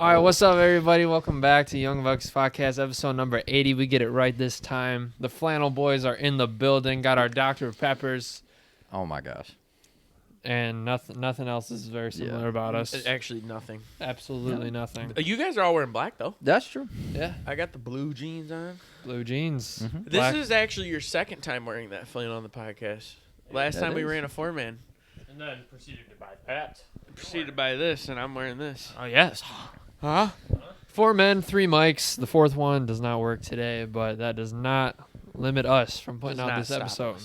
All right, what's up, everybody? Welcome back to Young Bucks Podcast, episode number 80. We get it right this time. The Flannel Boys are in the building. Got our Dr. Peppers. Oh, my gosh. And nothing else is very similar about us. Actually, nothing. Absolutely nothing. You guys are all wearing black, though. That's true. Yeah. I got the blue jeans on. Blue jeans. Mm-hmm. This is actually your second time wearing that flannel on the podcast. Last time we ran a four-man. And then proceeded to buy that. Proceeded to buy this, and I'm wearing this. Oh, yes. Huh? 4 men, 3 mics. The fourth one does not work today, but that does not limit us from putting out this episode.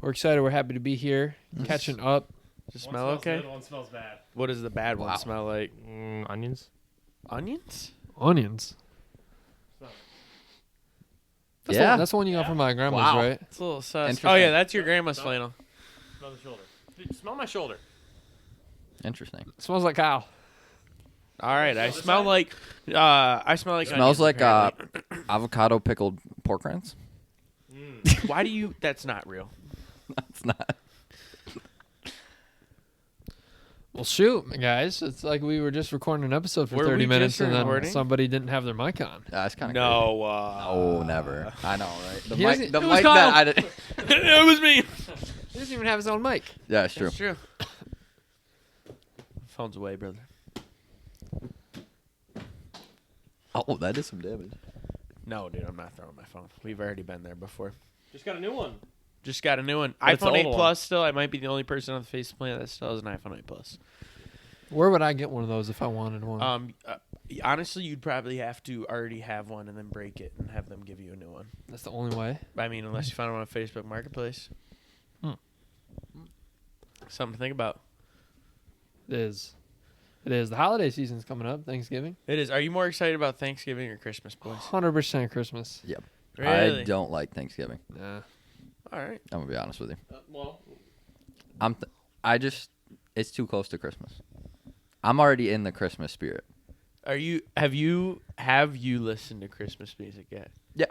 We're excited. We're happy to be here, catching up. Does it One smell smells okay? good, one smells bad. What does the bad one smell like? Onions. Onions? Onions. Yeah. That's the one you got from my grandma's, Wow. right? It's a little sus. Interesting. Oh, yeah, that's your grandma's flannel. Smell the shoulder. Dude, smell my shoulder. Interesting. It smells like Kyle. All right, I smell like Smells onions, like apparently. avocado pickled pork rinds. Why do you? That's not real. That's not. Well, shoot, guys. It's like we were just recording an episode for Were 30 we minutes just and then recording? somebody didn't have their mic on. That's kind of No. Oh, never. I know, right? The He mic, doesn't- the it was mic Kyle. that I didn't. It was me. He doesn't even have his own mic. Yeah, it's true. That's true. Phone's away, brother. Oh, that is some damage. No, dude, I'm not throwing my phone. We've already been there before. Just got a new one. Just got a new one. But it's the iPhone 8 old one. Plus still. I might be the only person on the face of the planet that still has an iPhone 8 Plus. Where would I get one of those if I wanted one? Honestly, you'd probably have to already have one and then break it and have them give you a new one. That's the only way. I mean, unless you found one on Facebook Marketplace. Something to think about. It is. It is. The holiday season's coming up. Thanksgiving. It is. Are you more excited about Thanksgiving or Christmas, boys? 100% Christmas. Yep. Really? I don't like Thanksgiving. Nah. All right. I'm going to be honest with you. Well, It's too close to Christmas. I'm already in the Christmas spirit. Have you listened to Christmas music yet? Yeah.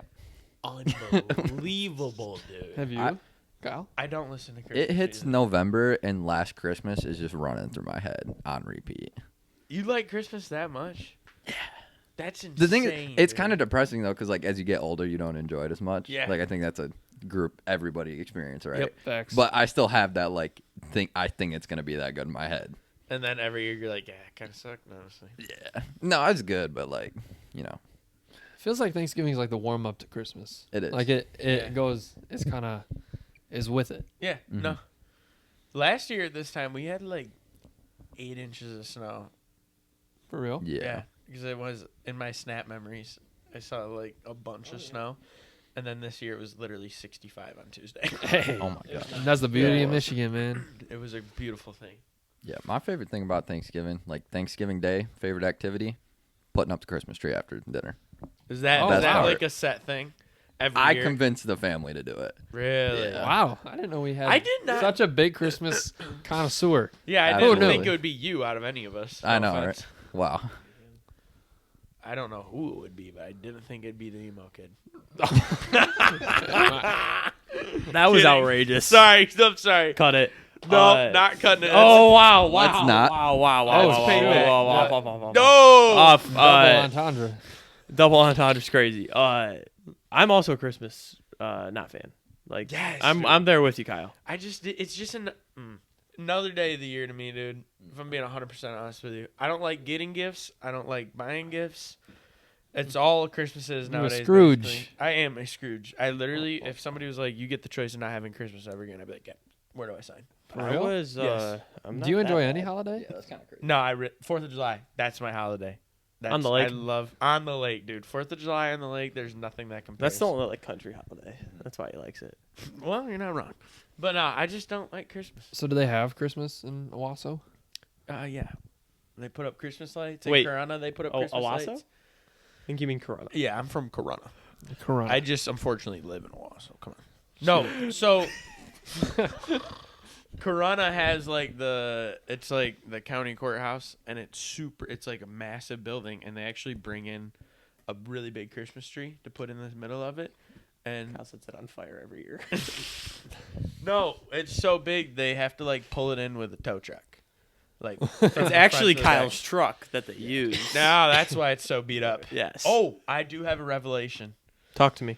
Unbelievable, dude. Have you, Kyle? I don't listen to Christmas It hits music. November, and Last Christmas is just running through my head on repeat. You like Christmas that much? Yeah. That's insane. The thing is, it's dude. kind of depressing, though, because, like, as you get older, you don't enjoy it as much. Yeah. Like, I think that's a group everybody experience, right? Yep. Facts. But I still have that, like, I think it's going to be that good in my head. And then every year you're like, yeah, it kind of sucked, honestly. Yeah. No, it's good, but, like, you know. Feels like Thanksgiving is like the warm up to Christmas. It is. Like it Yeah. goes. It's kind of is with it. Yeah, Mhm. no. Last year at this time, we had like 8 inches of snow. For real. Yeah. Because it was in my Snap memories. I saw like a bunch of snow. And then this year it was literally 65 on Tuesday. Hey. Oh, my God. And that's the beauty Yeah. of Michigan, man. It was a beautiful thing. Yeah, my favorite thing about Thanksgiving, like Thanksgiving Day, favorite activity, putting up the Christmas tree after dinner. Is that, Oh, is that wow. like a set thing? Every I year? convinced the family to do it. Really? Yeah. Wow, I didn't know we had. I did not- such a big Christmas connoisseur. Yeah, I Absolutely. didn't think it would be you out of any of us. I No know, offense. right? Wow. I don't know who it would be, but I didn't think it'd be the emo kid. that was Kidding. outrageous. Sorry, I'm sorry. Cut it. No, not cutting it. Oh wow! Wow! Let's not. Wow! Wow! Wow! Oh, wow, it's wow, payback. wow, wow, wow, wow, wow, wow. No. Double entendre. Double entendra's crazy. I'm also a Christmas not fan. Like, Yes, I'm dude. there with you, Kyle. It's just another day of the year to me, dude. If I'm being 100% honest with you, I don't like getting gifts. I don't like buying gifts. It's all Christmases You're a nowadays. Scrooge. basically. I am a Scrooge. I literally, if somebody was like, "You get the choice of not having Christmas ever again," I'd be like, "Yeah, where do I sign?" For I real? was. Yes. I'm Do you not enjoy that any bad. holiday? that's kind of crazy. No, 4th of July. That's my holiday. On the lake? I love on the lake, dude. 4th of July on the lake. There's nothing that compares. That's the only like country holiday. That's why he likes it. Well, you're not wrong. But no, I just don't like Christmas. So do they have Christmas in Owasso? Yeah. They put up Christmas lights. Wait. In Corona, they put up Oh, Christmas Owasso? lights. I think you mean Corona. Yeah, I'm from Corona. Corona. I just unfortunately live in Owasso. Come on. No, so Corona has like it's like the county courthouse, and it's like a massive building, and they actually bring in a really big Christmas tree to put in the middle of it. And Kyle sets it on fire every year. no, it's so big they have to like pull it in with a tow truck. Like It's actually Kyle's truck that they use. No, that's why it's so beat up. Yes. Oh, I do have a revelation. Talk to me.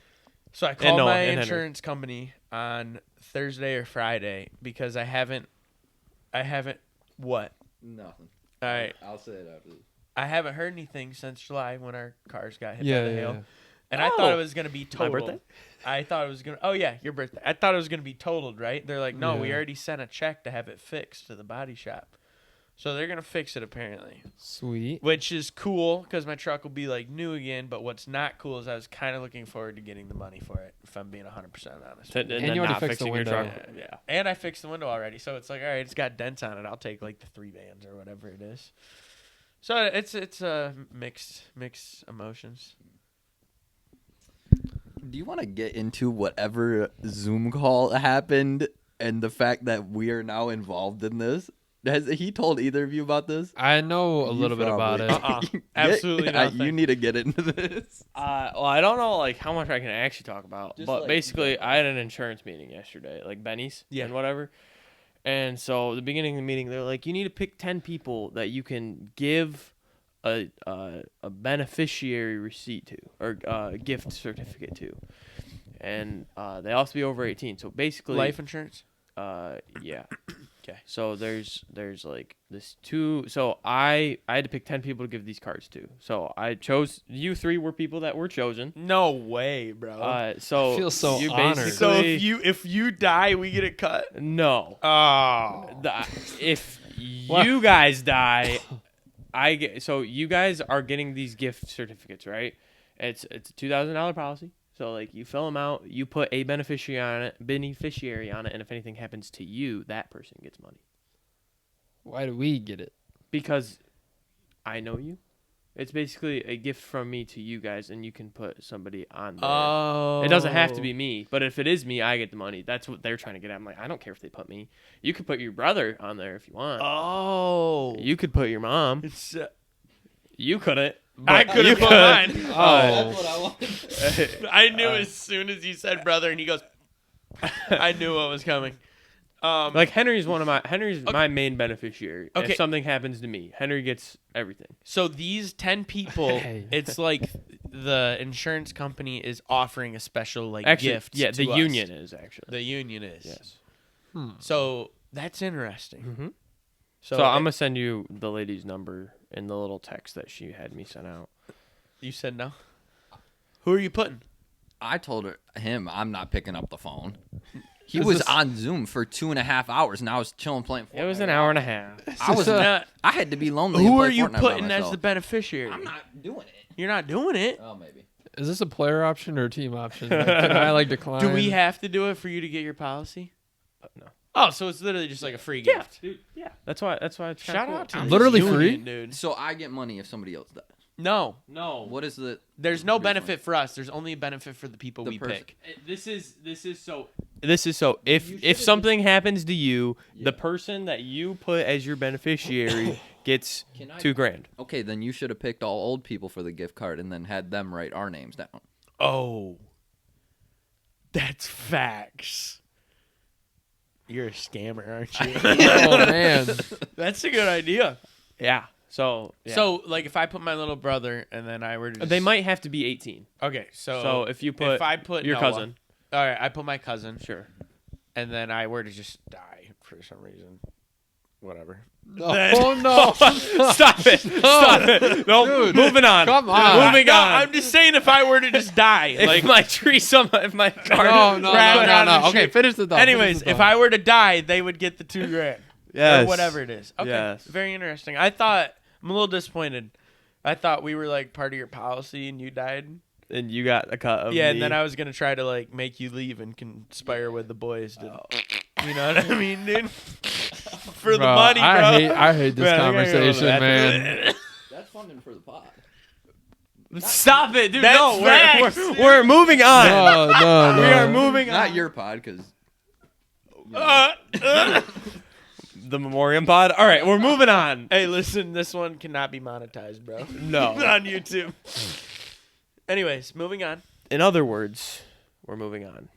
So I called my Henry. insurance company on Thursday or Friday because I haven't. What? Nothing. All right. I'll say it after this. I haven't heard anything since July when our cars got hit Yeah, by the yeah, hail. yeah. And I thought it was going to be totaled. My birthday? I thought it was going to... Oh, yeah, your birthday. I thought it was going to be totaled, right? They're like, no, we Yeah. already sent a check to have it fixed to the body shop. So they're going to fix it, apparently. Sweet. Which is cool because my truck will be, like, new again. But what's not cool is I was kind of looking forward to getting the money for it, if I'm being 100% honest. And And then you already not fixed the fixing your window. truck. Yeah. And I fixed the window already. So it's like, all right, it's got dents on it. I'll take, like, the 3 bands or whatever it is. So it's mixed emotions. Do you want to get into whatever Zoom call happened and the fact that we are now involved in this? Has he told either of you about this? I know a little bit about it. Absolutely nothing. You need to get into this. Well, I don't know like how much I can actually talk about, Just, but like, basically, I had an insurance meeting yesterday, like Benny's and whatever. And so, the beginning of the meeting, they're like, "You need to pick 10 people that you can give a beneficiary receipt to or a gift certificate to, and they also be over 18." So basically, Life insurance? Yeah. Okay. So there's like this two. So I had to pick 10 people to give these cards to. So I chose you 3 were people that were chosen. No way, bro. So I feel so you honored. basically- So if you die, we get it cut. no. Oh. If you guys die, I get. So you guys are getting these gift certificates, right? It's a $2,000 policy. So like you fill them out, you put a beneficiary on it, and if anything happens to you, that person gets money. Why do we get it? Because I know you. It's basically a gift from me to you guys, and you can put somebody on there. Oh. It doesn't have to be me, but if it is me, I get the money. That's what they're trying to get at. I'm like, I don't care if they put me. You could put your brother on there if you want. Oh. You could put your mom. It's. You couldn't. I but could you have put mine. Oh, what I wanted. I knew as soon as you said brother, and he goes. I knew what was coming. Like Henry's my main beneficiary. Okay. If something happens to me, Henry gets everything. So these 10 people, Hey. it's like the insurance company is offering a special Actually, gift. yeah, to the us. union is actually. The union is. Yes. So that's interesting. Mm-hmm. So, So I'm gonna send you the lady's number in the little text that she had me send out. You said no. Who are you putting? I told him I'm not picking up the phone. He Is was this- on Zoom for 2.5 hours, and I was chilling playing Fortnite. It was an hour and a half. I was. Now, I had to be lonely. and who play are you Fortnite by putting as myself. the beneficiary? I'm not doing it. You're not doing it. Oh, maybe. is this a player option or a team option? Like, can I like decline? Do we have to do it for you to get your policy? No. Oh, so it's literally just like a free Yeah, gift. dude. Yeah. That's why it's kinda Shout cool. out to I'm this literally union, free? dude. So I get money if somebody else does. No, No. What is the? there's no Refund. benefit for us. There's only a benefit for the people The we person. pick. This is so if something happens to you, the person that you put as your beneficiary gets Can I- $2,000. Okay, then you should have picked all old people for the gift card and then had them write our names down. Oh, that's facts. You're a scammer, aren't you? Oh man, That's a good idea. Yeah. So So, like, if I put my little brother and then I were to just... they might have to be 18. Okay, so... So if you put if I put your Noah- cousin, All right, I put my cousin, sure. and then I were to just die for some reason. Whatever. oh no! Stop it! Stop it! No, Dude, moving on. come on. Moving No, on. I'm just saying if I were to just die. if like, if my car. No. Okay, finish the thought. anyways, if I were to die, they would get the $2,000. Yes. Or whatever it is. Okay. Yes. Very interesting. I'm a little disappointed. I thought we were like part of your policy and you died. And you got a cut of Yeah, me. and then I was gonna try to like make you leave and conspire with the boys. You know what I mean, dude? For the money, bro. I hate this Man, I gotta go to the conversation, bathroom. man. That's funding for the pod. Stop it, dude. That's No, facts, we're moving on. No. We are moving Not on. your pod, because The Memoriam Pod. All right, we're moving on. Hey, listen, this one cannot be monetized, bro. No. On YouTube. Anyways, moving on. In other words, we're moving on.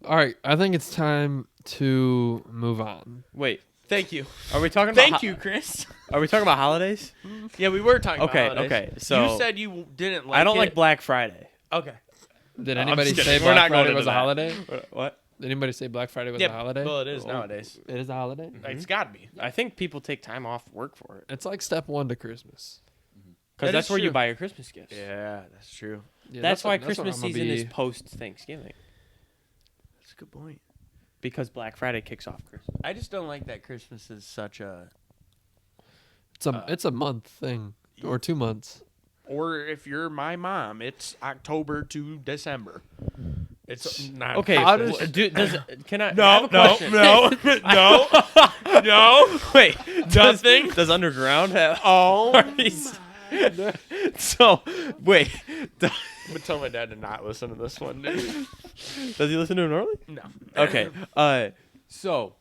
All right, I think it's time to move on. Wait. Thank you. Are we talking about? Thank you, Chris. Are we talking about holidays? Yeah, we were talking Okay, about holidays. okay, so- you said you didn't like I don't it. like Black Friday. Okay. Did I'm anybody just say kidding. We're Black not going Friday into was a that. holiday? What? Did anybody say Black Friday was Yeah, a holiday? well, it is nowadays. It is a holiday. It's got to be. I think people take time off work for it It's like step one to Christmas. because That that's is where you true. buy your Christmas gifts. Yeah, that's true. Yeah, That's why what Christmas I'm gonna season is be- post Thanksgiving That's a good point. because Black Friday kicks off Christmas. I just don't like that Christmas is such a. It's a month thing or 2 months. Or if you're my mom, it's October to December. It's not. Okay, How does- can I? I have No, a question. no. Wait, Nothing. Does Underground have Oh. parties? So wait, I'm gonna tell my dad to not listen to this one, dude. does he listen to it normally? No. Okay. So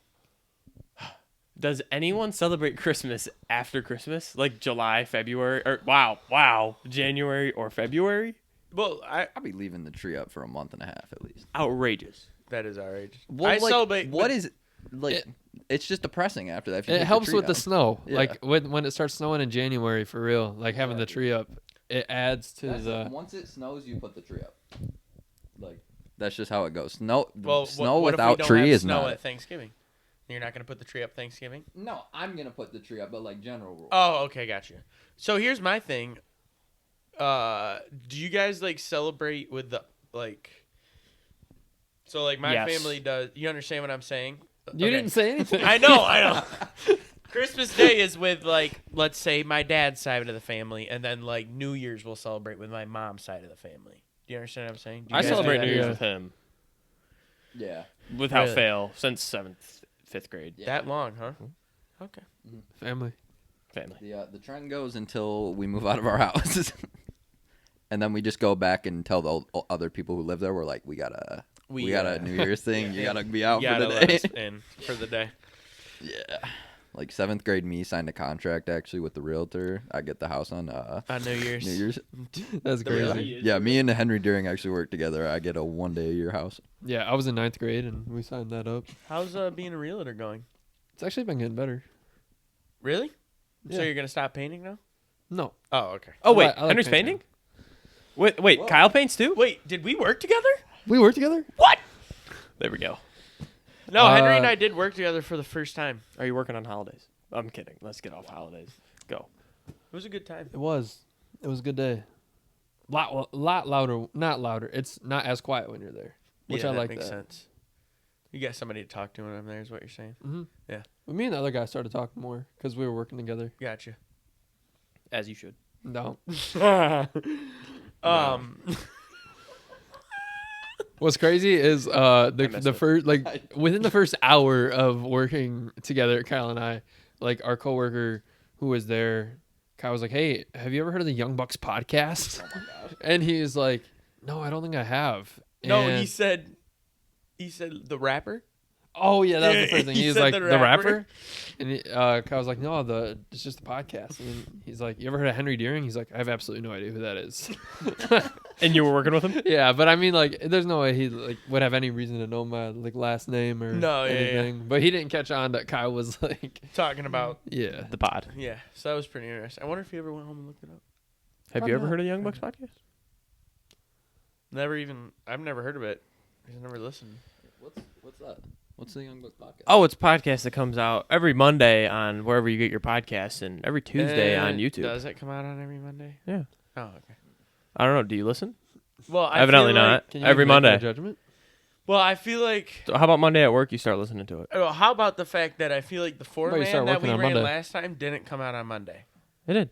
does anyone celebrate Christmas after Christmas, like July, February, or January or February? Well, I'll be leaving the tree up for a month and a half at least. Outrageous. that is our age. Well, I like, celebrate. What but- is like? It's just depressing after that. If you It take helps tree with the down. snow. Yeah. Like when it starts snowing in January for real. Like having the tree up, it adds to the. Once it snows, you put the tree up. Like that's just how it goes. Snow, Well, snow what if we without don't tree have is snow not. at Thanksgiving. You're not gonna put the tree up Thanksgiving. No, I'm gonna put the tree up, but like general rule. Oh, okay, gotcha. So here's my thing. Do you guys like celebrate with the like? So like my Yes. family does. You understand what I'm saying? You Okay. didn't say anything. I know. Christmas Day is with like, let's say my dad's side of the family, and then like New Year's we'll celebrate with my mom's side of the family. Do you understand what I'm saying? Do you I guys do celebrate that? New Year's Yeah. with him Yeah. without Really? fail since 7th, 5th grade. Yeah. That long, huh? Okay. Family. Family. The trend goes until we move out of our houses, and then we just go back and tell the other people who live there, we're like, we got a New Year's thing. You gotta be out You for gotta the let day. us in for the day. Yeah. Like 7th grade me signed a contract actually with the realtor. I get the house on On New Year's. New Year's. That's crazy. Really? Yeah, me and Henry Deering actually work together. I get a 1 day a year house. Yeah, I was in 9th grade and we signed that up. How's being a realtor going? It's actually been getting better. Really? So Yeah. you're gonna stop painting now? No. Oh, okay. Oh wait, I like Henry's painting. painting? Wait, Kyle paints too? Wait, did we work together? We work together? What? There we go. No, Henry and Uh, I did work together for the first time. Are you working on holidays? I'm kidding. Let's get off holidays. Go. It was a good time. It was. It was a good day. Lot louder. Not louder. It's not as quiet when you're there, which yeah, I that like makes that. sense. You got somebody to talk to when I'm there, is what you're saying. Mm-hmm. Yeah. But me and the other guy started talking more because we were working together. Gotcha. As you should. No. What's crazy is messed the up. first within the first hour of working together, Kyle and I, like our coworker who was there, Kyle was like, "Hey, have you ever heard of the Young Bucks podcast?" Oh my god! And he's like, "No, I don't think I have." No, And- he said the rapper. Oh yeah, that was Yeah, the first thing. he He's said like the the rapper. rapper, and Kyle was like, "No, it's just the podcast." And then he's like, "You ever heard of Henry Deering?" He's like, "I have absolutely no idea who that is." And you were working with him? Yeah, but I mean, like, there's no way he like would have any reason to know my like last name or No, yeah, anything. But he didn't catch on that Kyle was like, Talking about yeah, The pod. yeah. So that was pretty interesting. I wonder if he ever went home and looked it up. Have you ever heard of Young Bucks podcast? I've never heard of it. I've never listened. What's that? What's the Young Bucks podcast? Oh, it's a podcast that comes out every Monday on wherever you get your podcasts and every Tuesday on YouTube. Does it come out on every Monday? Yeah. Oh, okay. I don't know. Do you listen? Well, I Evidently feel like- not. Can you Every make that Monday. judgment. Well, I feel like. So how about Monday at work you start listening to it? How about the fact that I feel like the about you four-man start that working we on ran Monday? last time didn't come out on Monday. It did.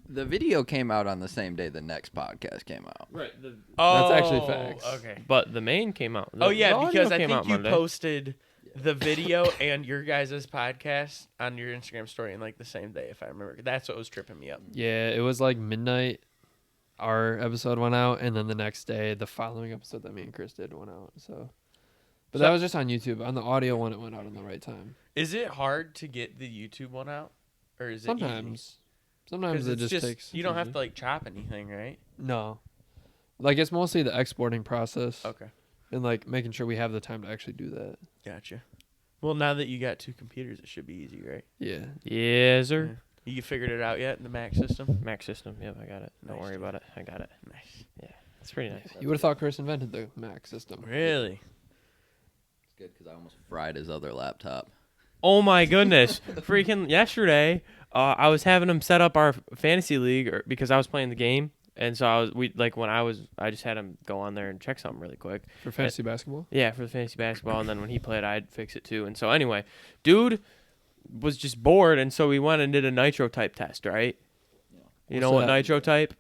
The video came out on the same day the next podcast came out. Right. Oh, actually facts. Okay. But the main came out. Oh yeah, the audio because I came think out you Monday. posted the video and your guys' podcast on your Instagram story in like the same day, if I remember. That's what was tripping me up. Yeah, it was like midnight. Our episode went out, and then the next day, the following episode that me and Chris did went out. But that was just on YouTube. On the audio one, it went out on the right time. Is it hard to get the YouTube one out, or is it easy? Sometimes Because it it's just takes. you don't have easy. to like chop anything, right? No, like it's mostly the exporting process Okay, and like making sure we have the time to actually do that. gotcha. Well, now that you got 2 computers, it should be easy, right? Yeah. Yes, sir. You figured it out yet in the Mac system? Mac system. Yep, I got it. Don't worry about it. I got it. Nice. Yeah, it's pretty nice. You would have thought Chris invented the Mac system. Really? It's good because I almost fried his other laptop. Oh my goodness! Freaking yesterday, I was having him set up our fantasy league because I was playing the game, and so I just had him go on there and check something really quick. For fantasy basketball? Yeah, for the fantasy basketball, and then when he played, I'd fix it too. And so anyway, dude was just bored, and so we went and did a nitro type test, right? You know what nitro type?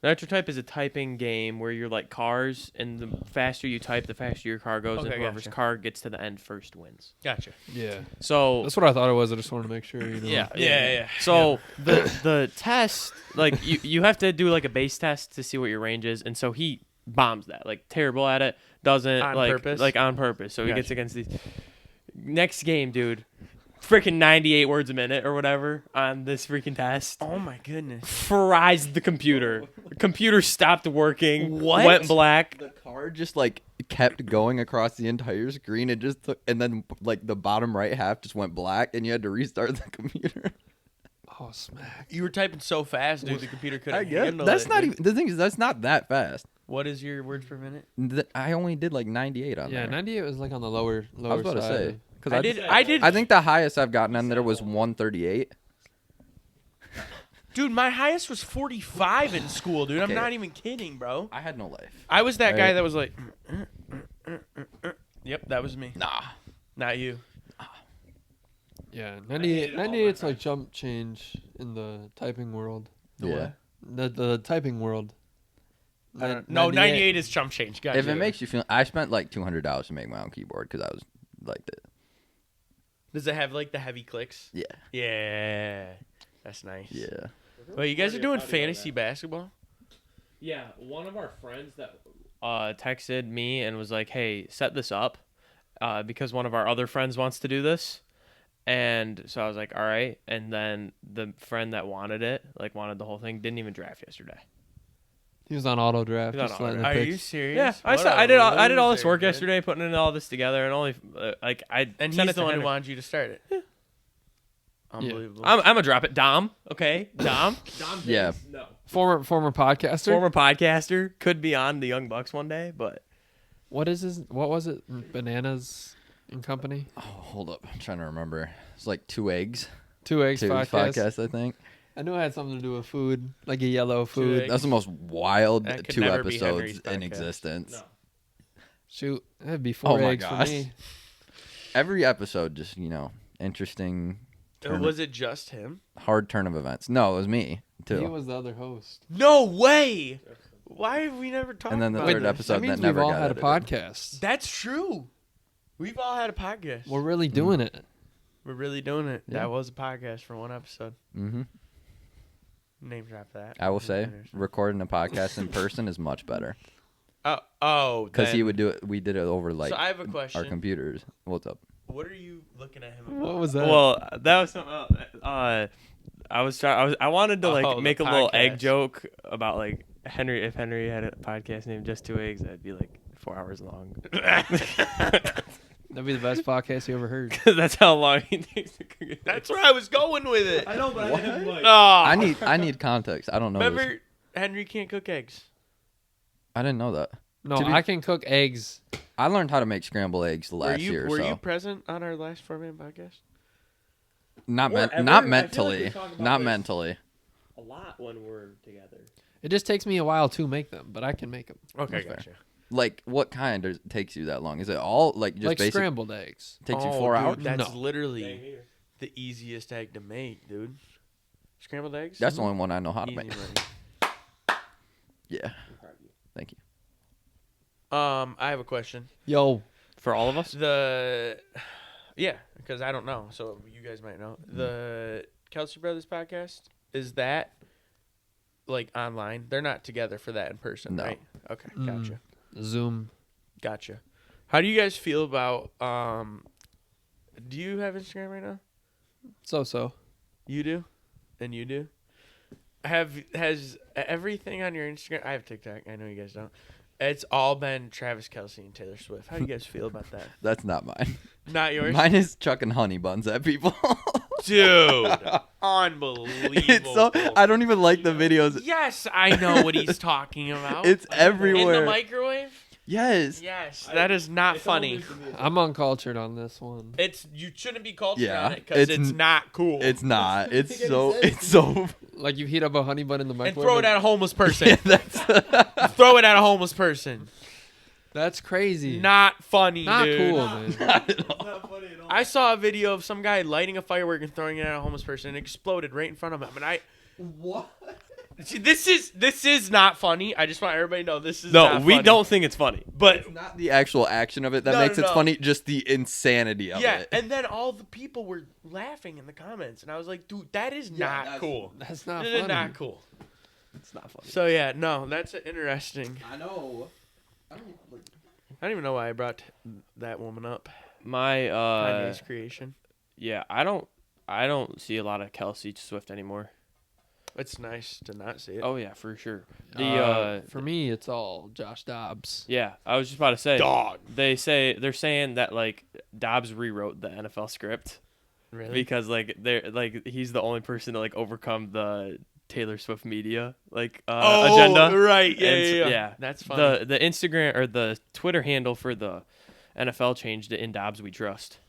Nitro type is a typing game where you're like cars, and the faster you type, the faster your car goes, and whoever's car gets to the end first wins. Gotcha. Yeah. So that's what I thought it was. I just wanted to make sure. You know. Yeah. So the test, like you have to do like a base test to see what your range is, and so he bombs that, like terrible at it, doesn't on like purpose? like on purpose. So he gets against these. Next game, dude. Freaking 98 words a minute or whatever on this freaking test. Oh my goodness. Fries the computer. The computer stopped working. What? Went black. The card just like kept going across the entire screen. It just took, and then like the bottom right half just went black, and you had to restart the computer. Oh, smack. You were typing so fast, dude. The computer couldn't I guess handle that's it. not even the thing is that's not that fast. What is your words per minute? I only did like 98 on Yeah, there. 98 was like on the lower I was about to side. say because I did. I think the highest I've gotten on there was 138. Dude, my highest was 45 in school, dude. Okay. I'm not even kidding, bro. I had no life. I was that guy Right. that was like, yep, that was me. Nah. Not you. Yeah, 98. 98's like jump change in the typing world. Yeah. The typing world. No, 98 is chump change. Gotcha. If it makes you feel, I spent like $200 to make my own keyboard because I was liked it. Does it have like the heavy clicks? Yeah. Yeah. That's nice. Yeah. Well, you guys are doing fantasy basketball? Yeah, one of our friends that texted me and was like, "Hey, set this up," because one of our other friends wants to do this. And so I was like, "All right." And then the friend that wanted it, like wanted the whole thing, didn't even draft yesterday. He was on auto draft. He was just on letting auto the Are picks. you serious? Yeah, I did all this work yesterday, putting in all this together, and only And sent he's it to the one who Henry. wanted you to start it. Yeah. Unbelievable. I'm gonna drop it, Dom. Okay, Dom. Dom. Yeah. No. Former podcaster. Former podcaster, could be on the Young Bucks one day, but What is his? What was it? Bananas and Company. Oh, hold up. I'm trying to remember. It's like 2 eggs. 2 Eggs podcast. Podcast, I think. I knew it had something to do with food, like a yellow food. Eggs. That's the most wild That could 2 never be episodes Henry's in podcast. existence. no. Shoot, that'd be 4 Oh my eggs gosh. for me. Every episode, just, interesting. Was it just him? Hard turn of events. No, it was me, too. He was the other host. No way. Why have we never talked And then the about third this? episode that means that never we've all got had a edited. podcast. That's true. We've all had a podcast. We're really doing it. We're really doing it. Yeah. That was a podcast for one episode. Mm-hmm. Name drop that. I will say, recording a podcast in person is much better. Oh, Because he then- would do it. We did it over like So I have a our question. computers. What's up? What are you looking at him about? What was that? Well, that was something else. I wanted to Oh, the make a little egg podcast. joke about like Henry. If Henry had a podcast named Just 2 Eggs, that'd be like 4 hours long. That'd be the best podcast you ever heard. That's how long he takes to cook it. That's where I was going with it. I know, but What? I didn't like. I need context. I don't know. This. Remember, Henry can't cook eggs. I didn't know that. No, To be- I can cook eggs. I learned how to make scrambled eggs last year. Were so you present on our last 4-man podcast? not Whatever. I feel not like mentally, we talk about not this. mentally. A lot when we're together. It just takes me a while to make them, but I can make them. Okay, That's fair. gotcha. Like, what kind takes you that long? Is it all like just Like basic? scrambled eggs. Takes you Oh, 4 dude, hours. That's No. literally the easiest egg to make, dude. Scrambled eggs? That's the only one I know how to Easy make. money. Yeah. Thank you. I have a question. Yo, For all of us? Yeah, because I don't know, so you guys might know. The Kelsey Brothers podcast, is that like online? They're not together for that in person, No. right? Okay, Mm. gotcha. Zoom. Gotcha. How do you guys feel about do you have Instagram right now? So. You do? And you do? Has everything on your Instagram, I have TikTok, I know you guys don't. It's all been Travis Kelsey and Taylor Swift. How do you guys feel about that? That's not mine. Not yours. Mine is chucking honey buns at people. Dude, unbelievable. It's so I don't even like the videos. Yes, I know what he's talking about. It's everywhere. In the microwave? Yes. Yes, that is not funny. I'm uncultured on this one. You shouldn't be cultured Yeah, on it because it's it's not cool. It's not. It's so. Like you heat up a honey bun in the and microwave. throw it at a homeless person. Yeah, that's Throw it at a homeless person. That's crazy. Not funny, Not dude. cool, man. not at all. Not funny at all. I saw a video of some guy lighting a firework and throwing it at a homeless person and it exploded right in front of him. And What? see, this is not funny. I just want everybody to know this is not No, we funny. don't think it's funny. But It's not the actual action of it that No, makes no, it no. funny. Just the insanity of yeah, it. and then all the people were laughing in the comments, and I was like, dude, that is not that's- cool. That's not That funny. is not cool. It's not funny. So yeah, no, that's interesting. I know. I don't even know why I brought that woman up. My Kanye's creation. yeah, I don't see a lot of Kelsey Swift anymore. It's nice to not see it. Oh yeah, for sure. The For me, it's all Josh Dobbs. yeah, I was just about to say. Dog. They're saying that like Dobbs rewrote the NFL script Really? because like they're like he's the only person to like overcome the Taylor Swift media like agenda. Right. Yeah, And so- yeah. That's funny. The Instagram or the Twitter handle for the NFL changed it in Dobbs We Trust.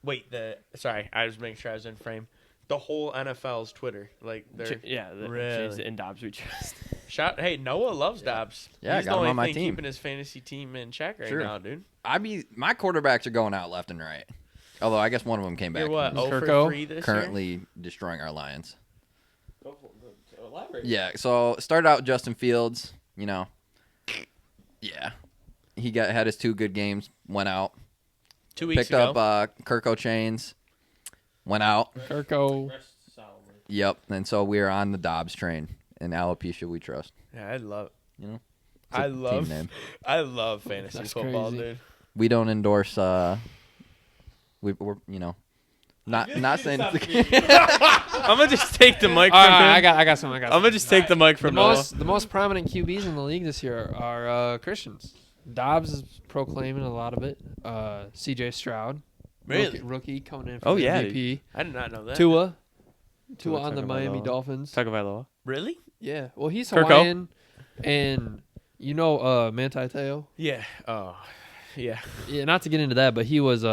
Wait, sorry, I was making sure I was in frame. The whole NFL's Twitter, like they're Changed Really? it in Dobbs We Trust. Hey, Noah loves Dobbs. Yeah, I He's got the him only on my thing team. keeping his fantasy team in check right Sure. now, dude. My quarterbacks are going out left and right. Although I guess one of them came back. You're what? and is 0 for Kirko? 3 this currently destroying our Lions. Elaborate. Yeah. So started out Justin Fields. You know. Yeah. He had his 2 good games. Went out. 2 weeks Picked ago. up Kirko Chains. Went out. Kirko. Yep. And so we're on the Dobbs train. And alopecia we trust. Yeah, I love. You know. It's I a team love. name. I love fantasy That's football, crazy. dude. We don't endorse. We're you know. Not saying. I'm gonna just take the mic from All him. right, I got some. I'm gonna just take the mic The from Noah. the most prominent QBs in the league this year are Christians. Dobbs is proclaiming a lot of it. C.J. Stroud, Really? rookie coming in for Oh, the yeah, MVP. I did not know that. Tua Tua on the Miami Tagovailoa. Dolphins. Tagovailoa. Really? Yeah, well he's Kirko? Hawaiian, and you know Manti Te'o. Yeah. Oh, yeah. Yeah, not to get into that, but he was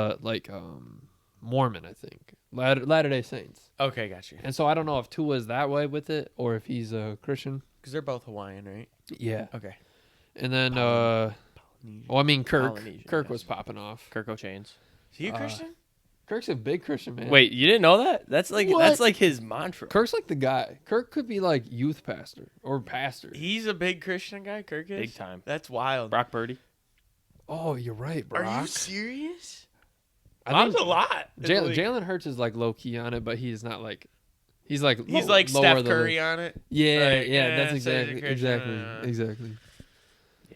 Mormon, I think, Latter-day Saints. Okay, got you. And so I don't know if Tua's that way with it or if he's a Christian. Because they're both Hawaiian, right? Yeah. Okay. And then, Polynesian. Kirk. Polynesian, Kirk yes. was popping off. Kirko Chains. Is he a Christian? Kirk's a big Christian, man. Wait, you didn't know that? That's like What? his mantra. Kirk's like the guy. Kirk could be like youth pastor or pastor. He's a big Christian guy, Kirk is? Big time. That's wild. Brock Purdy. Oh, you're right, Brock. Are you serious? I That's a lot. Jalen Hurts is like low key on it, but he's not like. He's like He's low- like lower Steph the Curry list. on it. Yeah, Like, yeah, that's so he's a exactly, Christian, exactly.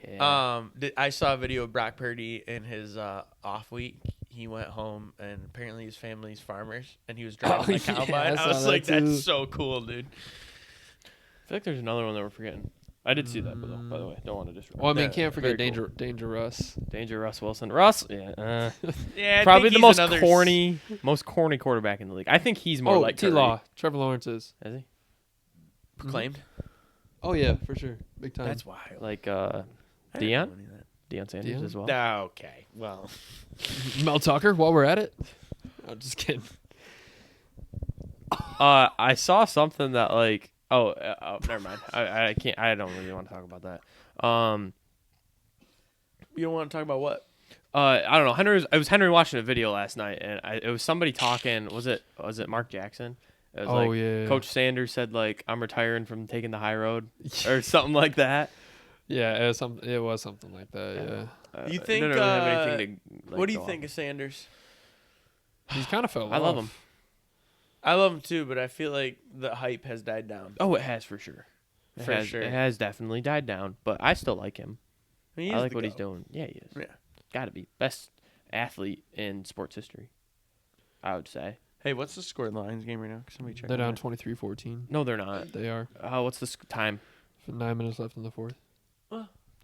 Yeah. I saw a video of Brock Purdy in his off week. He went home and apparently his family's farmers, and he was driving the yeah, combine. I I was saw like, that too. that's so cool, dude. I feel like there's another one that we're forgetting. I did see that, by the way. Don't want to disrupt. Well, I mean, Yeah, can't forget very cool. Danger Russ. Danger Russ Wilson. Russ, yeah. Yeah, I Probably think the he's most another corny quarterback in the league. I think he's more like Curry. T-Law. Trevor Lawrence is. Is he? proclaimed. Oh yeah, for sure, big time. That's wild. Like I didn't Dion? know any of that. Dion Sanders Dion? as well. Okay, well, Mel Tucker. While we're at it, I'm just kidding. I saw something that like never mind. I can't. I don't really want to talk about that. you don't want to talk about what? I don't know. It was Henry watching a video last night, and it was somebody talking. Was it Mark Jackson? It was Yeah. Coach Sanders said like I'm retiring from taking the high road or something like that. Yeah, it was something like that. Yeah, You I think, didn't really have anything to, like, what do you go think off. of Sanders? he's kind of fell off. I love him. I love him too, but I feel like the hype has died down. Oh, it has for sure. For sure. It has definitely died down, but I still like him. I, mean, he I is like the what he's GOAT. doing. Yeah, he is. Yeah. Got to be best athlete in sports history. I would say. Hey, what's the score in the Lions game right now? Somebody check. They're down that. 23-14. No, they're not. They are. What's the time? 9 minutes left in the fourth.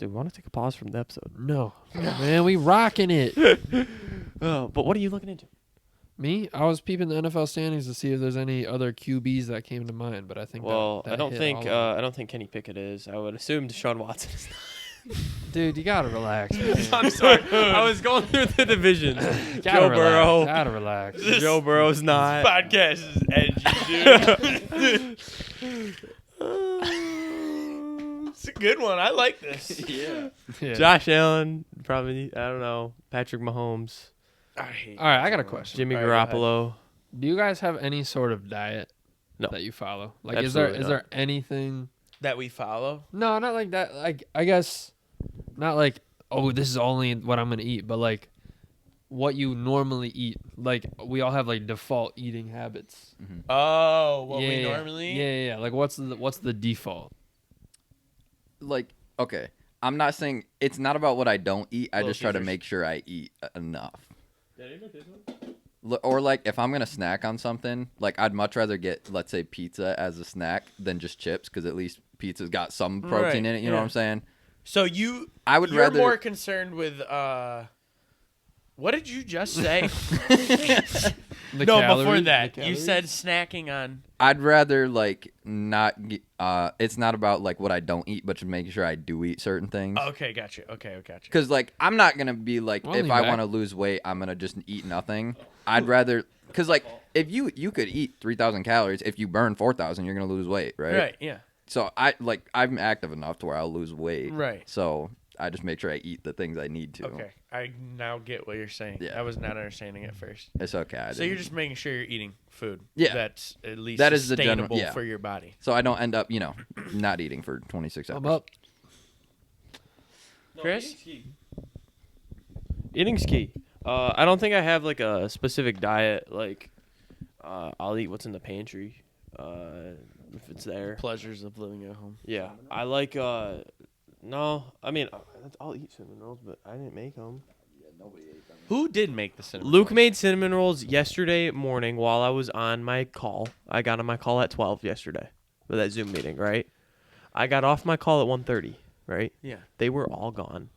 Dude, want to take a pause from the episode? No. Man, we rocking it. Oh, but what are you looking into? Me? I was peeping the NFL standings to see if there's any other QBs that came to mind, but I think Well, that I don't hit think all of I don't think Kenny Pickett is. I would assume Deshaun Watson is. them. Dude, you gotta relax. Man. I'm sorry. I was going through the divisions. Gotta Joe relax. Burrow. Gotta relax. Joe Burrow's not. Podcast is edgy, dude. It's a good one. I like this. Yeah. Yeah. Josh Allen, probably. I don't know. Patrick Mahomes, I hate All right, I got a question. Jimmy All right, go Garoppolo. Do you guys have any sort of diet No. that you follow? Like, Absolutely is there anything? that we follow. No, not like that. Like, I guess not like, oh, this is only what I'm gonna eat, but like what you normally eat. Like, we all have like default eating habits. Oh, what we Yeah, normally. Yeah. Like, what's the default? Like, okay, I'm not saying it's not about what I don't eat. I Little just try to Caesars. make sure I eat enough. Or like if I'm gonna snack on something, like I'd much rather get, let's say, pizza as a snack than just chips, because at least pizza's got some protein Right, in it. You know yeah. what I'm saying? So I would you're rather more concerned with what did you just say? The No, calories- before the that, you calories? said snacking on. I'd rather like not. It's not about like what I don't eat, but just making sure I do eat certain things. Okay, gotcha. Okay, gotcha. Because like I'm not gonna be like, I'll if lean I back. want to lose weight, I'm gonna just eat nothing. I'd rather, because like if you could eat 3,000 calories, if you burn 4,000, you're gonna lose weight, right? Right. Yeah. So I'm active enough to where I'll lose weight. Right. So I just make sure I eat the things I need to. Okay, I now get what you're saying. Yeah. I was not understanding at first. It's okay. So you're just making sure you're eating food. Yeah. That's at least That is the sustainable general- yeah. for your body. so I don't end up, not eating for 26 hours. I'm up. Chris? Eating's key. I don't think I have like a specific diet. Like, I'll eat what's in the pantry, if it's there. Pleasures of living at home. Yeah, I like. No, I mean, I'll eat cinnamon rolls, but I didn't make them. Who did make the cinnamon? Luke made cinnamon rolls yesterday morning while I was on my call. I got on my call at 12 yesterday for that Zoom meeting, right? I got off my call at 1:30, right? Yeah. They were all gone,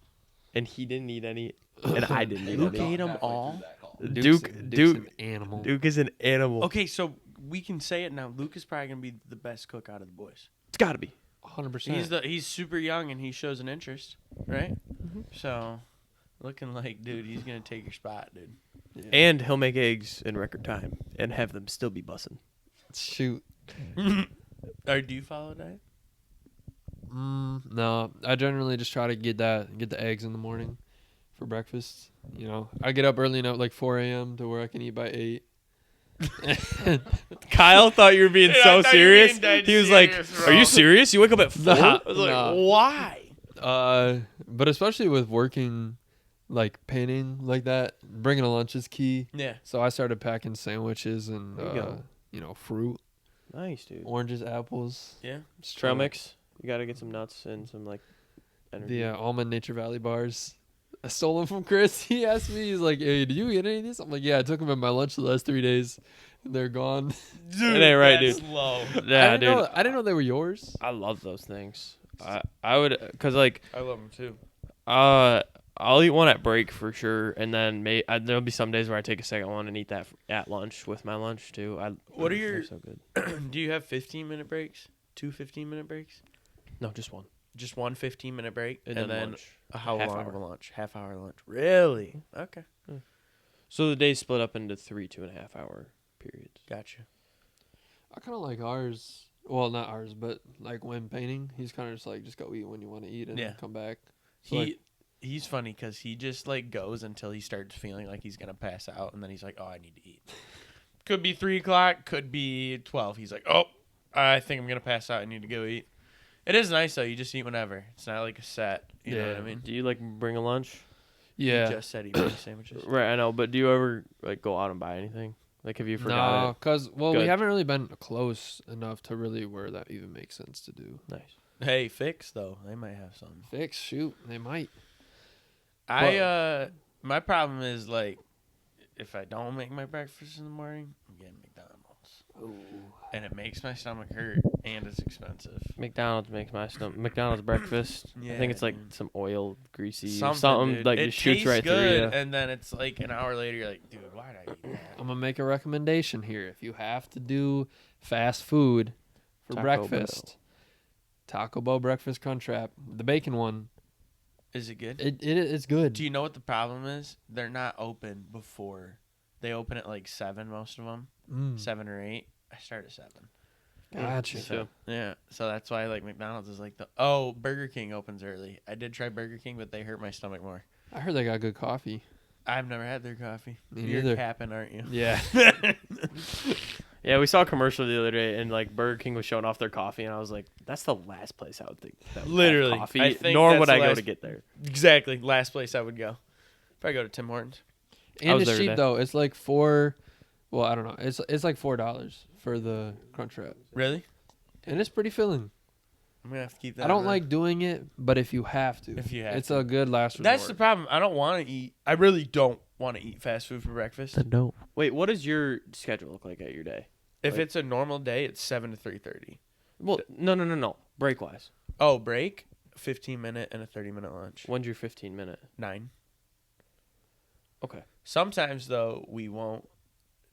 and he didn't eat any, and I didn't eat Luke any. ate them all. Duke's an animal. Duke is an animal. Okay, so we can say it now. Luke is probably gonna be the best cook out of the boys. It's got to be. 100%. He's super young and he shows an interest, right? So, looking like, dude, he's gonna take your spot, dude. And he'll make eggs in record time and have them still be bussin'. Shoot. Or do you follow that? No, I generally just try to get the eggs in the morning for breakfast. I get up early enough, like 4 a.m. to where I can eat by 8. Kyle thought you were being Dude, I so thought you were serious. being dead He was serious, like, bro. "Are you serious? You wake up at 4?" Nah. I was like, No. why? But especially with working, like painting like that, bringing a lunch is key. Yeah. So I started packing sandwiches and There you go. fruit, Nice, dude. oranges, apples. Yeah. Just Trail trying to- mix. You got to get some nuts and some like energy. The Almond Nature Valley bars. I stole them from Chris. He asked me, he's like, "Hey, did you get any of these?" I'm like, "Yeah, I took them at my lunch the last 3 days, and they're gone." Dude, It ain't right, that's dude. low. Yeah, I dude. didn't know they were yours. I love those things. I would, cause like I love them too. I'll eat one at break for sure, and then there'll be some days where I take a second one and eat that at lunch with my lunch too. What are they're your- so good? Do you have 15-minute breaks? 2 15-minute breaks? No, just one. Just one 15-minute break? And, then lunch. how Half long hour. of a lunch? Half-hour lunch. Really? Okay. So the day's split up into 3 2.5 hour periods. Gotcha. I kind of like ours. Well, not ours, but like when painting, he's kind of just like, just go eat when you want to eat and Yeah. then come back. So He's funny because he just like goes until he starts feeling like he's gonna pass out, and then he's like, "Oh, I need to eat." Could be 3 o'clock, could be 12. He's like, "Oh, I think I'm gonna pass out. I need to go eat." It is nice though. You just eat whenever. It's not like a set. You know what I Yeah. mean? Do you like bring a lunch? yeah. He just said he made sandwiches. Right, I know, but do you ever like go out and buy anything? Like, have you forgot No, it? because we Good. haven't really been close enough to really where that even makes sense to do. Nice. Hey, Fix though. They might have something. Fix, shoot, they might. My problem is like, if I don't make my breakfast in the morning, I'm getting McDonald's. and it makes my stomach hurt, and it's expensive. McDonald's makes my stomach. McDonald's breakfast. Yeah, I think it's like dude. some oil, greasy, Something something like it just shoots tastes right good, through you. and then it's like an hour later, you're like, dude, why did I eat that? I'm gonna make a recommendation here. If you have to do fast food for Taco breakfast, Taco Bell breakfast Crunchwrap, the bacon one, Is it good? it's good. Do you know what the problem is? They're not open before. They open at like 7, most of them. 7 or 8. I start at 7. Gotcha. Me too. Yeah, so that's why like McDonald's is like Burger King opens early. I did try Burger King, but they hurt my stomach more. I heard they got good coffee. I've never had their coffee. Me You're neither. capping, aren't you? Yeah. Yeah, we saw a commercial the other day, and like Burger King was showing off their coffee, and I was like, "That's the last place I would think." That would have Literally, coffee. I think Nor that's would the I go last- to get there. Exactly. Last place I would go. If I go to Tim Hortons. And was it's there cheap today. though. It's like $4. Well, I don't know. It's like $4 for the Crunchwrap, Really? and it's pretty filling. I'm gonna have to keep that. I don't in like doing it, but if you have to, If you have it's to. a good last resort. That's the problem. I don't want to eat. I really don't want to eat fast food for breakfast. No. Wait, what does your schedule look like at your day? If Like- it's a normal day, it's 7 to 3:30. Well, no. Break wise. Oh, break, 15-minute and a 30-minute lunch. When's your 15-minute? 9. Okay. Sometimes though we won't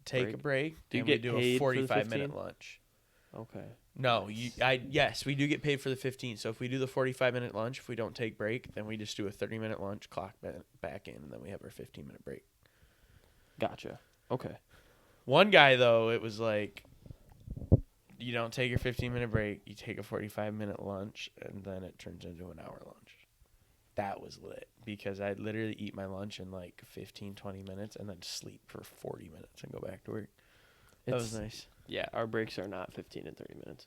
take a break. Do you and get we do paid a for the 45-minute 15? lunch? Okay. No, yes, we do get paid for the 15. So if we do the 45-minute lunch, if we don't take break, then we just do a 30-minute lunch, clock back in, and then we have our 15-minute break. Gotcha. Okay. One guy though, it was like you don't take your 15-minute break, you take a 45-minute lunch, and then it turns into an hour lunch. That was lit because I'd literally eat my lunch in like 15, 20 minutes and then sleep for 40 minutes and go back to work. That was nice. Yeah, our breaks are not 15 and 30 minutes.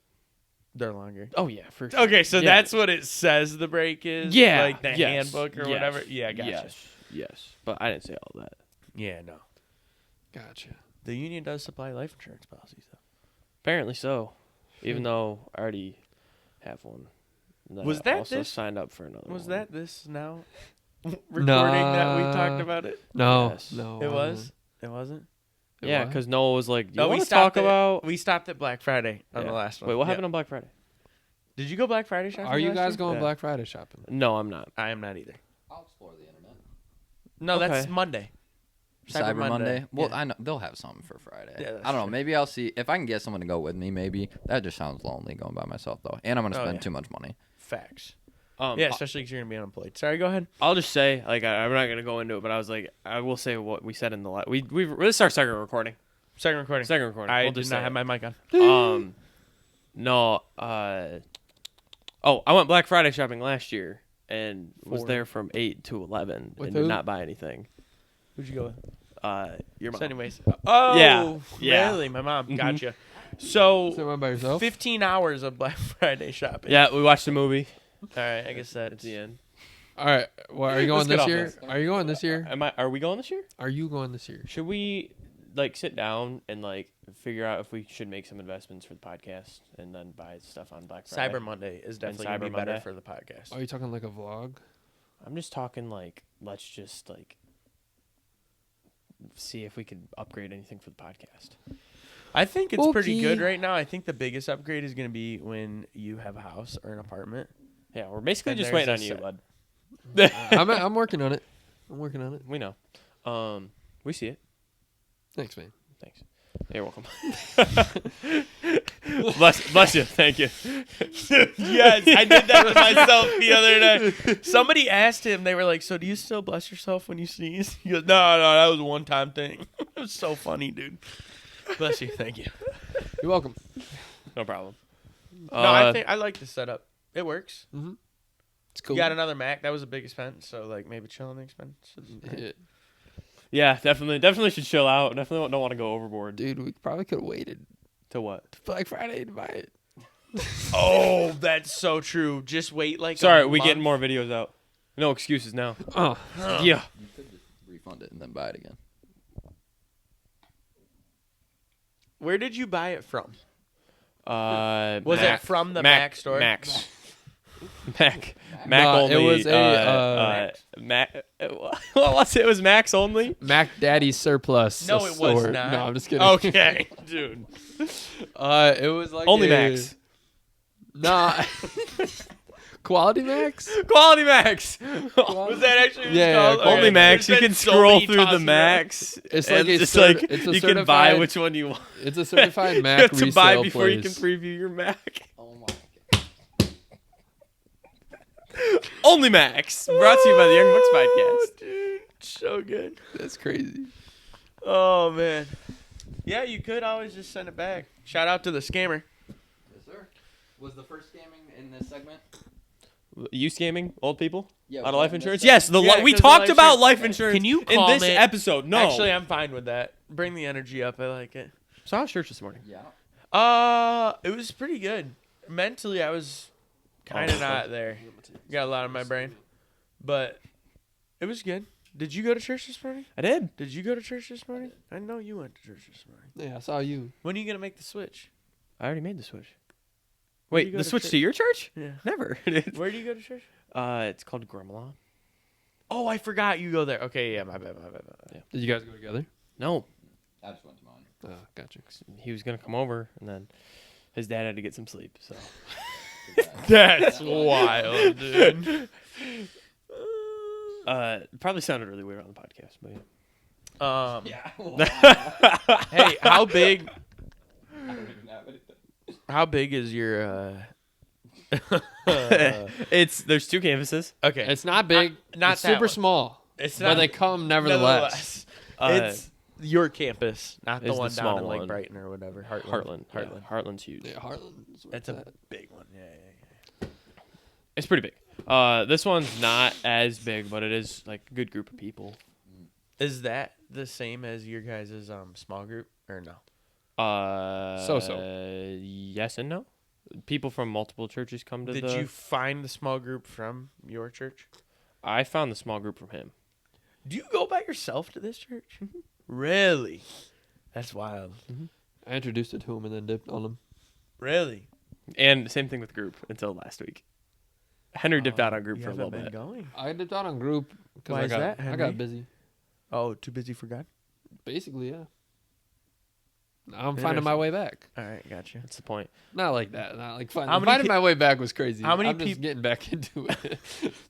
They're longer. Oh yeah, for sure. Okay, so Yeah. that's what it says the break is? Yeah, Like the yes, handbook or yes, whatever? Yeah, gotcha. Yes. But I didn't say all that. Yeah, no. Gotcha. The union does supply life insurance policies, though. Apparently so. Even though I already have one. And then Was I that also this- signed up for another Was one. that this now recording that we talked about it? No, Yes. no. It was? It wasn't? It Yeah, was? because Noah was like, "Do you No, we want to talk stopped at- about?" We stopped at Black Friday on Yeah. the last one. Wait, what Yeah. happened on Black Friday? Did you go Black Friday shopping? Are you last guys year? going Yeah. Black Friday shopping? No, I'm not. I am not either. I'll explore the internet. No, that's Okay. Monday. Cyber Monday. Well, Yeah. I know they'll have something for Friday. Yeah, that's I don't know. true. Maybe I'll see if I can get someone to go with me. Maybe that just sounds lonely going by myself though, and I'm gonna Oh, spend yeah. too much money. Facts. Yeah, Yeah, especially because you're going to be unemployed. Sorry, go ahead. I'll just say, like, I'm not gonna go into it, but I was like, I will say what we said in the last. This is our second recording. Second recording. Second recording. I We'll did just not say have it. my mic on. No. I went Black Friday shopping last year and was For- there from 8 to 11 With and did who? not buy anything. Who'd you go with? Your mom. So anyways. Oh, Yeah. really? My mom. Mhm. Gotcha. So So, went by yourself? 15 hours of Black Friday shopping. Yeah, we watched the movie All right, I guess at that's the end. All right. Well, are you going Let's get this off year? this. Are you going this year? Are we going this year? Are you going this year? Should we like sit down and like figure out if we should make some investments for the podcast and then buy stuff on Black Friday? Cyber Monday is definitely going to Cyber be better Monday. for the podcast. Are you talking like a vlog? I'm just talking like let's just like see if we could upgrade anything for the podcast. I think it's pretty Okay. good right now. I think the biggest upgrade is going to be when you have a house or an apartment. Yeah, we're basically And just there's waiting a on you, set. bud. I'm working on it. I'm working on it. We know. We see it. Thanks, man. Thanks. You're welcome. bless you. Thank you. Yes, I did that to myself the other day. Somebody asked him, they were like, "So do you still bless yourself when you sneeze?" He goes, No, that was a one-time thing. It was so funny, dude. Bless you. Thank you. You're welcome. No problem. No, I think I like the setup. It works. It's cool. You got another Mac. That was a big expense, so like maybe chill on the expenses. Yeah, definitely should chill out. Definitely don't want to go overboard. Dude, we probably could have waited To what? to Black Friday to buy it. Oh, that's so true. Just wait like Sorry, a we month. getting more videos out. No excuses now. Oh, Yeah. You could just refund it and then buy it again. Where did you buy it from? Was Was it from the Mac store? Max. Mac. Mac No, only. it was a, Mac. What was it? It was Max only. Mac Daddy Surplus. No, a it was store. not. No, I'm just kidding. Okay, dude. It was like Only Max. Nah. Quality Max? Quality Max. Was that actually what Yeah, it's called? Quality Only Max. You There's can been so scroll many through the tossed around. It's Max. like and a it's like it's a you can buy certified- which one you want. It's a certified You Mac have to buy resale before you can place. preview your Mac. Oh my god. Only Max. Brought to you by the Young Bucks Podcast. Dude, so good. That's crazy. Oh man. Yeah, you could always just send it back. Shout out to the scammer. Yes, sir. Was the first scamming in this segment? You scamming old people? Yeah. Out of was life that in this insurance? segment? Yes, Yeah, we 'cause the talked life about insurance- life insurance Can you in call this it? episode. No. Actually, I'm fine with that. Bring the energy up. I like it. So how was church this morning? Yeah. It was pretty good. Mentally, I was kind of not there. Got a lot on my brain, but it was good. Did you go to church this morning? I did. Did you go to church this morning? I know you went to church this morning. Yeah, I saw you. When are you gonna make the switch? I already made the switch. Where do Wait, you go the to switch church? to your church? Yeah. Never. Where do you go to church? It's called Grommelon. Oh, I forgot you go there. Okay, yeah, my bad. Did you guys go together? No, I just went to mine. Oh, gotcha. he was gonna come over, and then his dad had to get some sleep. So That's wild, dude. probably sounded really weird on the podcast, but yeah. Yeah. Hey, how big? I don't even have anything. How big is your? There's 2 canvases. Okay, It's not big. Not it's that super one. small. It's But they come nevertheless. It's your campus, not the It's the one down small in Lake one. Brighton or whatever. Heartland. Heartland. Yeah, Heartland's huge. Yeah, Heartland's where That's it's a at. big one. Yeah. It's pretty big. This one's not as big, but it is like a good group of people. Is that the same as your guys' small group or no? So-so. Yes and no. People from multiple churches come to Did you find the small group from your church? I found the small group from him. Do you go by yourself to this church? Really? That's wild. I introduced it to him and then dipped on him. Really? And same thing with group until last week. Henry dipped out on group You for a haven't little been bit. going. I dipped out on group because Why I is got that, I Henry? got busy. Oh, too busy for God? Basically, yeah. Now I'm finding my way back. All right, gotcha. That's the point. Not like that. Not like How many finding my way back was crazy. how many I'm just peop- getting back into it.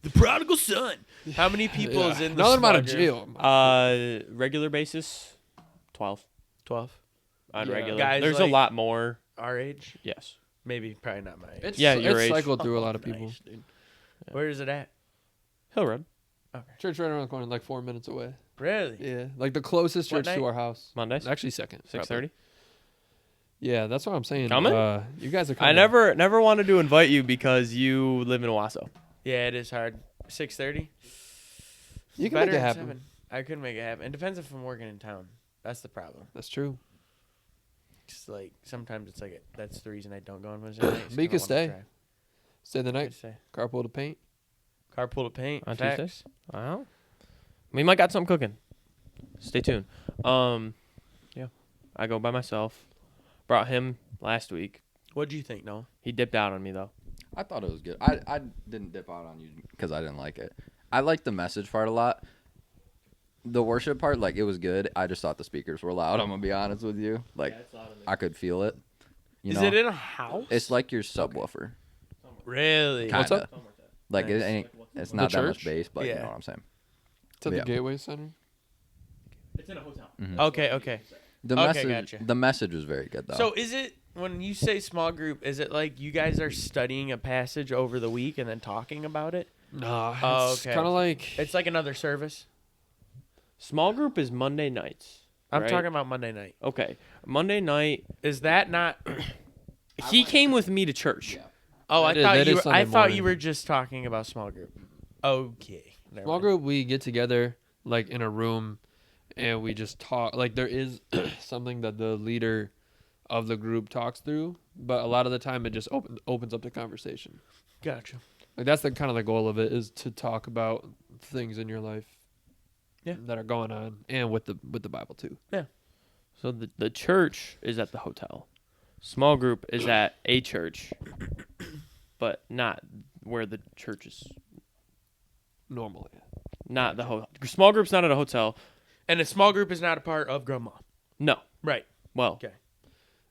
The prodigal son. How many people is in the now that I'm out small of group? jail. Regular basis, 12 12. on Yeah. regular. Guys There's a like- lot more. Our age? Yes. Maybe, probably not my age. It's, Yeah, your it's age. cycled through a lot of Nice, people. dude. Where is it at? Hill Road. Church right around the corner, like 4 minutes away. Really? Yeah, like the closest What church night? to our house. Mondays. Actually, second. 6:30. Yeah, that's what I'm saying. Coming? You guys are coming. I never wanted to invite you because you live in Owasso. Yeah, it is hard. 6:30. You can make it happen. 7. I could make it happen. It depends if I'm working in town. That's the problem. That's true. Just like sometimes it's like that's the reason I don't go on Wednesday night. But you can stay. Stay the night. Say. Carpool to paint. Carpool to paint On Facts. Tuesdays? Wow. We might got something cooking. Stay tuned. Yeah. I go by myself. Brought him last week. What do you think, Noah? He dipped out on me though. I thought it was good. I didn't dip out on you because I didn't like it. I liked the message part a lot. The worship part, like, it was good. I just thought the speakers were loud. I'm gonna be honest with you. Like, I could feel it. Is it in a house? It's like your subwoofer. Really? Kinda. What's up? Like it Nice. ain't. It's not The that much church? bass, but you Yeah. know what I'm saying. To the Yeah. Gateway Center. It's in a hotel. Okay. The Okay, message. gotcha. The message was very good though. So is it when you say small group? Is it like you guys are studying a passage over the week and then talking about it? Nah, Oh, it's okay. kind of like It's like another service. Small group is Monday nights. I'm right? talking about Monday night. Okay. Monday night. Is that not? He came with me to church. Oh, I That is- thought that you. is Were, Sunday I thought you morning. were just talking about small group. Okay. Never small mind. group. We get together like in a room, and we just talk. Like there is something that the leader of the group talks through, but a lot of the time it just opens up the conversation. Gotcha. Like that's the kind of the goal of it, is to talk about things in your life, Yeah. that are going on, and with the Bible too. So the church is at the hotel. Small group is at a church, but not where the church is normally. Not the small group's not at a hotel. And a small group is not a part of Grandma. No. Right. Well, Okay.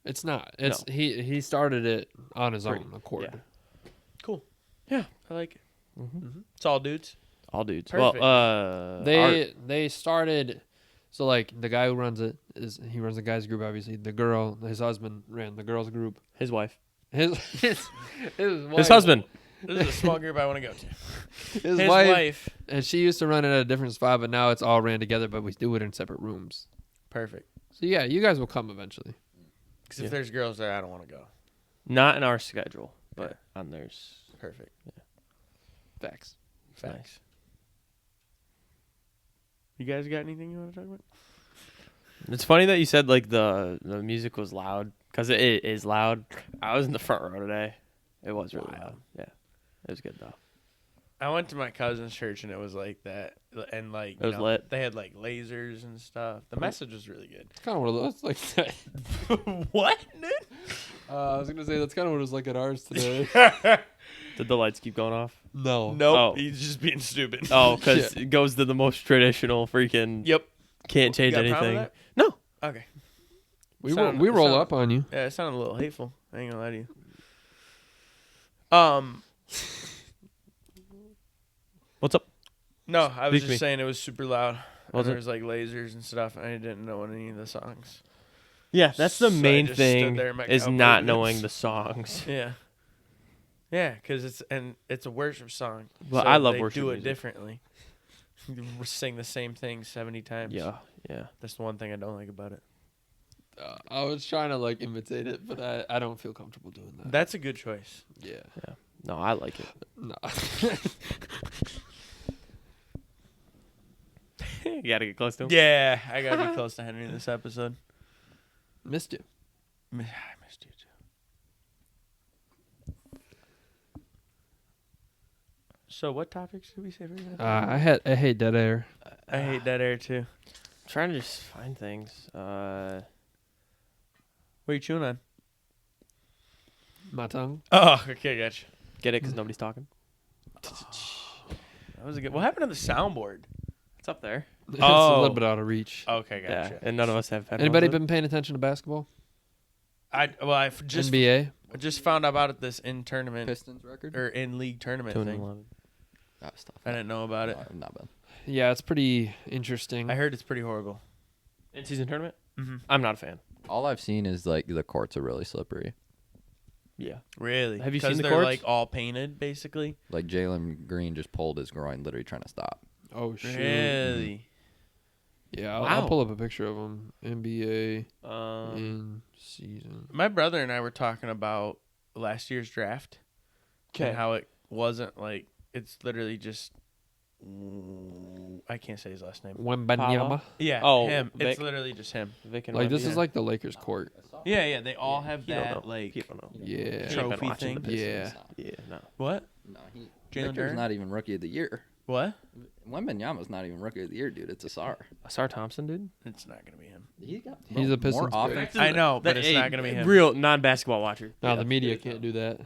It's not. It's he started it on his Free. own accord. Yeah. Cool. Yeah. I like it. Mm-hmm. It's all dudes. All dudes. Perfect. Well, They started. So like the guy who runs it he runs the guys group. Obviously, the girl, his husband ran the girls group. his wife. His His husband. This is a small group I want to go to. His His wife, wife. and she used to run it at a different spot, but now it's all ran together. But we do it in separate rooms. Perfect. So yeah, you guys will come eventually. Because if there's girls there, I don't want to go. Not in our schedule, but on theirs. Perfect. Facts. Facts. You guys got anything you want to talk about? It's funny that you said like the music was loud because it is loud. I was in the front row today. It was really loud. Yeah, it was good though. I went to my cousin's church and it was like that, and like It was lit. They had like lasers and stuff. The message was really good. It's kind of what it looks like. What, dude? I was gonna say that's kind of what it was like at ours today. Did the lights keep going off? No. Nope. Oh. He's just being stupid. Oh, because it goes to the most traditional freaking. Yep. Can't change You got a problem anything. with No. that? Okay. We Sound- roll sound- up on you. Yeah, it sounded a little hateful. I ain't gonna lie to you. What's up? No, I was Speak to me. just saying it was super loud. Was And there it? was like lasers and stuff, and I didn't know any of the songs. Yeah, that's the So I main just stood thing there in my is cowboy not boots. knowing the songs. Yeah. Yeah, because it's a worship song. Well, so I love they worship do it music. differently. Sing the same thing 70 times. Yeah, yeah. That's the one thing I don't like about it. I was trying to like imitate it, but I don't feel comfortable doing that. That's a good choice. Yeah. No, I like it. No. You gotta get close to him. Yeah, I gotta be close to Henry in this episode. Missed you. I missed you too. So, what topics did we say for that? I hate dead air. I hate that air too. I'm trying to just find things. What are you chewing on? My tongue. Oh, okay, gotcha. Get it because nobody's talking. That was a good. What happened to the soundboard? It's up there. It's a Oh. little bit out of reach. Okay, gotcha. Yeah, and none of us have. Anybody headphones been paying attention to basketball? I just NBA. I just found out about it this in tournament Pistons record. or in league tournament in? thing. 2-11. That's tough. I didn't know about it. I've not been. Yeah, it's pretty interesting. I heard it's pretty horrible. In season tournament? Mm-hmm. I'm not a fan. All I've seen is like the courts are really slippery. Yeah. Really? Have you 'Cause seen the they're courts? like all painted, basically. Like Jalen Green just pulled his groin, literally trying to stop. Oh shoot. Really? Yeah, Wow. I'll pull up a picture of him. NBA Um, in season. My brother and I were talking about last year's draft. Okay. And how it wasn't like it's literally just. I can't say his last name. Wembanyama. Yeah. Oh, him. It's Vic? literally just him. Vic and Like this Yeah. is like the Lakers court. Yeah. They all have You don't that know. like. You don't know. Yeah. Trophy Been watching thing? the Pistons. Yeah. Yeah. No. What? No, he. Jalen Victor's Durant? not even rookie of the year. What? Wembanyama's not even rookie of the year, dude. It's Asar. Asar Thompson, dude. It's not gonna be him. He got He's a Pistons more player. offense. I know, but it's Hey, not gonna be him. Real non-basketball watcher. No, the media can't do that.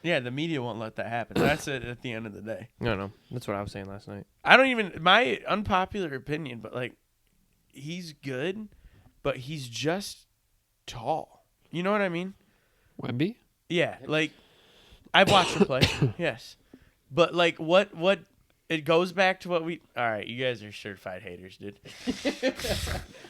Yeah, the media won't let that happen. That's it at the end of the day. No, no. That's what I was saying last night. I don't even my unpopular opinion, but like he's good, but he's just tall. You know what I mean? Wemby? Yeah, like I've watched him play. Yes. But like what it goes back to what we all right, you guys are certified haters, dude.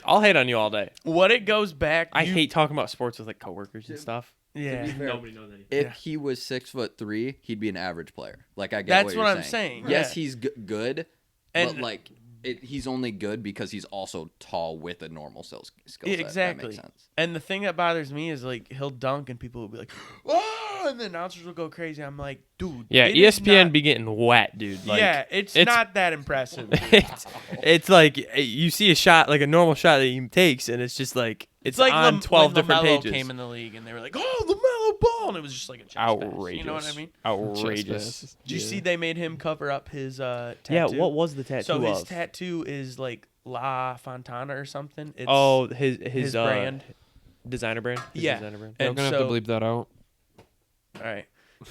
I'll hate on you all day. What it goes back I hate talking about sports with like coworkers and stuff. Yeah. Nobody knows anything. If Yeah. he was 6'3", he'd be an average player. Like I get That's what what you're I'm saying. Yes, Yeah. he's good, And- but like he's only good because he's also tall with a normal skill set. Yeah, exactly. That makes sense. And the thing that bothers me is like he'll dunk and people will be like, "Oh!" and the announcers will go crazy. I'm like, dude. Yeah, it is ESPN not- be getting wet, dude. Like, yeah, it's it's- not that impressive. it's like you see a shot, like a normal shot that he takes, and it's just like it's like on 12 when different LaMelo pages. came in the league and they were like, "Oh, LaMelo Ball," and it was just like a chest pass. Outrageous. You know what I mean? Outrageous. Just Did you see they made him cover up his tattoo? Yeah, what was the tattoo So his of? tattoo is like La Fontana or something. It's, Oh, his brand. designer brand. His Yeah. designer brand. I'm And gonna have so- to bleep that out. All right.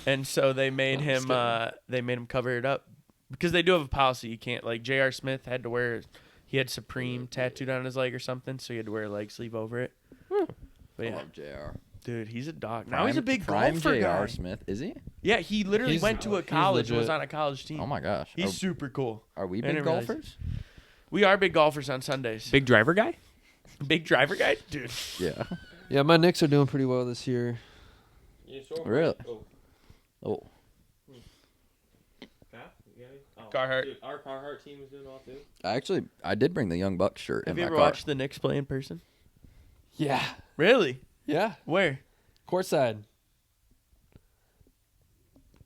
And so they made I'm him just cover it up, Because they do have a policy. You can't, like, J.R. Smith had to wear, he had Supreme tattooed on his leg or something, so he had to wear a leg sleeve over it. But I yeah, love JR. dude, he's a dog. Now he's a big prime golfer J.R. guy. Smith, is he? Yeah, he literally He's- went to a he's college and was legit. on a college team. Oh my gosh. He's super cool. Are we I big didn't realize golfers? We are big golfers on Sundays. Big driver guy? Big driver guy? Dude. Yeah. Yeah, my Knicks are doing pretty well this year. Really? Oh. Carhartt. Dude, our Carhartt team was doing all too. I did bring the Young Bucks shirt Have in you my ever car. watched the Knicks play in person? Yeah. Really? Yeah. Where? Courtside.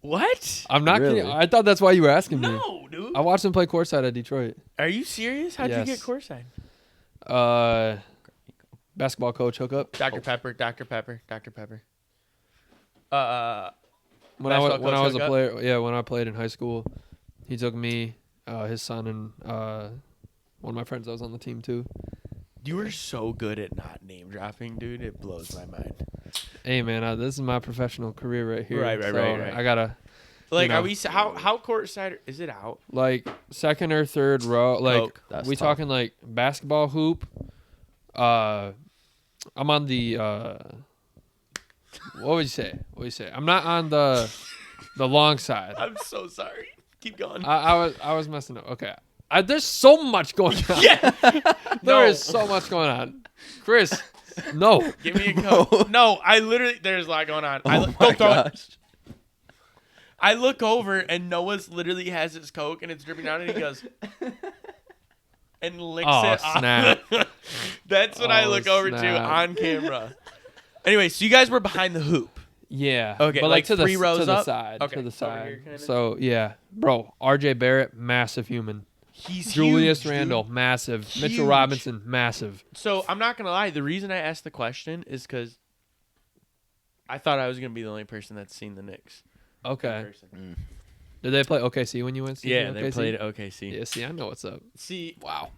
What? I'm not Really? kidding. I thought that's why you were asking me. No, dude. I watched him play courtside at Detroit. Are you serious? How'd you Yes. get courtside? Basketball coach hookup. Dr. Pepper, Dr. Pepper, Dr. Pepper. When I was Basketball coach a hookup? player, yeah, when I played in high school, he took me, his son, and one of my friends that was on the team too. You were so good at not name dropping, dude. It blows my mind. Hey man, this is my professional career right here. Right. I gotta Like, know. are we? How courtside is it out? like second or third row. Like Coke. That's we tough. talking like basketball hoop. I'm on the. What would you say? What would you say? I'm not on the long side. I'm so sorry. Keep going. I was messing up. Okay. There's so much going on. Yeah. There is so much going on. Chris, no. Give me a Coke. No, I literally. There's a lot going on. Oh my don't throw it. gosh. I look over and Noah's literally has his Coke and it's dripping down and he goes and licks Oh, it off. snap. That's what I Oh, look over to snap. on camera. Anyway, so you guys were behind the hoop. Yeah. Okay, but like to the 3 rows to the up? side. Okay, To the over side. here kinda? So yeah, bro. R.J. Barrett, massive human. He's Julius huge, Randle, dude. massive. Huge. Mitchell Robinson, massive. So I'm not gonna lie. The reason I asked the question is because I thought I was gonna be the only person that's seen the Knicks. in Okay. person. Did they play OKC when you went? to Yeah, OKC? they played OKC. Yeah. See, I know what's up. See, Wow.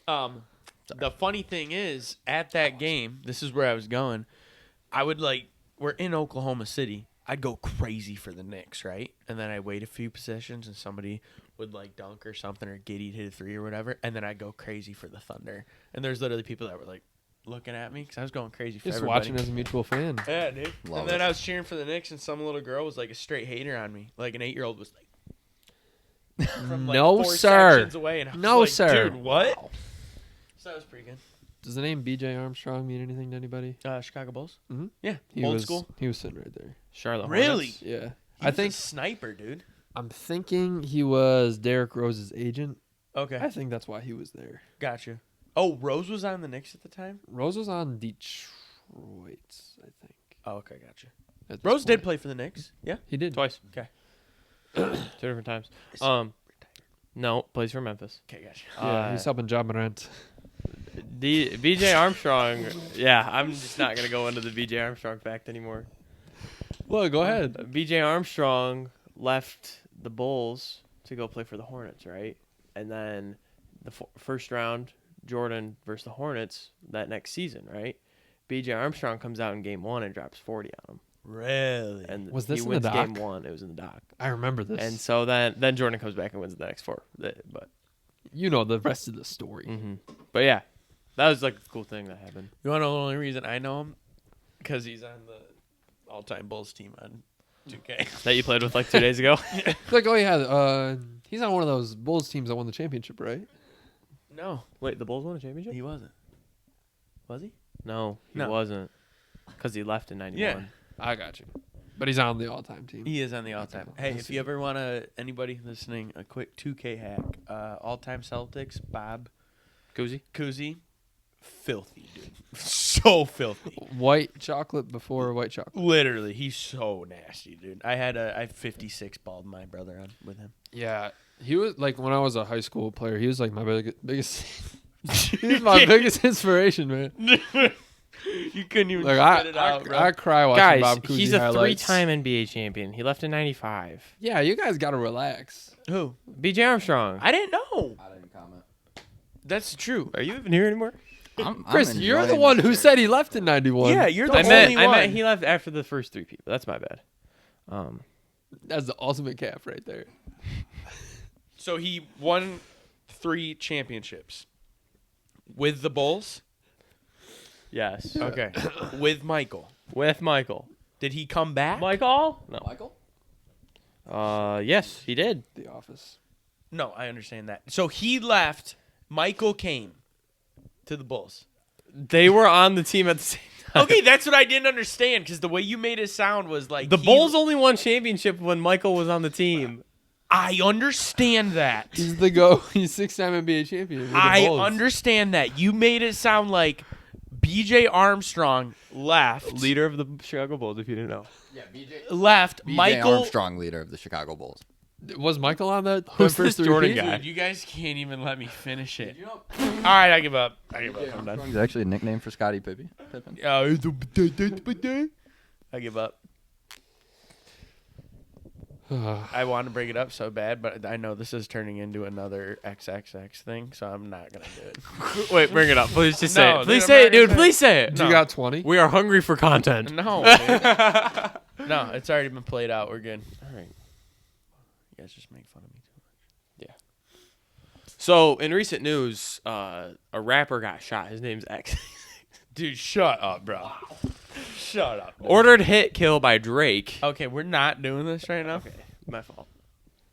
the funny thing is, at that game, this is where I was going. I would we're in Oklahoma City. I'd go crazy for the Knicks, right? And then I'd wait a few possessions and somebody would dunk or something or Giddy hit a 3 or whatever. And then I'd go crazy for the Thunder. And there's literally people that were looking at me because I was going crazy for Just everybody. watching as a mutual fan. Yeah, dude. Love and then it. I was cheering for the Knicks and some little girl was a straight hater on me. Like an 8-year-old was from No, 4 sir. sections away. And I was No, like, sir. Dude, what? So that was pretty good. Does the name B.J. Armstrong mean anything to anybody? Chicago Bulls? Mhm. Yeah. He Old was, school. He was sitting right there. Charlotte Really? Hornets. Yeah. He I was think. a sniper, dude. I'm thinking he was Derrick Rose's agent. Okay. I think that's why he was there. Gotcha. Oh, Rose was on the Knicks at the time? Rose was on Detroit, I think. Oh, okay, gotcha. at this Rose did point. play for the Knicks. Yeah. He did. Twice. Okay. 2 different times. No, plays for Memphis. Okay, gotcha. Yeah, he's helping John Morant. BJ Armstrong. Yeah, I'm just not gonna go into the BJ Armstrong fact anymore. Well, go ahead. BJ Armstrong left the Bulls to go play for the Hornets, right? And then the first round, Jordan versus the Hornets that next season, right? BJ Armstrong comes out in game 1 and drops 40 on him. Really? And Was this he in the wins doc? game 1. It was in the doc. I remember this. And so then Jordan comes back and wins the next 4. But you know the rest of the story. but yeah, that was a cool thing that happened. You want to know the only reason I know him? Because he's on the all-time Bulls team on 2K. That you played with 2 days ago. It's like, oh yeah, he's on one of those Bulls teams that won the championship, right? No, Wait, the Bulls won a championship? he wasn't. Was he? No, he No. wasn't. Because he left in 91. Yeah. I got you. But he's on the all-time team. He is on the all-time. Hey, I if see. you ever want to, anybody listening, a quick 2K hack, all-time Celtics, Bob Cousy? Cousy, filthy, dude. So filthy. White chocolate before white chocolate. Literally, he's so nasty, dude. I had 56 balled my brother on with him. Yeah, he was when I was a high school player. He was my biggest. He's my biggest inspiration, man. You couldn't even I spit it out, bro. I cry watching Guys, Bob Cousy he's a highlights. 3-time NBA champion. He left in 95. Yeah, you guys gotta relax. Who? BJ Armstrong. I didn't know. I didn't comment. That's true. Are you even here anymore? Chris, you're the one who said he left in '91. Yeah, you're the I only meant one. he left after the first 3 people. That's my bad. That's the ultimate cap right there. So he won 3 championships with the Bulls. Yes. Okay. With Michael. With Michael. Did he come back? Michael? No. Michael? Yes, he did. The Office. No, I understand that. So he left. Michael came to the Bulls. They were on the team at the same time. Okay, that's what I didn't understand because the way you made it sound was like The Bulls only won championship when Michael was on the team. I understand that. He's the go. He's 6-time NBA champion. with the I Bulls. understand that. You made it sound like B.J. Armstrong left. Leader of the Chicago Bulls, if you didn't know. Yeah, BJ. Left. BJ Michael. Armstrong, leader of the Chicago Bulls. Was Michael on that? Who's the first this Jordan three-peat? guy? Dude, you guys can't even let me finish it. You know, All right, I give up. I'm done. Armstrong's actually a nickname for Scottie Pippen. I give up. I want to bring it up so bad, but I know this is turning into another XXX thing, so I'm not gonna do it. Wait, bring it up. Please just say No, it. dude, Please I'm say not it, dude. gonna- Please say it. You got 20? We are hungry for content. No, dude. No, it's already been played out. We're good. All right. You guys just make fun of me too much. So, in recent news, a rapper got shot. His name's X. Dude, shut up, bro. Shut up. Ordered hit kill by Drake. Okay, we're not doing this right now. Okay, my fault.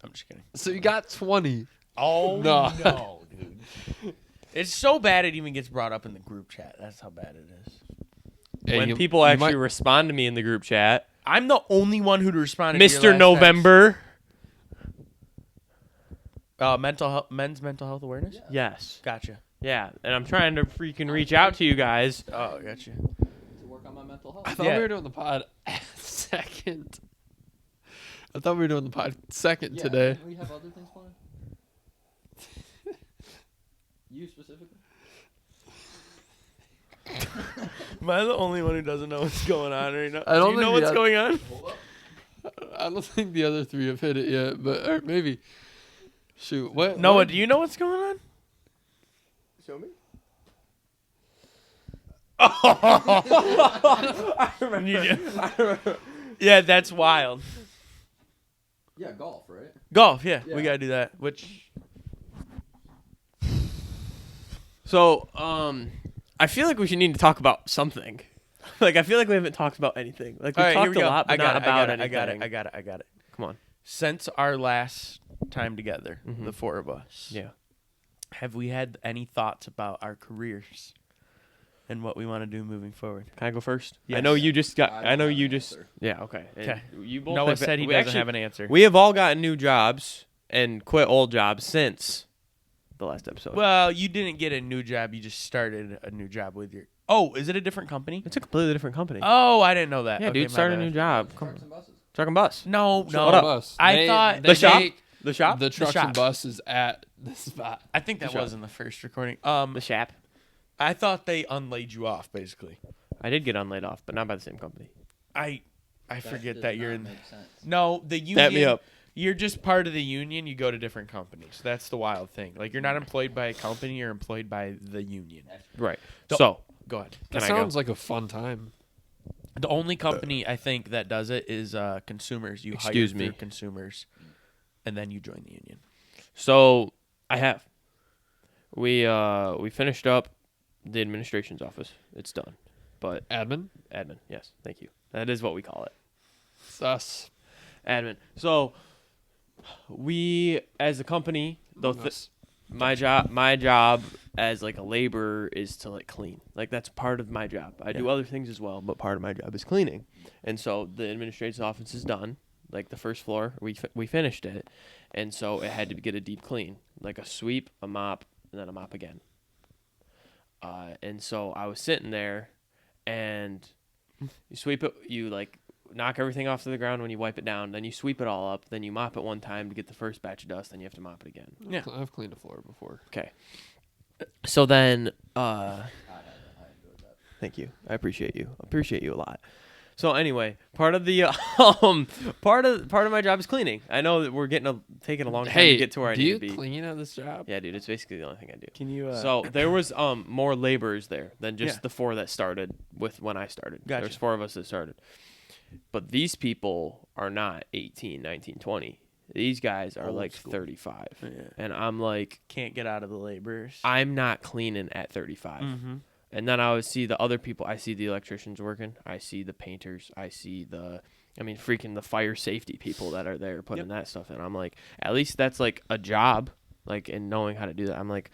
I'm just kidding. So you got 20. Oh No. no, dude. It's so bad it even gets brought up in the group chat. That's how bad it is. Hey, When you- people you actually might- respond to me in the group chat, I'm the only one who responded. to your Mr. last November. text. Men's mental health awareness. Yes. Gotcha. Yeah, and I'm trying to freaking reach out to you guys. Oh, gotcha. To work on my mental health. I thought Yeah. we were doing the pod second. I thought we were doing the pod second today. We have other things planned. You specifically? Am I the only one who doesn't know what's going on right now? I don't Do you know think what's the- going on? I don't think the other three have hit it yet, but or maybe. Shoot, what? Noah, what? do you know what's going on? Show me. Yeah, that's wild. Yeah, golf, right? Golf, yeah, Yeah. we gotta do that. Which So, I feel like we should need to talk about something. Like, I feel like we haven't talked about anything. Like, we all right, here talked we a go. lot, but not about anything. I got it. Come on. Since our last time together, Mhm. the four of us, Yeah. have we had any thoughts about our careers and what we want to do moving forward? Can I go first? I Yes. know you just got. I I don't know have you an just. answer. Yeah. Okay. And Okay. You both. Noah have- said he we doesn't actually- have an answer. We have all gotten new jobs and quit old jobs since the last episode. Well, you didn't get a new job. You just started a new job with your. Oh, is it a different company? it's a completely different company. Oh, I didn't know that. yeah, Okay, dude, my start a bad. new job. Come Trucks on. and buses. Truck and bus. No, Truck no. and up? bus. I thought- they The shop? make The shop. The trucks shop. and buses at the spot. I think that The shop. was in the first recording. The shop. I thought they unlaid you off basically. I did get unlaid off, but not by the same company. I forget that you're in. Makes sense. No, the union. Set me up. You're just part of the union. You go to different companies. That's the wild thing. Like you're not employed by a company. You're employed by the union. Right. So- So, Go ahead. That Can I go? sounds like a fun time. The only company I think that does it is consumers. You Excuse hire me. through consumers, and then you join the union. So I have. We finished up the administration's office. It's done. But Admin? admin, yes, thank you. That is what we call it. It's us. Admin. So we as a company, though Us. my job as like a laborer is to like clean. Like that's part of my job. I do other things as well, but part of my job is cleaning. And so the administration's office is done. Like the first floor, we finished it, and so it had to get a deep clean, like a sweep, a mop, and then a mop again. And so I was sitting there, and you sweep it, you like knock everything off to the ground when you wipe it down, then you sweep it all up, then you mop it one time to get the first batch of dust, then you have to mop it again. Yeah. I've cleaned a floor before. Okay. So then, thank you. I appreciate you. I appreciate you a lot. So anyway, part of the part of my job is cleaning. I know that we're taking a long time to get to where I do need you to be. clean at this job? Yeah, dude, it's basically the only thing I do. Can you? So there was more laborers there than just Yeah. the 4 that started with when I started. Gotcha. There's 4 of us that started. But these people are not 18, 19, 20. These guys are Old like school. 35. Yeah. And I'm like, Can't get out of the laborers. I'm not cleaning at 35. Mm-hmm. And then I would see the other people. I see the electricians working. I see the painters. I see freaking the fire safety people that are there putting that stuff in. I'm like, at least that's like a job, like, and knowing how to do that. I'm like,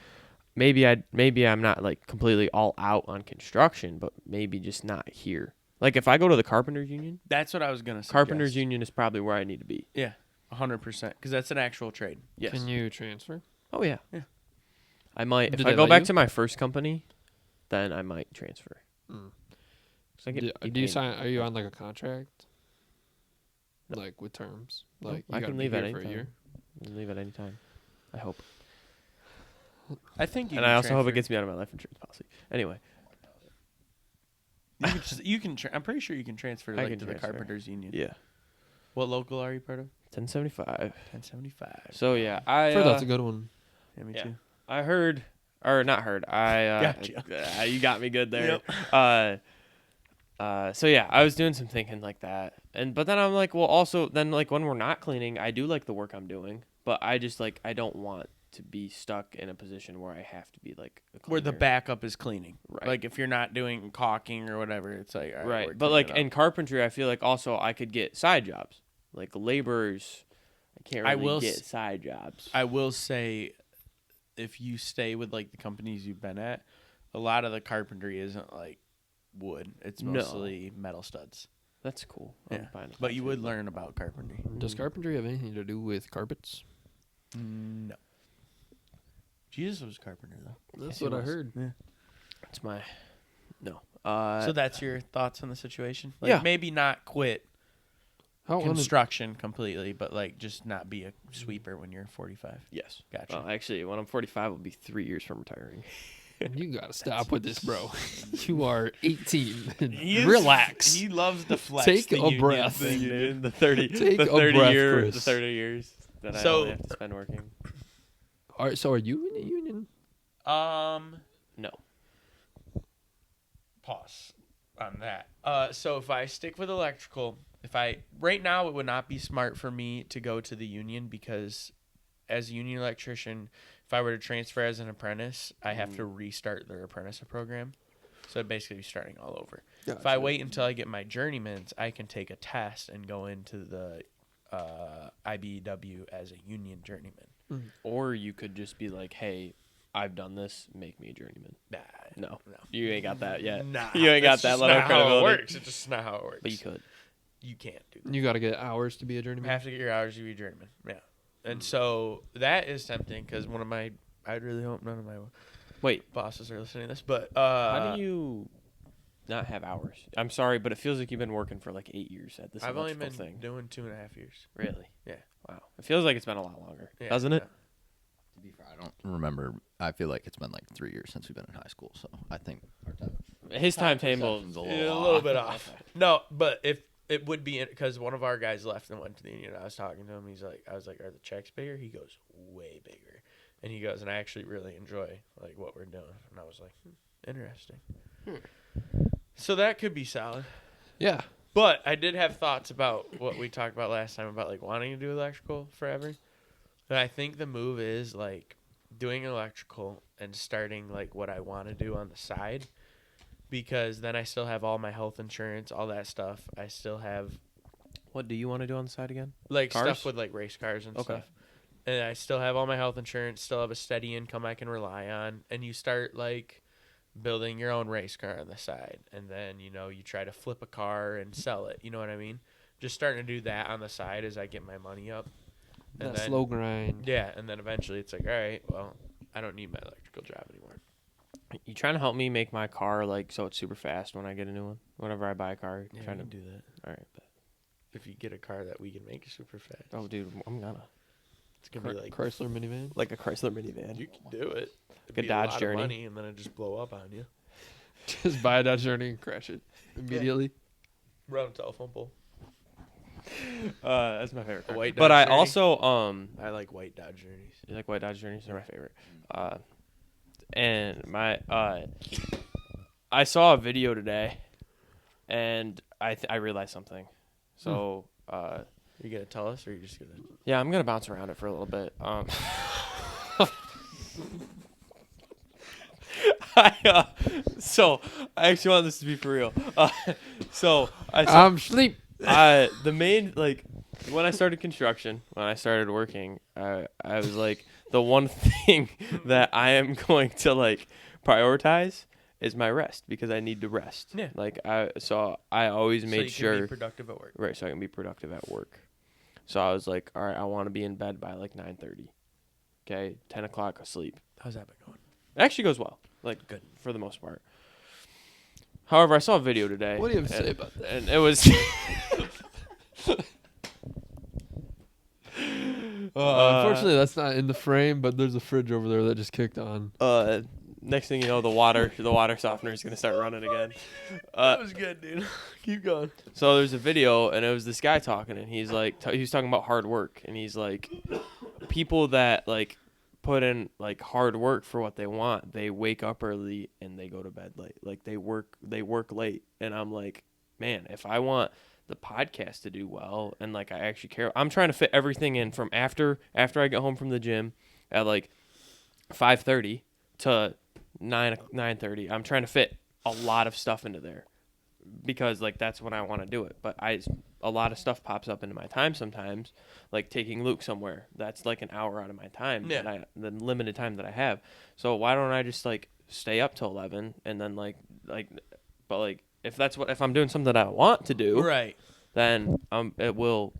maybe I'm not like completely all out on construction, but maybe just not here. Like if I go to the carpenters union, That's what I was gonna say. carpenters union is probably where I need to be. Yeah, 100%. Because that's an actual trade. Yes. Can you transfer? Oh yeah. Yeah. I might if Do I they go let back you? to my first company, then I might transfer. Mm. 'Cause I get Do you paid. sign? Are you on like a contract? Like with terms? Like you I gotta can be leave at here any for a year. time. I can leave at any time. I hope. I think you And can I also hope it transfer. gets me out of my life insurance policy. Anyway, You can I'm pretty sure you can transfer I like can to transfer. the carpenters union. yeah, What local are you part of? 1075. 1075. So yeah, I heard that's a good one. Yeah, me yeah. too. I heard, or not heard. I Gotcha. you got me good there. Yep. So yeah, I was doing some thinking like that, but then I'm like, well, also then like when we're not cleaning, I do like the work I'm doing, but I just like I don't want to be stuck in a position where I have to be like a Where the cleaner. backup is cleaning. Right. Like if you're not doing caulking or whatever, it's like all Right, we're but like cleaning in carpentry, I feel like also I could get side jobs, like laborers. I can't I really will get side jobs. I will say, if you stay with like the companies you've been at, a lot of the carpentry isn't like wood. It's No. mostly metal studs. That's cool. Yeah. I'm fine with But that you too. would learn about carpentry. Does carpentry have anything to do with carpets? No. Jesus was a carpenter though. That's he what I was. heard. Yeah. It's my no. So that's your thoughts on the situation? Like Yeah. maybe not quit How construction completely, but like just not be a sweeper when you're 45. yes. Gotcha. Actually, when I'm 45, will be 3 years from retiring. you gotta stop with this, bro. You are 18. He is- Relax. He loves the flex. Take the a union breath. thing, dude. The 30, Take the a 30 breath, years, Chris. the 30 years that I So- only have to spend working. All right, so are you in a union? No. Pause on that. So if I stick with electrical, right now it would not be smart for me to go to the union because as a union electrician, if I were to transfer as an apprentice, I have to restart their apprentice program. So I'd basically be starting all over. If I wait until I get my journeymans, I can take a test and go into the IBEW as a union journeyman. Or you could just be like, hey, I've done this. Make me a journeyman. No. You ain't got that yet. Nah, You ain't got that's that just level of not how it credibility. works. It's just not how it works. But you could. You can't do that. You gotta get hours to be a You journeyman. have to get your hours to be a journeyman. Yeah. And so that is tempting because I'd really hope none of my Wait, bosses are listening to this, but how do you not have hours? I'm sorry, but it feels like you've been working for like 8 years at this I've only electrical been thing. doing 2.5 years. Really? Yeah. Wow. It feels like it's been a lot longer, Yeah, doesn't it? To be fair, I don't remember. I feel like it's been like 3 years since we've been in high school, so I think our time. His timetable. perception's a Yeah, a little bit off. No, but if it would be because one of our guys left and went to the union. I was talking to him. I was like, "Are the checks bigger?" He goes, "Way bigger." And he goes, "And I actually really enjoy like what we're doing." And I was like, "Interesting." So that could be solid. Yeah. But I did have thoughts about what we talked about last time about like wanting to do electrical forever. And I think the move is like doing electrical and starting like what I want to do on the side, because then I still have all my health insurance, all that stuff. I still have What do you want to do on the side again? like Cars? stuff with like race cars and Okay. stuff. And I still have all my health insurance, still have a steady income I can rely on. And you start like building your own race car on the side. And then, you try to flip a car and sell it. You know what I mean? Just starting to do that on the side as I get my money up. And That then, slow grind. yeah, and then eventually it's like, all right, well, I don't need my electrical job anymore. You trying to help me make my car like so it's super fast when I get a new one? Whenever I buy a car, Yeah, trying we to can do that. All right, but If you get a car that we can make super fast, oh, dude, I'm gonna it's gonna be like Chrysler minivan. like a Chrysler minivan. you can do it. It'd Good be Dodge a lot Journey. of money, and then it just blow up on you. Just buy a Dodge Journey and crash it immediately. Run a telephone pole. That's my favorite A car. white But Dodge I Journey? also I like white Dodge Journeys. you like white Dodge Journeys? They're my favorite. And my I saw a video today, and I realized something. So you gonna tell us, or are you just gonna? Yeah, I'm gonna bounce around it for a little bit. So I actually want this to be for real. I'm sleep. The main when I started construction, when I started working, I was like the one thing that I am going to prioritize is my rest because I need to rest. Yeah. I always made so sure you can be productive at work. right, so I can be productive at work. So I was like, all right, I want to be in bed by 9:30. Okay, 10 o'clock asleep. How's that been going? It actually goes well, Good for the most part. However, I saw a video today. What do you have to say about that? And it was. Unfortunately, that's not in the frame, but there's a fridge over there that just kicked on. Next thing you know, the water softener is gonna start running again. that was good, dude. Keep going. So there's a video, and it was this guy talking, and he's like, he was talking about hard work, and he's like, people that put in hard work for what they want, they wake up early and they go to bed late. They work late, and I'm like, man, if I want the podcast to do well, and I actually care, I'm trying to fit everything in from after I get home from the gym at 5:30 to 9:30. I'm trying to fit a lot of stuff into there because that's when I want to do it. But a lot of stuff pops up into my time sometimes, like taking Luke somewhere. That's an hour out of my time, the limited time that I have. So why don't I just stay up till 11 and then but if I'm doing something that I want to do, Right. then it will.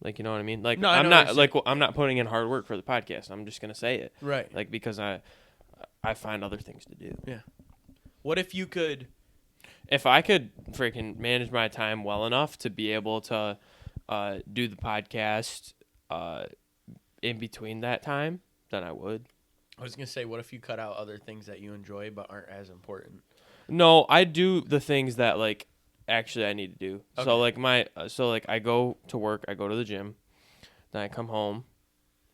You know what I mean? No, I'm not I'm not putting in hard work for the podcast. I'm just gonna say it, Right. Because I find other things to do. Yeah. What if you could? If I could freaking manage my time well enough to be able to do the podcast in between that time, then I would. I was gonna say, what if you cut out other things that you enjoy but aren't as important? No, I do the things that actually I need to do. Okay. So I go to work, I go to the gym, then I come home,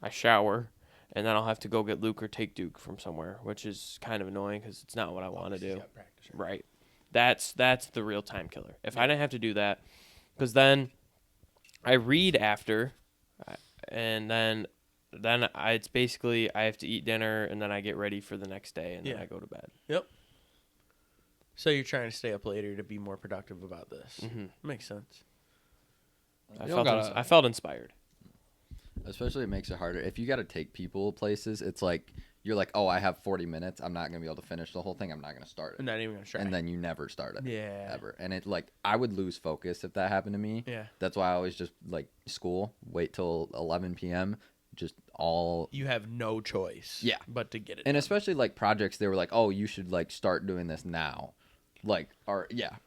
I shower, and then I'll have to go get Luke or take Duke from somewhere, which is kind of annoying because it's not what I want to do. Right. That's the real time killer. If I didn't have to do that, because then I read after, and then it's basically I have to eat dinner, and then I get ready for the next day, and then I go to bed. Yep. So you're trying to stay up later to be more productive about this. Mm-hmm. Makes sense. I felt inspired. Especially it makes it harder. If you got to take people places, it's you're oh, I have 40 minutes. I'm not going to be able to finish the whole thing. I'm not going to start it. I'm not even going to try. And then you never start it. Yeah. Ever. And it I would lose focus if that happened to me. Yeah. That's why I always just school, wait till 11 p.m. Just all. You have no choice. Yeah. But to get it. And done. especially projects, they were oh, you should start doing this now.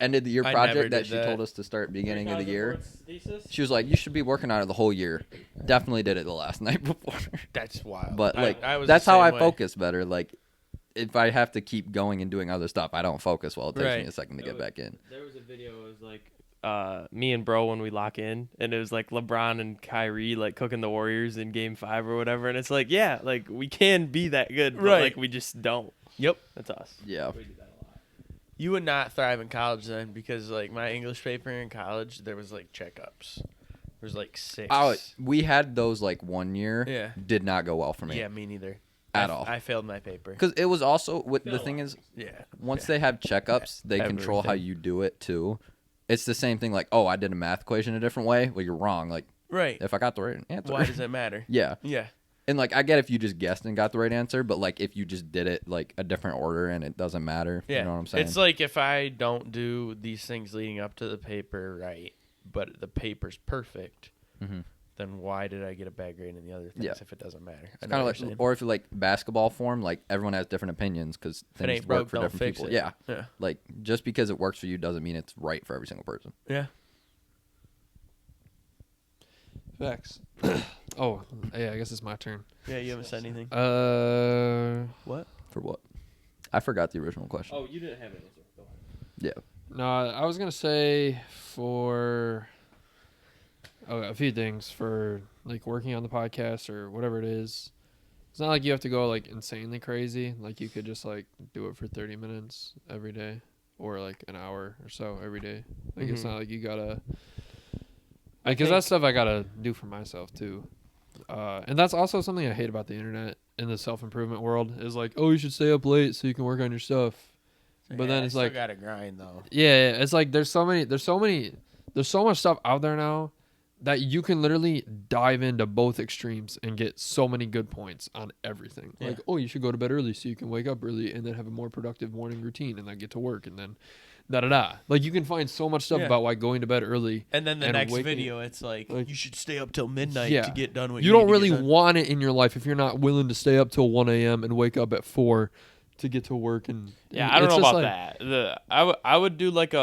End of the year project that she told us to start beginning of the year. She was you should be working on it the whole year. Definitely did it the last night before. That's wild. But I was that's the how same I way. focus better. If I have to keep going and doing other stuff, I don't focus well. It takes me Right. a second to get back in. There was a video. It was me and bro when we lock in, and it was LeBron and Kyrie cooking the Warriors in Game 5 or whatever, and it's we can be that good, but Right. we just don't. Yep. That's us. Yeah. We do that a lot. You would not thrive in college then because my English paper in college there was checkups. There was 6. Oh, we had those 1 year. Yeah. Did not go well for me. Yeah, me neither. At all. I failed my paper. Because it was also the thing is Yeah. once they have checkups, they control how Everything. you do it too. It's the same thing. Oh, I did a math equation a different way. Well, you're wrong. Right. If I got the right answer. Why does it matter? Yeah. Yeah. And I get if you just guessed and got the right answer, but if you just did it a different order and it doesn't matter. Yeah. You know what I'm saying? It's if I don't do these things leading up to the paper right, but the paper's perfect, then why did I get a bad grade in the other things if it doesn't matter? It's kind of or if you basketball form, everyone has different opinions because If it things ain't work broke, for don't different fix people. it. Yeah. Yeah. Just because it works for you doesn't mean it's right for every single person. Yeah. Facts. Oh, yeah, I guess it's my turn. Yeah, you haven't said anything. What? For what? I forgot the original question. Oh, you didn't have an answer. Go ahead. Yeah. No, I was gonna say for a few things for working on the podcast or whatever it is. It's not like you have to go insanely crazy. You could just do it for 30 minutes every day or an hour or so every day. It's not like you gotta Because that's stuff I gotta do for myself too. And that's also something I hate about the internet in the self-improvement world is like, oh, you should stay up late so you can work on your stuff. But then it's like, gotta grind though. Yeah, it's like there's so much stuff out there now that you can literally dive into both extremes and get so many good points on everything. Yeah. Like, oh, you should go to bed early so you can wake up early and then have a more productive morning routine and then get to work and then da-da-da. Like, you can find so much stuff about why going to bed early. And then the next waking- video, it's like, like- you should stay up till midnight Yeah. to get done what You you don't need to really get done. want it in your life if you're not willing to stay up till 1 a.m. and wake up at 4 to get to work. And Yeah, I don't it's know just about that. I would do like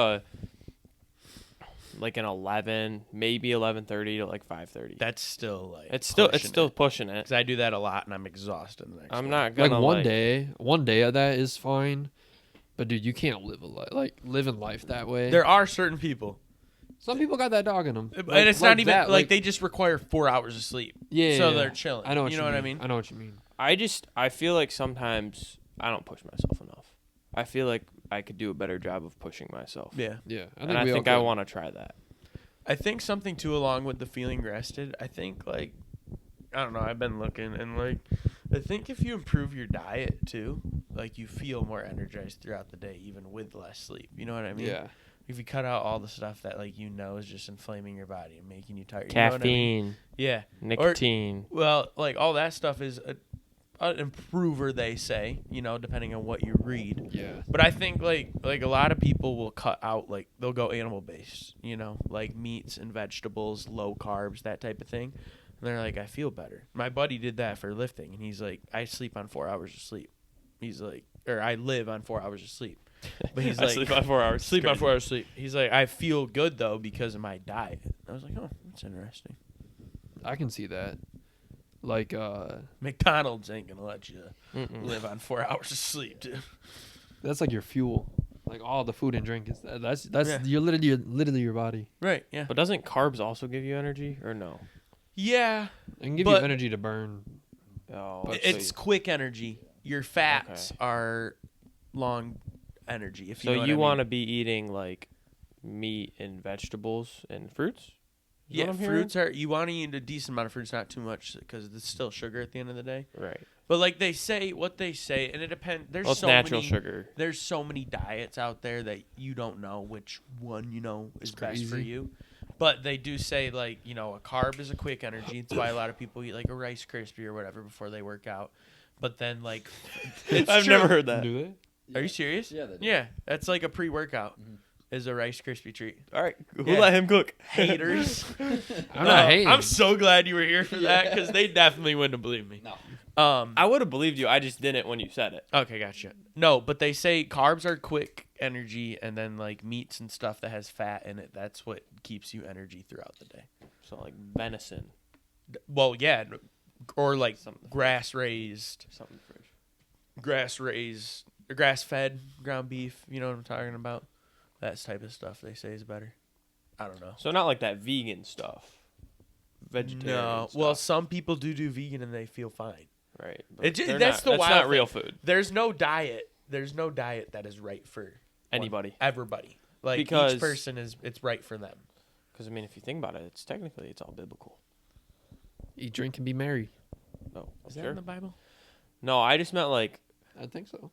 an 11, maybe 11:30 to like 5:30. That's still like It's still pushing it. because I do that a lot and I'm exhausted the next I'm day. not Like gonna one day of that is fine, but dude, you can't live living life that way. There are certain people, Some people got that dog in them, and it's not even like they just require 4 hours of sleep. Yeah, so yeah, they're yeah. chilling. I know what you you know mean. what I mean. I know what you mean. I feel like sometimes I don't push myself enough. I feel like I could do a better job of pushing myself. Yeah, Yeah, I think I want to try that. I think something too along with the feeling rested. I think like I don't know. I've been looking and like I think if you improve your diet too, like you feel more energized throughout the day, even with less sleep. You know what I mean? Yeah, If you cut out all the stuff that like is just inflaming your body and making you tired. Caffeine, You know what I mean? Yeah. nicotine. Well, like all that stuff is an improver, they say, depending on what you read. yeah. But I think like a lot of people will cut out like they'll go animal based, like meats and vegetables, low carbs, that type of thing. And they're like, I feel better. My buddy did that for lifting, and he's like, I sleep on 4 hours of sleep. He's like, or I live on 4 hours of sleep. But he's I like, sleep on 4 hours. sleep on Crazy. 4 hours of sleep. He's like, I feel good though because of my diet. I was like, oh, that's interesting. I can see that. Like, McDonald's ain't gonna let you Mm-mm. live on 4 hours of sleep, dude. that's like your fuel. Like all the food and drink is that's Yeah. you're literally your body. Right? Yeah. But doesn't carbs also give you energy or no? Yeah. It can give you But- energy to burn. Oh, But It's quick energy. Your fats are long energy. If you so know what you I mean. want to be eating like meat and vegetables and fruits? Is Yeah, what I'm hearing? fruits are. You want to eat a decent amount of fruits, not too much, because it's still sugar at the end of the day. Right. But like they say, what they say, and it depends. There's Well, it's so natural many, sugar. There's so many diets out there that you don't know which one is best for crazy. you. But they do say like a carb is a quick energy. That's why a lot of people eat like a Rice Krispie or whatever before they work out. But then like, it's I've true. never heard that. Do they? Are you serious? Yeah, they do. Yeah, that's like a pre-workout. Is a Rice Krispie treat. All right, who Yeah. let him cook? Haters. I'm not hating. I'm so glad you were here for that because they definitely wouldn't have believed me. No. I would have believed you. I just didn't when you said it. Okay, gotcha. No, but they say carbs are quick energy, and then like meats and stuff that has fat in it, that's what keeps you energy throughout the day. So like venison, Well, yeah, or like Something. grass raised, something fresh. grass fed ground beef. You know what I'm talking about? That type of stuff they say is better. I don't know. So not like that vegan stuff. Vegetarian. No, stuff. well, some people do vegan and they feel fine. right. It ju- they're that's not, the that's wild not thing. real food. There's no diet. There's no diet that is right for Anybody. everybody. Like Because- each person it's right for them. Because I mean, if you think about it, it's all biblical. Eat, drink, and be merry. Oh, Is that sure. in the Bible? No, I just meant like I think so.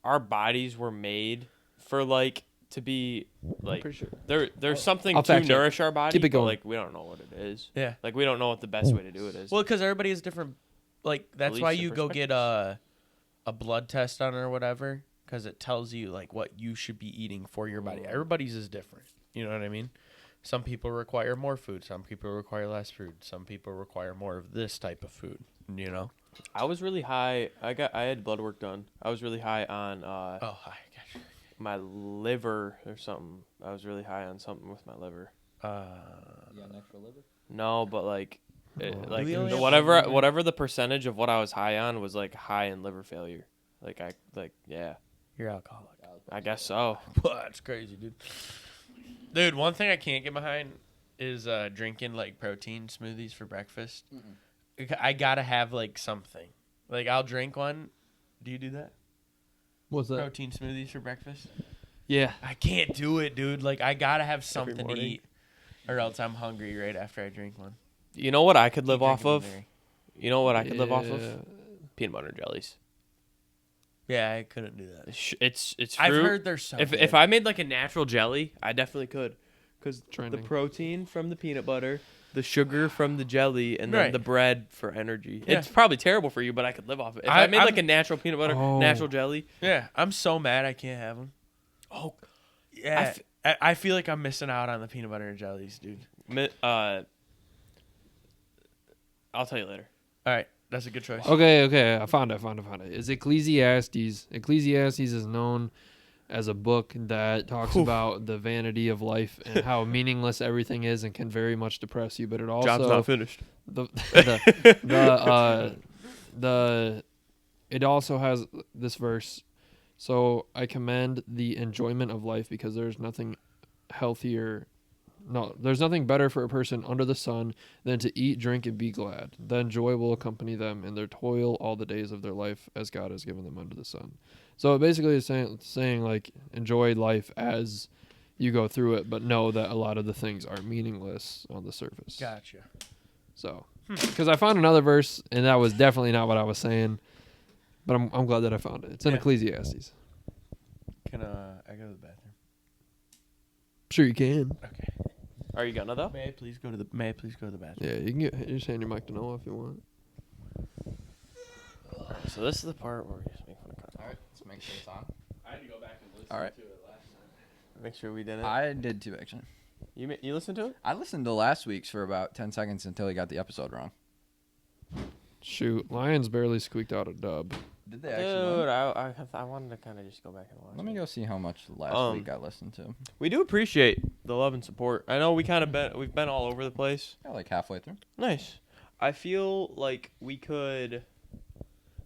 our bodies were made for like to be I'm like pretty sure. there's something I'll to fact check. nourish our body. Keep it but, going. like we don't know what it is. Yeah. Like we don't know what the best way to do it is. Well, because everybody has different. Like that's Beliefs why and you go get a blood test on it or whatever, because it tells you like what you should be eating for your body. Everybody's is different. You know what I mean? Some people require more food. Some people require less food. Some people require more of this type of food. You know? I was really high. I had blood work done. I was really high on Oh, hi. Gosh. my liver or something. I was really high on something with my liver. You got an extra liver? No, but like, like we only the have whatever the percentage of what I was high on was like high in liver failure. Yeah, You're alcoholic. I guess so. That's crazy, dude. Dude, one thing I can't get behind is drinking like protein smoothies for breakfast. I gotta have like something. Like I'll drink one. Do you do that? What's that? Protein smoothies for breakfast? Yeah. I can't do it, dude. Like I gotta have something to morning? eat. or else I'm hungry right after I drink one. You know what I could live Keep off drinking of? blueberry. You know what I could live off of? Yeah. Peanut butter and jellies. Yeah, I couldn't do that. It's fruit. I've heard they're so if good. if I made like a natural jelly, I definitely could, because the Trending. protein from the peanut butter, the sugar from the jelly, and then Right. the bread for energy. Yeah. It's probably terrible for you, but I could live off it. If I made like I'm- a natural peanut butter, Oh. natural jelly. Yeah, I'm so mad I can't have them. Oh, Yeah, I feel like I'm missing out on the peanut butter and jellies, dude. I'll tell you later. All right, that's a good choice. Okay. I found it. It's Ecclesiastes. Ecclesiastes is known as a book that talks about the vanity of life and how meaningless everything is and can very much depress you. But it also Job's not finished. it also has this verse. So I commend the enjoyment of life because there's nothing healthier. No, there's nothing better for a person under the sun than to eat, drink, and be glad. Then joy will accompany them in their toil all the days of their life as God has given them under the sun. So basically it's saying like enjoy life as you go through it, but know that a lot of the things are meaningless on the surface. Gotcha. So, because I found another verse, and that was definitely not what I was saying, but I'm glad that I found it. It's in Yeah. Ecclesiastes. Can I go to the bathroom? Sure you can. Okay. Are you gonna though? May I please go to the bathroom? Yeah, you can just hand your mic to Noah if you want. So this is the part where we just make fun of Kyle. All right, let's make sure it's on. I had to go back and listen All right. to it last time. Make sure we did it. I did too, actually. You listened to it? I listened to last week's for about 10 seconds until he got the episode wrong. Shoot, Lions barely squeaked out a dub. Did they actually? Dude, I wanted to kind of just go back and watch. Let me it. go see how much last week I listened to. We do appreciate the love and support. I know we've been all over the place. Yeah, like halfway through. Nice. I feel like we could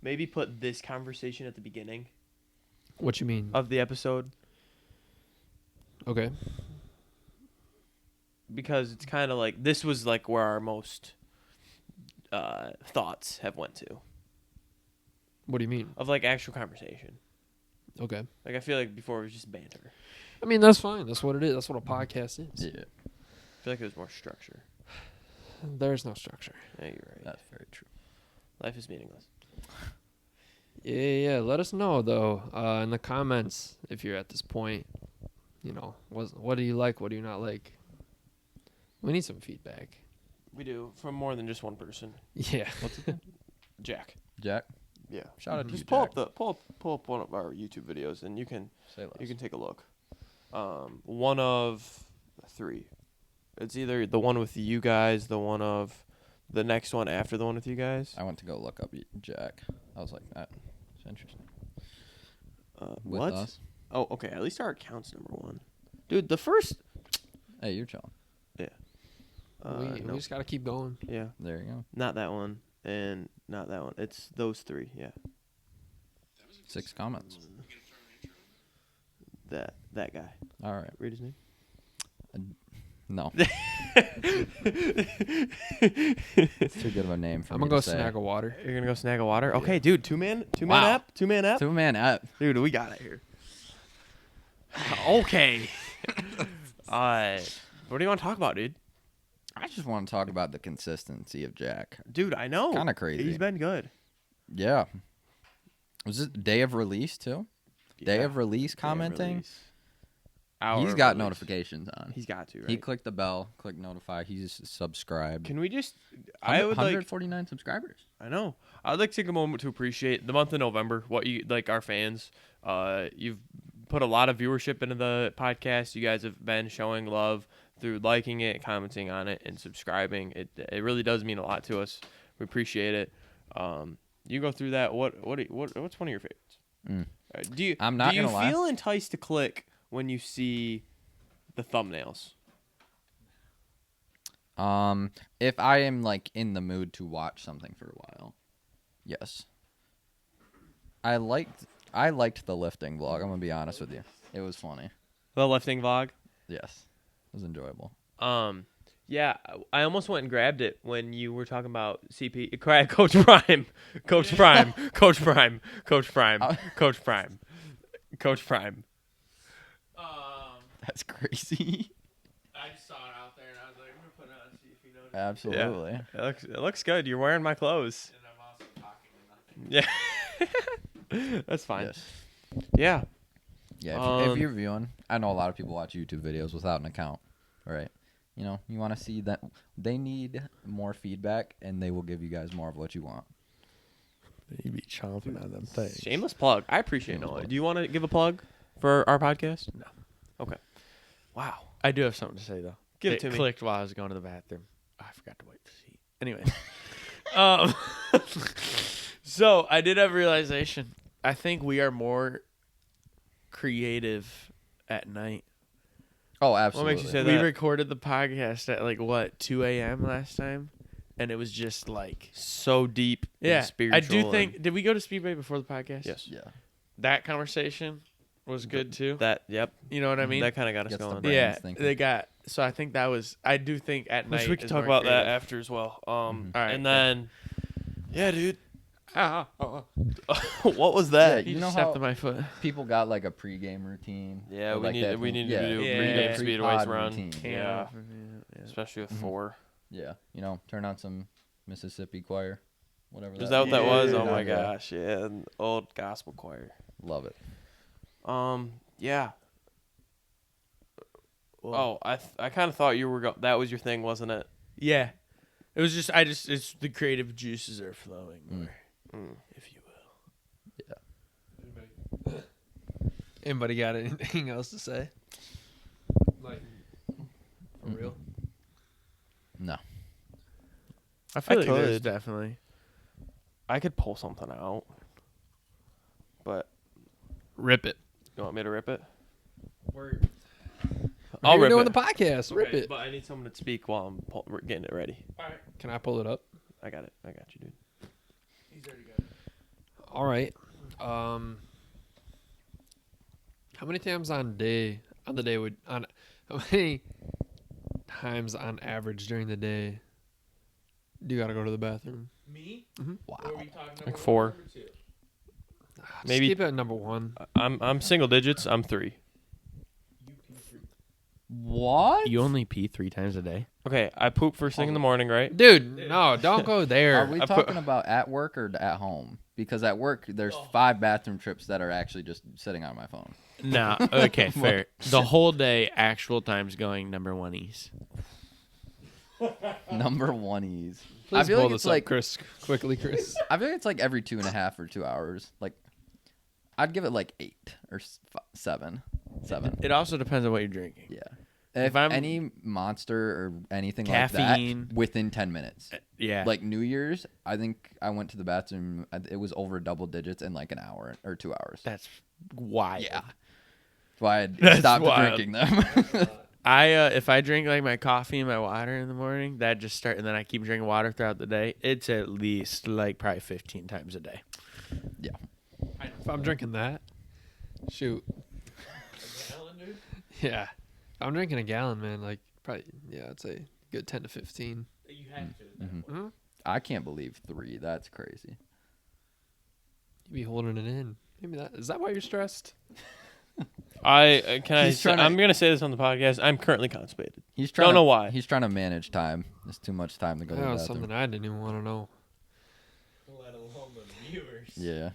maybe put this conversation at the beginning What you mean? of the episode Okay. because it's kind of like this was like where our most thoughts have went to What do you mean? of like actual conversation. Okay. Like I feel like before it was just banter. I mean, that's fine. That's what it is. That's what a podcast is. Yeah, I feel like it was more structure. There's no structure. Yeah, you're right. that's very true. Life is meaningless. Yeah. Let us know, though, in the comments if you're at this point. You know, what do you like? What do you not like? We need some feedback. We do from more than just one person. Yeah. What's it called? Jack. Jack? Yeah. Shout out to Just you, pull Jack. up one of our YouTube videos and you can Say less. take a look. One of three. It's either the one with you guys, the one of the next one after the one with you guys. I went to go look up Jack. I was like, that's interesting. With What? us? Oh, okay. At least our account's number one. Dude, the first. Hey, you're chilling. we No. just got to keep going. Yeah. There you go. Not that one and not that one. It's those three. Yeah. 6 comments. That guy. All right. Read his name. No. It's too good of a name for I'm me going to go to say. snag a water. You're gonna go snag a water. Okay, dude. Two man Wow. app. 2-man app. Dude, we got it here. Okay. What do you want to talk about, dude? I just want to talk about the consistency of Jack. Dude, I know. Kinda crazy. He's been good. Yeah. Was it day of release too? Day Yeah. of release commenting? Release. Hour He's of got release. notifications on. He's got to, right? He clicked the bell, clicked notify. He's subscribed. Can we just? I would like. 149 subscribers. I know. I'd like to take a moment to appreciate the month of November. What you like, our fans. You've put a lot of viewership into the podcast. You guys have been showing love through liking it, commenting on it, and subscribing. It really does mean a lot to us. We appreciate it. You go through that. What's one of your favorites? Do you? I'm not Do you gonna lie. feel enticed to click when you see the thumbnails? If I am like in the mood to watch something for a while, yes. I liked the lifting vlog. I'm gonna be honest with you. It was funny. The lifting vlog. Yes, it was enjoyable. Yeah, I almost went and grabbed it when you were talking about Coach Prime, Coach Prime, Coach Prime, Coach Prime, Coach Prime, Coach Prime. That's crazy. I just saw it out there and I was Absolutely. It looks good. You're wearing my clothes. Yeah. That's fine. Yes. Yeah. Yeah. If you're viewing, I know a lot of people watch YouTube videos without an account, right? You know, you want to see that they need more feedback, and they will give you guys more of what you want. You be chomping on them things. Shameless plug. I appreciate Noah. Do you want to give a plug for our podcast? No. Okay. Wow. I do have something to say though. Give it to me. Clicked while I was going to the bathroom. I forgot to wipe the seat. Anyway. So I did have a realization. I think we are more creative at night. Oh, absolutely. What makes you say We that? recorded the podcast at like what 2 a.m. last time, and it was just like So deep. yeah. And spiritual. I do think. Did we go to Speedway before the podcast? Yes. Yeah. That conversation was good too. That. Yep. You know what I mean? That kind of got us Gets the going. brain Yeah, thinking. they got. So I think that was. I do think at night. Which we can is talk more about that creative. after as well. All right, And cool. then, yeah, dude. Oh, What was that? you You just know stepped how- on my foot. People got like a pregame routine. Yeah, or we like need that to do Yeah. pregame speedways pre-pod run. routine. Yeah, Yeah. especially with Mhm. 4. Yeah, you know, turn on some Mississippi choir, whatever. Is that what that was? Yeah. Oh my Yeah. gosh, yeah, an old gospel choir. Love it. Yeah. Well, Oh, I kind of thought you were that was your thing, wasn't it? yeah. It was just. It's the creative juices are flowing more, if you will. Anybody got anything else to say? Like, for real? No. I feel I like there's could. definitely. I could pull something out, but Rip it. you want me to rip it? I'll rip doing it. the podcast. Rip it. But I need someone to speak while I'm we're getting it ready. Can I pull it up? I got it. I got you, dude. He's already got it. All right. How many times how many times on average during the day do you gotta go to the bathroom? Me? Wow. Or are we talking Like 4. Just Maybe- keep it at number 1. I'm single digits. I'm 3. What? You only pee 3 times a day? Okay, I poop first thing in the morning, right? Dude, no, don't go there. Are we I put- talking about at work or at home? Because at work, there's 5 bathroom trips that are actually just sitting on my phone. No. Okay, fair. The whole day, actual times going number 1-ies. Number 1-ies. Please I feel pull like this it's up, like Chris. Quickly, Chris. I feel like it's like every 2.5 or 2 hours. Like, I'd give it like 8 or 7. 7. It also depends on what you're drinking. Yeah. If If I'm- any Monster or anything Caffeine. like that, within 10 minutes. Yeah. Like New Year's, I think I went to the bathroom. It was over double digits in like an hour or 2 hours. That's wild. Yeah. That's why I That's stopped wild. drinking them. If I drink like my coffee and my water in the morning, that just start, and then I keep drinking water throughout the day. It's at least like probably 15 times a day. Yeah. If I'm drinking that, shoot. Yeah. If I'm drinking a gallon, man, like, probably, yeah, I'd say good 10 to 15. You have to. Mhm. I can't believe 3. That's crazy. You be holding it in. Maybe that is that why you're stressed? I can I. He's Say, trying to- I'm gonna say this on the podcast. I'm currently constipated. He's trying Don't to, know why. He's trying to manage time. There's too much time to go to That the was bathroom. something I didn't even want to know. Let alone the viewers. Yeah.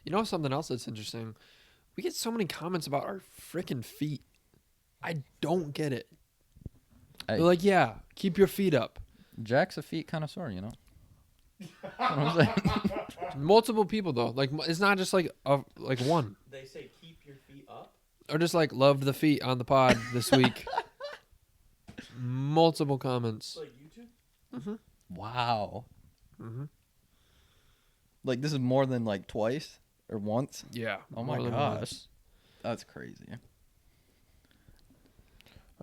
You know something else that's interesting? We get so many comments about our freaking feet. I don't get it. Hey. They're like, yeah, keep your feet up. Jack's a feet connoisseur, you know? That's what I'm saying. Multiple people though, like it's not just like like one, They say keep your feet up. or just like loved the feet on the pod this week. Multiple comments. Like YouTube? Wow. Mm-hmm. Like, this is more than like twice or once? Yeah. Oh my more than gosh. once. That's crazy.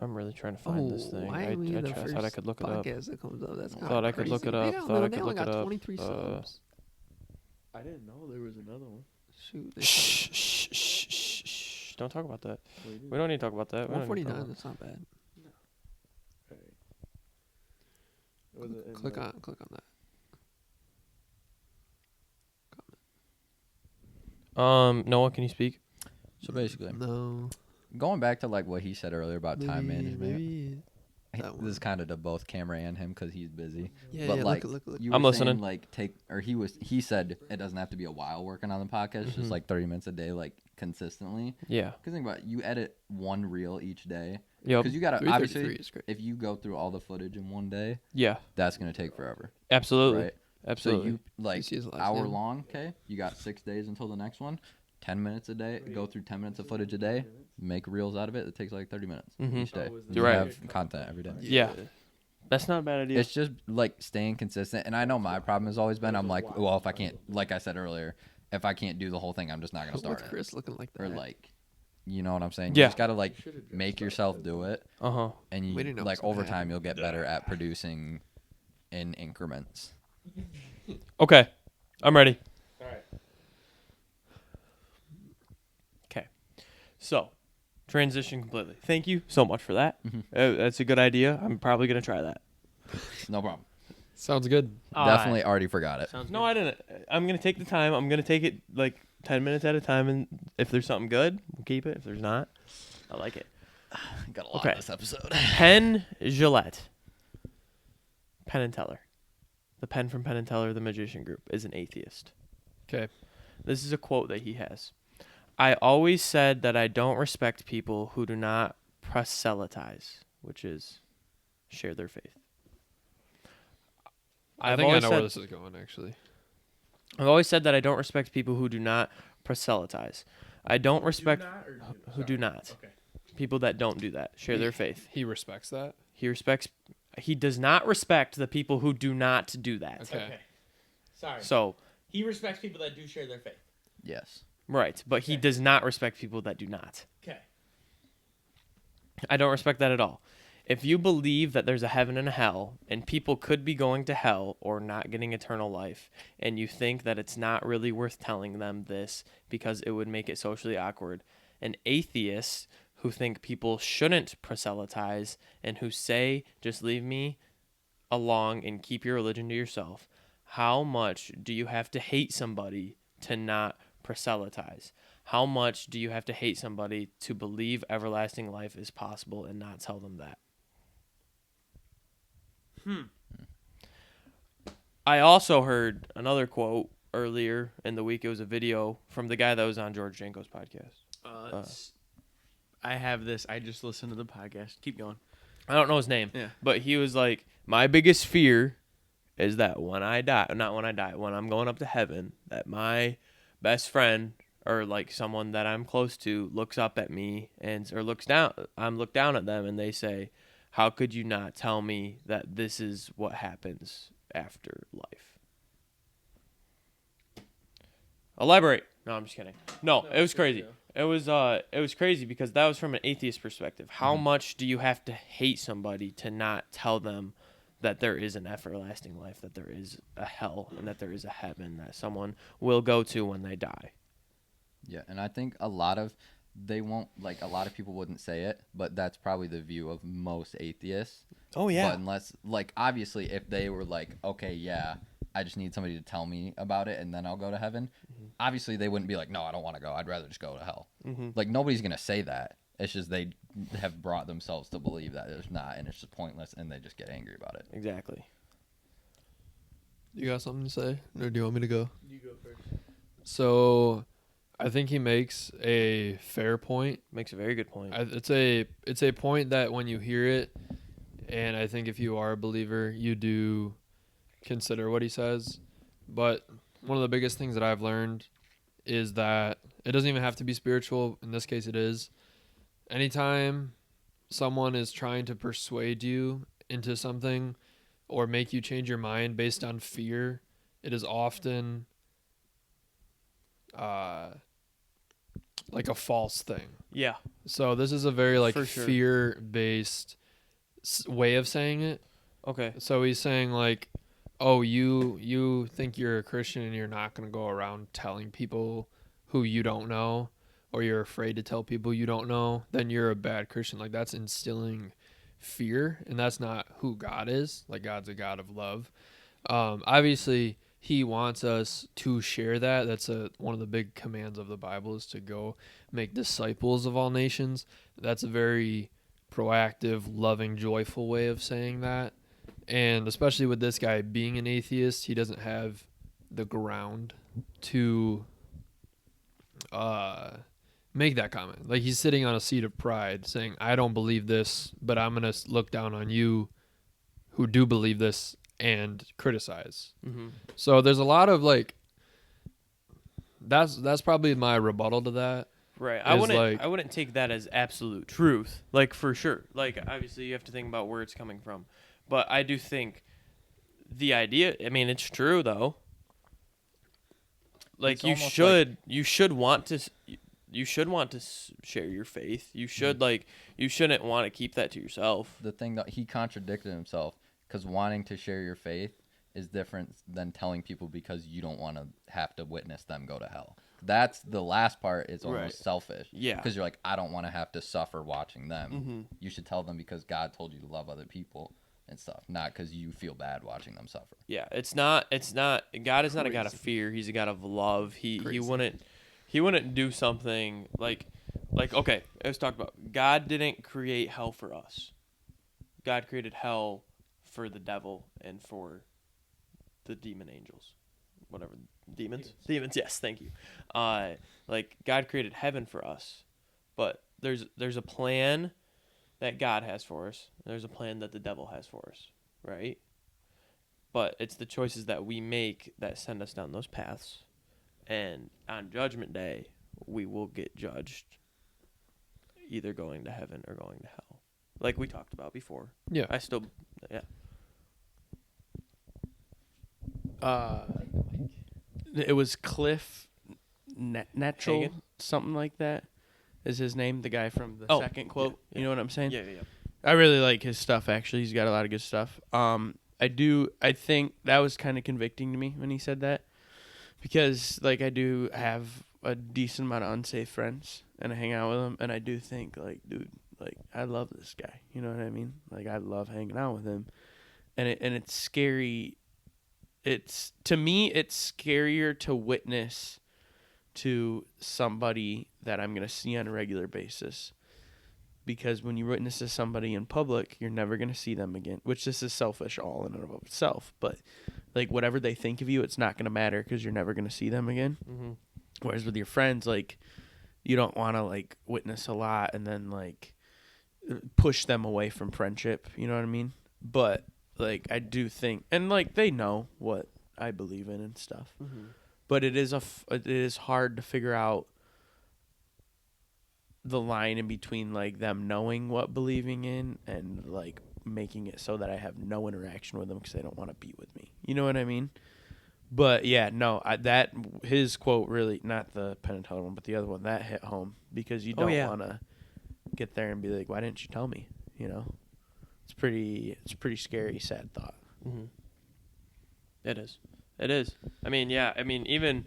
I'm really trying to find this thing. Why I are we the thought first I could look it up. podcast that comes up? That's I kinda thought I could look crazy. it up. Yeah, Thought I they could only look it got up. 23 subs. I didn't know there was another one. Shoot, they Shh, shh, shh, shh, shh. Don't talk about that. We don't need to talk about that. We don't need to talk 149. about- That's not bad. Was it in Click the- on that. Noah, can you speak? So basically, No. going back to like what he said earlier about time management. Maybe This is kind of to both Cameron and him because he's busy. Yeah, but yeah, like look. you I'm were listening. saying, like he said it doesn't have to be a while working on the podcast, Mm-hmm. just like 30 minutes a day, like consistently. Yeah. Because think about it, you edit one reel each day. Yep. Because you gotta 333 obviously is great. if you go through all the footage in one day, Yeah. that's gonna take forever, Absolutely. right? Absolutely. So you like This is the last hour name. long, okay? You got 6 days until the next one. 10 minutes a day. Go through 10 minutes of footage a day. Make reels out of it. It takes like 30 minutes Mhm. each day. You're You right. have content every day. Yeah. That's not a bad idea. It's just like staying consistent. And I know my problem has always been I'm like, well, if I can't, like I said earlier, if I can't do the whole thing, I'm just not going to start What's it. Chris looking like that? Or like, you know what I'm saying? Yeah. You just got to like make yourself do it. Uh-huh. And We you, didn't know like it was gonna over time, happen. you'll get better at producing in increments. Okay. I'm ready. All right. Okay. So, transition completely. Thank you so much for that. Mhm. That's a good idea. I'm probably going to try that. No problem. Sounds good. Definitely already forgot it. No, I didn't. I'm going to take the time. I'm going to take it like 10 minutes at a time. And if there's something good, we'll keep it. If there's not, I like it. Got a lot Okay. this episode. Penn Jillette. Penn and Teller. The Penn from Penn and Teller, the magician group, is an atheist. Okay. This is a quote that he has. I always said that I don't respect people who do not proselytize, which is share their faith. I think I know where this is going, actually. I've always said that I don't respect people who do not proselytize. I don't respect who do not. Okay. People that don't do that, share their faith. He respects that. He does not respect the people who do not do that. Okay. Sorry. So, He respects people that do share their faith. Yes. right, but he Okay. does not respect people that do not. Okay. I don't respect that at all. If you believe that there's a heaven and a hell, and people could be going to hell or not getting eternal life, and you think that it's not really worth telling them this because it would make it socially awkward, and atheists who think people shouldn't proselytize and who say, just leave me along and keep your religion to yourself, how much do you have to hate somebody to not proselytize? How much do you have to hate somebody to believe everlasting life is possible and not tell them that? I also heard another quote earlier in the week. It was a video from the guy that was on George Janko's podcast. I have this. I just listened to the podcast. Keep going. I don't know his name, Yeah. but he was like, my biggest fear is that when I die, not when I die, when I'm going up to heaven, that my best friend or like someone that I'm close to looks up at me and or looks down. I'm look down at them and they say, "How could you not tell me that this is what happens after life?" Elaborate. No, I'm just kidding. No, it was crazy. It was crazy because that was from an atheist perspective. How much do you have to hate somebody to not tell them that there is an everlasting life, that there is a hell, and that there is a heaven that someone will go to when they die? Yeah, and I think a lot of people wouldn't say it, but that's probably the view of most atheists. Oh But unless, like, obviously, if they were like, okay, yeah, I just need somebody to tell me about it and then I'll go to heaven, obviously they wouldn't be like, no, I don't want to go. I'd rather just go to hell. Like, nobody's going to say that. It's just they have brought themselves to believe that there's not, and it's just pointless, and they just get angry about it. Exactly. You got something to say, or do you want me to go? You go first. So, I think he makes a fair point. Makes a very good point. It's a point that when you hear it, and I think if you are a believer, you do consider what he says. But one of the biggest things that I've learned is that it doesn't even have to be spiritual. In this case, it is. Anytime someone is trying to persuade you into something or make you change your mind based on fear, it is often like a false thing. Yeah. So this is a very like For sure. fear-based way of saying it. Okay. So he's saying like, oh, you think you're a Christian and you're not going to go around telling people who you don't know, or you're afraid to tell people you don't know, then you're a bad Christian. Like, that's instilling fear, and that's not who God is. Like, God's a God of love. Obviously, he wants us to share that. That's one of the big commands of the Bible, is to go make disciples of all nations. that's a very proactive, loving, joyful way of saying that. And especially with this guy being an atheist, he doesn't have the ground to make that comment. Like, he's sitting on a seat of pride saying, I don't believe this, but I'm going to look down on you who do believe this and criticize. Mm-hmm. So there's a lot of like, that's probably my rebuttal to that. Right. I wouldn't take that as absolute truth. Like, for sure. Like, obviously you have to think about where it's coming from. But I do think the idea, I mean, it's true though. Like, you should want to share your faith. You should you shouldn't want to keep that to yourself. The thing that he contradicted himself, because wanting to share your faith is different than telling people because you don't want to have to witness them go to hell. That's the last part is almost selfish. Yeah. Because you're like, I don't want to have to suffer watching them. Mm-hmm. You should tell them because God told you to love other people and stuff, not because you feel bad watching them suffer. Yeah, it's not God is not a God of fear. He's a God of love. He wouldn't do something like okay, let's talk about God didn't create hell for us. God created hell for the devil and for the demon angels. Whatever. Demons, yes, thank you. Like, God created heaven for us, but there's a plan that God has for us. There's a plan that the devil has for us, right? But it's the choices that we make that send us down those paths. And on Judgment Day, we will get judged either going to heaven or going to hell. Like we talked about before. Yeah. It was Cliff Natural, Hagen? something like that is his name, the guy from the second quote. Yeah. You know what I'm saying? Yeah. I really like his stuff, actually. He's got a lot of good stuff. I think that was kind of convicting to me when he said that, because like I do have a decent amount of unsafe friends and I hang out with them, and I do think like, dude, like I love this guy. You know what I mean? Like I love hanging out with him, and it's scary. To me, it's scarier to witness to somebody that I'm going to see on a regular basis. Because when you witness to somebody in public, you're never going to see them again, which this is selfish all in and of itself. But like whatever they think of you, it's not going to matter because you're never going to see them again. Mm-hmm. Whereas with your friends, like you don't want to like witness a lot and then like push them away from friendship. You know what I mean? But like I do think, and like they know what I believe in and stuff. Mm-hmm. But it is hard to figure out the line in between like them knowing what believing in and like making it so that I have no interaction with them because they don't want to be with me. You know what I mean? But yeah, no, that his quote really, not the Penn and Teller one, but the other one, that hit home because you don't want to get there and be like, why didn't you tell me? You know, it's pretty scary, sad thought. Mm-hmm. It is. I mean, yeah. I mean, even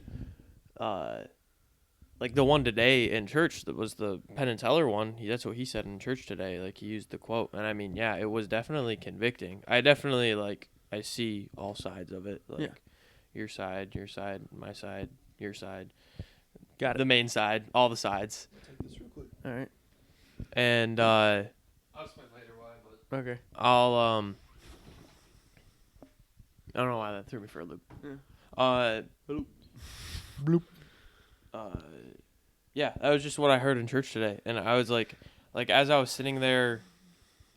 like the one today in church that was the Penn and Teller one. That's what he said in church today. Like he used the quote, and I mean, yeah, it was definitely convicting. I definitely I see all sides of it. Like your side, my side, your side. Got it. The main side, all the sides. I'll take this real quick. All right. And I'll explain later why, but Okay. I don't know why that threw me for a loop. Yeah. Bloop. Yeah, that was just what I heard in church today, and I was like as I was sitting there,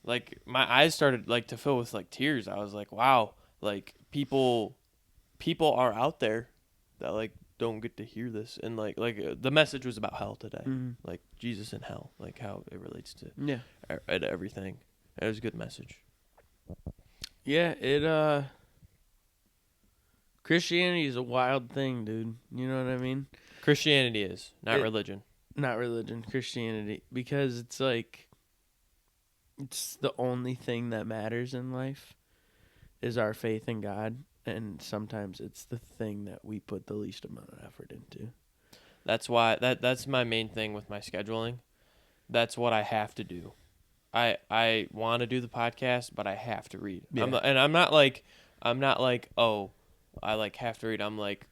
like my eyes started like to fill with like tears. I was like, wow, like people are out there that like don't get to hear this, and like the message was about hell today, like Jesus in hell, like how it relates to everything. It was a good message. Yeah, Christianity is a wild thing, dude. You know what I mean? Christianity is not religion. Not religion, Christianity, because it's like it's the only thing that matters in life is our faith in God, and sometimes it's the thing that we put the least amount of effort into. That's why that's my main thing with my scheduling. That's what I have to do. I want to do the podcast, but I have to read. Yeah. I'm not like, oh, I like have to read. I'm like,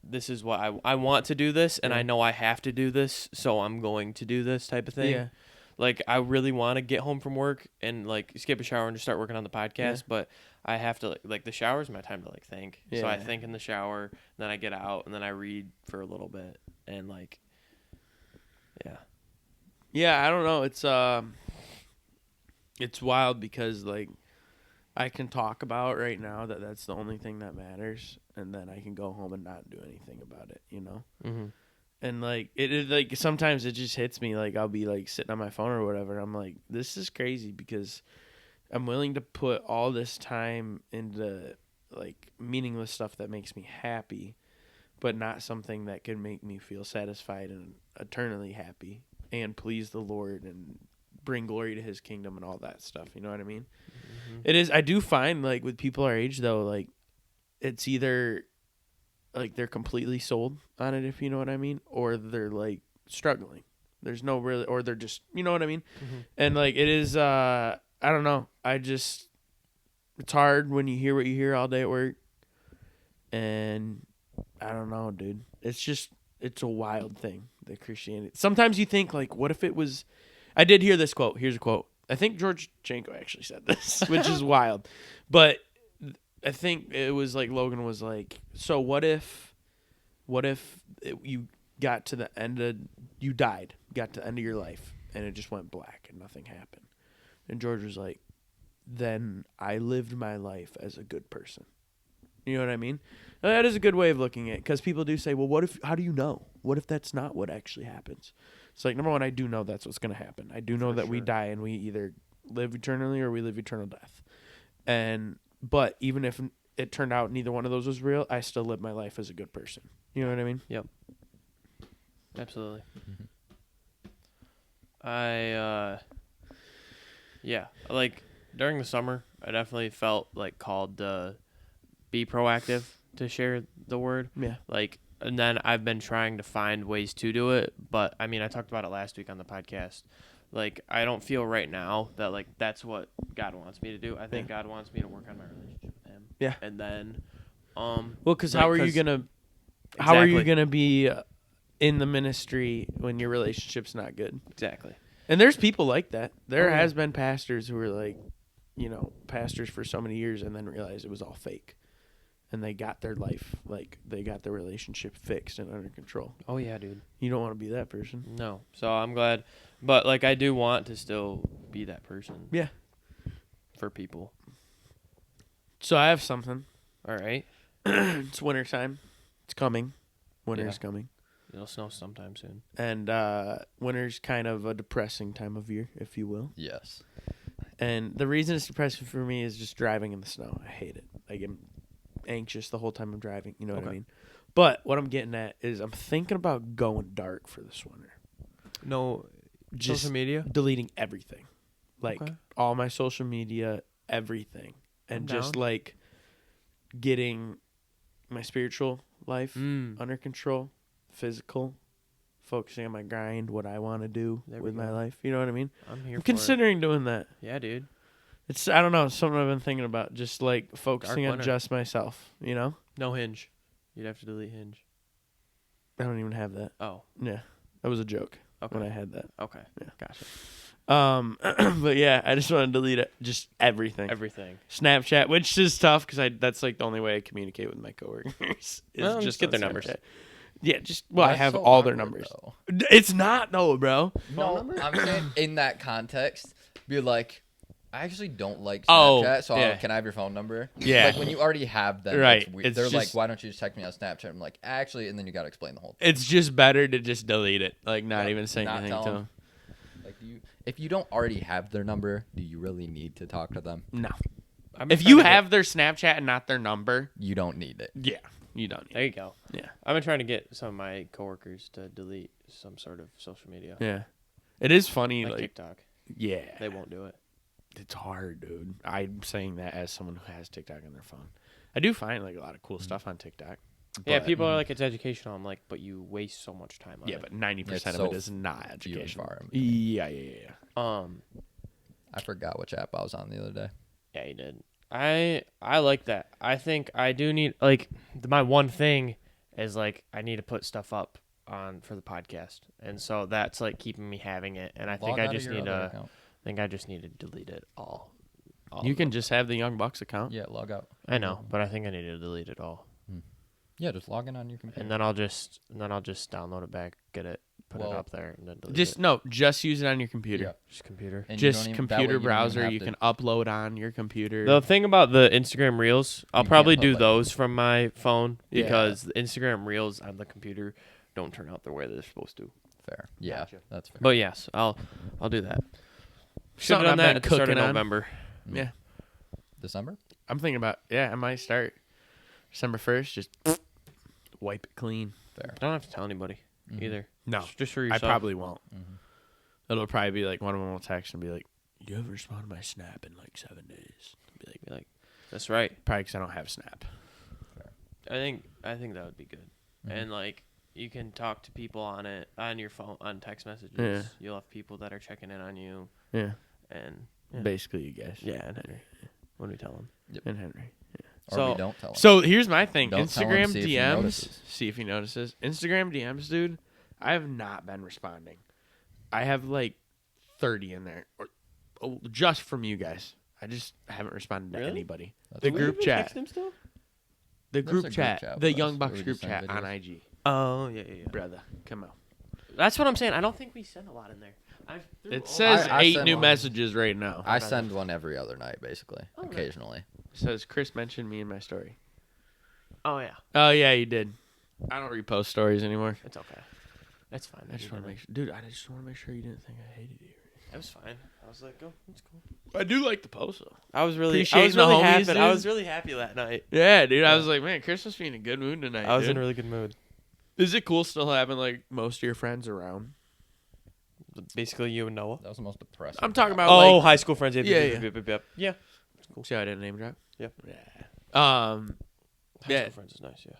this is what I want to do this, and I know I have to do this, so I'm going to do this type of thing. Yeah. Like, I really want to get home from work and, like, skip a shower and just start working on the podcast, Yeah. but I have to, like, the shower is my time to, like, think. So I Yeah. think in the shower, then I get out, and then I read for a little bit, and, like, yeah. Yeah, I don't know. It's wild because, like, I can talk about right now that that's the only thing that matters, and then I can go home and not do anything about it, you know? Mm-hmm. And, like, it like, sometimes it just hits me, like, I'll be, like, sitting on my phone or whatever. I'm like, this is crazy because I'm willing to put all this time into, like, meaningless stuff that makes me happy, but not something that can make me feel satisfied and eternally happy and please the Lord and bring glory to his kingdom and all that stuff. You know what I mean? Mm-hmm. It is. I do find, like, with people our age, though, like, it's either, like, they're completely sold on it, if you know what I mean, or they're, like, struggling. There's no really, or they're just, you know what I mean? Mm-hmm. And, like, it is, I don't know. It's hard when you hear what you hear all day at work. And I don't know, dude. It's a wild thing, the Christianity. Sometimes you think, like, what if it was, I did hear this quote. Here's a quote. I think George Janko actually said this, which is wild. But I think it was like Logan was like, so what if you got to the end of, you died, got to the end of your life, and it just went black and nothing happened. And George was like, then I lived my life as a good person. You know what I mean? That is a good way of looking at it, because people do say, well, how do you know? What if that's not what actually happens? It's like, number one, I do know that's what's going to happen. I do know that we die and we either live eternally or we live eternal death. But even if it turned out neither one of those was real, I still live my life as a good person. You know what I mean? Yep. Absolutely. Yeah, like, during the summer, I definitely felt, like, called to be proactive to share the word. Yeah. Like, and then I've been trying to find ways to do it, but I mean, I talked about it last week on the podcast. Like, I don't feel right now that, like, that's what God wants me to do. I think God wants me to work on my relationship with him. Yeah. And then, well, because how are you gonna be in the ministry when your relationship's not good? Exactly. And there's people like that. There Oh, yeah. has been pastors who were like, you know, pastors for so many years and then realized it was all fake. And they got their life, like, they got their relationship fixed and under control. Oh, yeah, dude. You don't want to be that person. No. So I'm glad. But, like, I do want to still be that person. Yeah. For people. So I have something. All right. It's wintertime. It's coming. Winter's coming. It'll snow sometime soon. And winter's kind of a depressing time of year, if you will. Yes. And the reason it's depressing for me is just driving in the snow. I hate it. Like, I'm anxious the whole time I'm driving. You know what I mean? But what I'm getting at is I'm thinking about going dark for this winter. No Just social media? deleting everything. Like, Okay. all my social media, everything. And I'm just, down. like, getting my spiritual life Mm. under control, physical, focusing on my grind, what I want to do There we with my go. life. You know what I mean? I'm here I'm for considering doing that. it. Yeah, dude. It's, I don't know, it's something I've been thinking about. Just, like, focusing on winter. just myself, you know? No Hinge. You'd have to delete Hinge. I don't even have that. Oh, Yeah. That was a joke okay. when I had that. Okay. Yeah. Gotcha. But yeah, I just want to delete it. Just everything. Everything. Snapchat, which is tough because that's like the only way I communicate with my coworkers. Is Well, just get on their numbers. Snapchat. Yeah, just I That's have so all their awkward, numbers. though. It's not though, bro. No, number? I'm saying in that context, be like, I actually don't like Oh, Snapchat, so yeah. can I have your phone number? Yeah. Like when you already have them, Right. it's weird. It's They're like, just- why don't you just text me on Snapchat? I'm like, actually, and then you got to explain the whole thing. It's just better to just delete it, like not Yep, even say not anything tell to 'em. them. Like, if you don't already have their number, do you really need to talk to them? No. I've been If trying you to get- have their Snapchat and not their number, You don't need it. yeah, you don't need There you go. it. Yeah. I've been trying to get some of my coworkers to delete some sort of social media. Yeah. It is funny, Like like TikTok. yeah. They won't do it. It's hard, dude. I'm saying that as someone who has TikTok on their phone. I do find like a lot of cool stuff on TikTok. Yeah, but- people are like, it's educational. I'm like, but you waste so much time on Yeah, it. but 90% It's of so it is not few and educational. far in between. Yeah. I forgot which app I was on the other day. Yeah, you did. I like that. I think I do need, like, my one thing is, like, I need to put stuff up on for the podcast, and so that's like keeping me having it. And I think Log I out of just your need other to. account. I think I just need to delete it all. You can just have the Young Bucks account. Yeah, log out. I know, but I think I need to delete it all, Yeah, just log in on your computer. and then I'll just download it back, get it, put it Well, up there, and then delete Just it. just use it on your computer. Yeah. Just computer. And you don't Just even- that way computer you don't even browser. have You to- can upload on your computer. The thing about the Instagram Reels, I'll You probably can't put, do like- those from my phone Yeah. because the Instagram Reels on the computer don't turn out the way they're supposed to. Fair. Yeah, Gotcha. that's fair. But yes, I'll do that. Should have Something done I've that been at the start of cooking on. November. Yeah. December? I'm thinking about, I might start December 1st, just wipe it clean. Fair. Don't have to tell anybody either. No, Just for I yourself. probably won't. Mhm. It'll probably be like one of them will text and be like, you haven't responded to my Snap in like 7 days. Be like, that's right. Probably because I don't have Snap. I think that would be good. And like you can talk to people on it on your phone on text messages. Yeah. You'll have people that are checking in on you Yeah. and yeah. Basically, you guys. Yeah, and Henry. What do we tell them? And Henry. Or So- we don't tell them. So here's my thing. Don't tell him, Instagram see if he DMs. notices. See if he notices. Instagram DMs, dude. I have not been responding. I have like 30 in there, just from you guys. I just haven't responded to Really? anybody. That's The weird. group chat. Text him still? The There's group a group chat. chat The with Young us Bucks where we group just send chat on videos. IG. Oh yeah. Brother, come on. That's what I'm saying. I don't think we send a lot in there. It says I 8 send new one. messages right now. I send one every other night, basically. Oh, nice. Occasionally. It says Chris mentioned me in my story. Oh yeah, Oh yeah, you did. I don't repost stories anymore. it's okay. That's fine. I just want to make sure, dude. I just want to make sure you didn't think I hated you. That was fine. I was like, oh, that's cool. I do like the post though. I was really Appreciating the homies, happy. dude. I was really happy that night. Yeah, dude. I was like, man, Chris must be in a good mood tonight. I was dude. in a really good mood. Is it cool still having like most of your friends around? Basically, you and Noah. That was the most depressing. I'm talking about Oh, like. high school friends. Yeah. Yeah. See how I didn't name drop? Yeah. Yeah. High Yeah. school friends is nice. Yeah.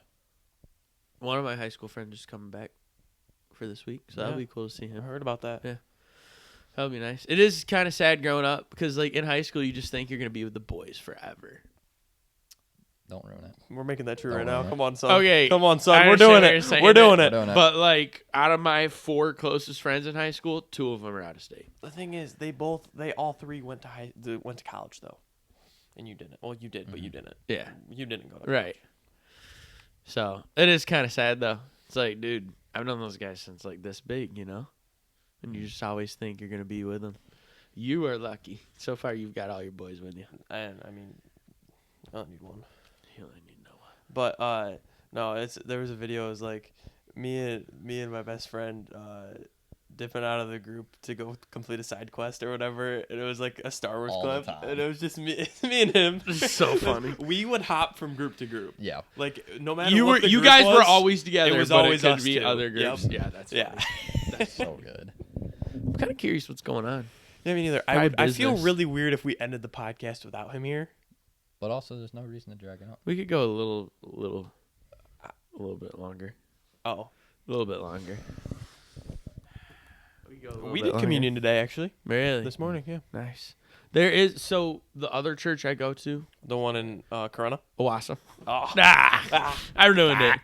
One of my high school friends is coming back for this week, so that'll Yeah. be cool to see I him. heard about that. Yeah. That'll be nice. It is kind of sad growing up because like in high school you just think you're gonna be with the boys forever. Don't ruin it. We're making that true Don't right now. ruin it. Come on, son. Okay. Come on, I son. We're understand doing what you're it. saying, We're doing We're it. doing it. But like out of my 4 closest friends in high school, 2 of them are out of state. The thing is, they all three went to college though, and you didn't. Well, you did, but you didn't. Yeah. You didn't go to Right. So it is kind of sad though. It's like, dude, I've known those guys since like this big, you know, and you just always think you're gonna be with them. You are lucky. So far, you've got all your boys with you. And I mean, I don't need one. You only need Noah. But no, there was a video. It was like me and my best friend dipping out of the group to go complete a side quest or whatever, and it was like a Star Wars All the clip, time. and it was just me and him. It's so funny. We would hop from group to group. Yeah. Like no matter You what the you group guys were was, always together. it was but always it could us be two. other Yep. groups. Yeah, that's Yeah. funny. That's so good. I'm kind of curious what's going on. Yeah, me neither. Probably I feel business. really weird if we ended the podcast without him here. But also, there's no reason to drag it out. We could go a little bit longer. Oh, A little bit longer. we did communion today, actually. Really? This morning, yeah. Nice. There is the other church I go to, The one in Corona. Owasso. Oh, I ruined it.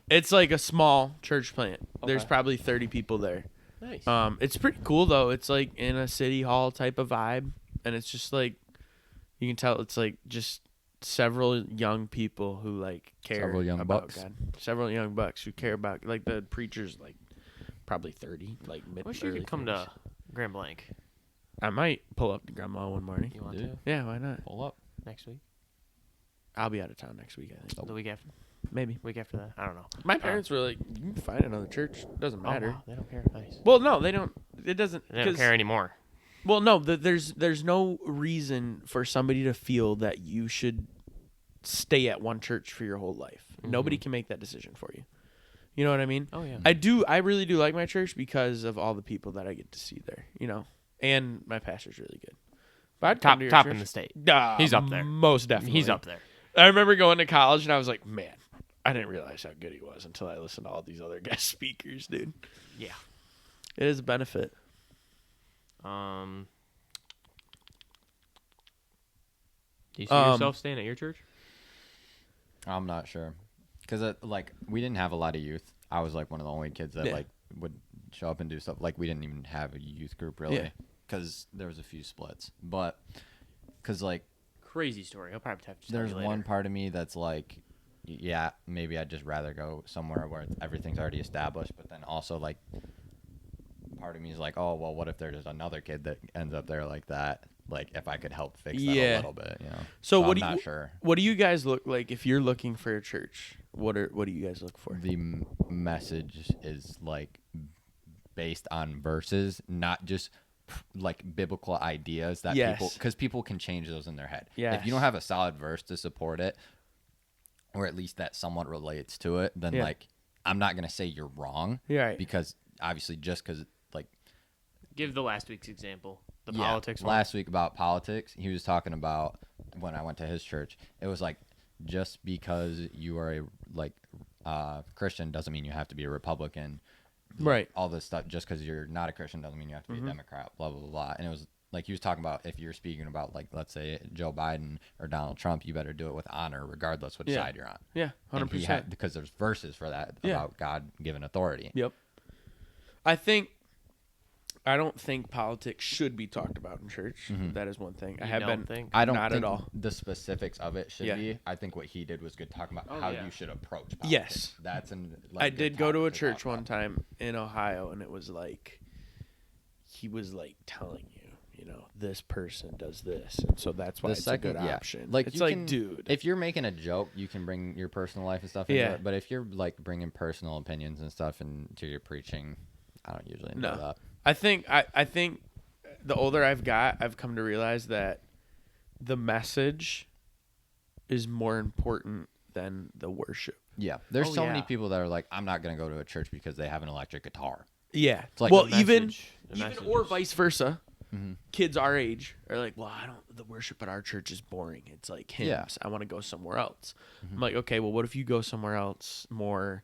It's like a small church plant. There's Okay. probably 30 people there. nice. It's pretty cool though. It's like in a city hall type of vibe, and it's just like you can tell it's like just several young people who like care Several young about bucks. God. Several young bucks who care about like the preacher's like probably 30, like mid. Wish you early could come 30s. to Grand Blanc. I might pull up to Grandma one morning. You want Dude. to Yeah, why not? Pull up. next week? I'll be out of town next week. I think The week after? maybe. Week after that? I don't know. My parents were like, "You can find another church. Doesn't Oh, matter." wow, they don't care. Nice. Well, no, they don't. It doesn't. They don't 'cause- care anymore. Well, no, there's no reason for somebody to feel that you should stay at one church for your whole life. Nobody can make that decision for you. You know what I mean? Oh yeah. I really do like my church because of all the people that I get to see there, you know. And my pastor's really good. But I'd come to your top church. in the state. He's up there. Most definitely. He's up there. I remember going to college and I was like, man, I didn't realize how good he was until I listened to all these other guest speakers, dude. Yeah. It is a benefit. Do you see yourself staying at your church? I'm not sure. Because, we didn't have a lot of youth. I was like one of the only kids that like would show up and do stuff. Like we didn't even have a youth group really, because there was a few splits. But because like Crazy story. I'll probably have to tell there's you later. one part of me that's like, yeah, maybe I'd just rather go somewhere where everything's already established. But then also like part of me is like, oh well, what if there's another kid that ends up there like that? Like if I could help fix that a little bit, you know. So I'm what not sure. What do you guys look like if you're looking for a church? What do you guys look for? The message is like based on verses, not just like biblical ideas that people can change those in their head. Yes. If you don't have a solid verse to support it, or at least that somewhat relates to it, then like I'm not gonna say you're wrong. Right. Because obviously, just because like Give the last week's example. The politics one. Last week about politics, he was talking about when I went to his church. It was like just because you are a Christian doesn't mean you have to be a Republican. Right. All this stuff. Just because you're not a Christian doesn't mean you have to be a Democrat. Blah blah blah. And it was like he was talking about if you're speaking about like let's say Joe Biden or Donald Trump, you better do it with honor, regardless which side you're on. Yeah, 100%. Because there's verses for that about God given authority. Yep. I don't think politics should be talked about in church. That is one thing. I don't not think at all. the specifics of it should be. I think what he did was good, talking about how you should approach politics. Yes. That's I did go to a church one time in Ohio, and it was like he was like telling you know, this person does this, and so that's why it's a good option. Like it's like, dude, if you're making a joke, you can bring your personal life and stuff into it. But if you're like bringing personal opinions and stuff into your preaching, I don't usually know that. I think the older I've got, I've come to realize that the message is more important than the worship. Yeah, there's many people that are like, I'm not gonna go to a church because they have an electric guitar. Yeah, it's like even or vice versa. Kids our age are like, well, the worship at our church is boring. It's like hymns. Yeah. I want to go somewhere else. I'm like, okay, well, what if you go somewhere else more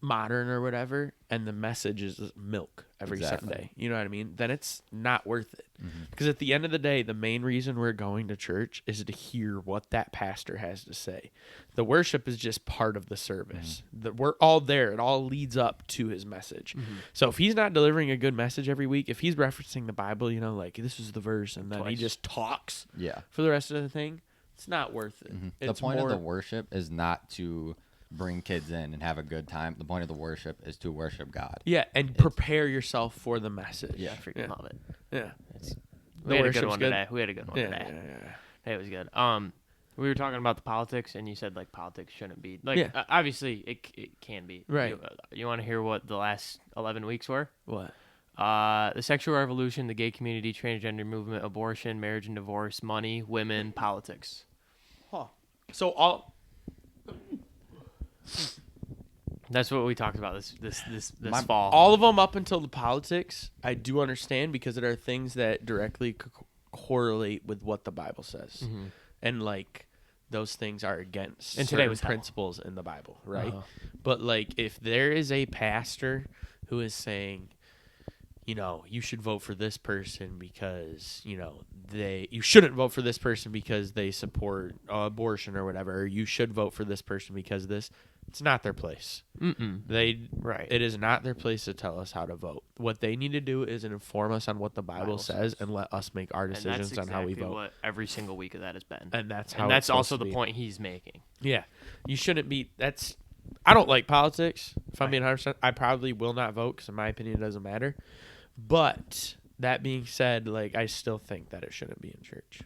modern or whatever, and the message is milk every Sunday? You know what I mean? Then it's not worth it. Because at the end of the day, the main reason we're going to church is to hear what that pastor has to say. The worship is just part of the service. We're all there. It all leads up to his message. So if he's not delivering a good message every week, if he's referencing the Bible, you know, like this is the verse, and then he just talks for the rest of the thing, it's not worth it. The point of the worship is not to bring kids in and have a good time. The point of the worship is to worship God. Yeah, and prepare yourself for the message. Yeah, I freaking love it. Yeah. We had a good one today. It was good. We were talking about the politics, and you said like politics shouldn't be like. Obviously, it can be. Right. You want to hear what the last 11 weeks were? What? The sexual revolution, the gay community, transgender movement, abortion, marriage and divorce, money, women, politics. Huh. So all. That's what we talked about this fall. All of them up until the politics, I do understand because there are things that directly correlate with what the Bible says, and like those things are against and today was principles in the Bible, right? But like if there is a pastor who is saying, you know, you should vote for this person because, you know, you shouldn't vote for this person because they support abortion or whatever, or you should vote for this person because of this. It's not their place. It is not their place to tell us how to vote. What they need to do is inform us on what the Bible says and let us make our decisions on how we vote. What every single week of that has been. And that's how. And that's also the point he's making. Yeah, you shouldn't be. I don't like politics. If I'm being 100%, I probably will not vote because in my opinion it doesn't matter. But that being said, like I still think that it shouldn't be in church.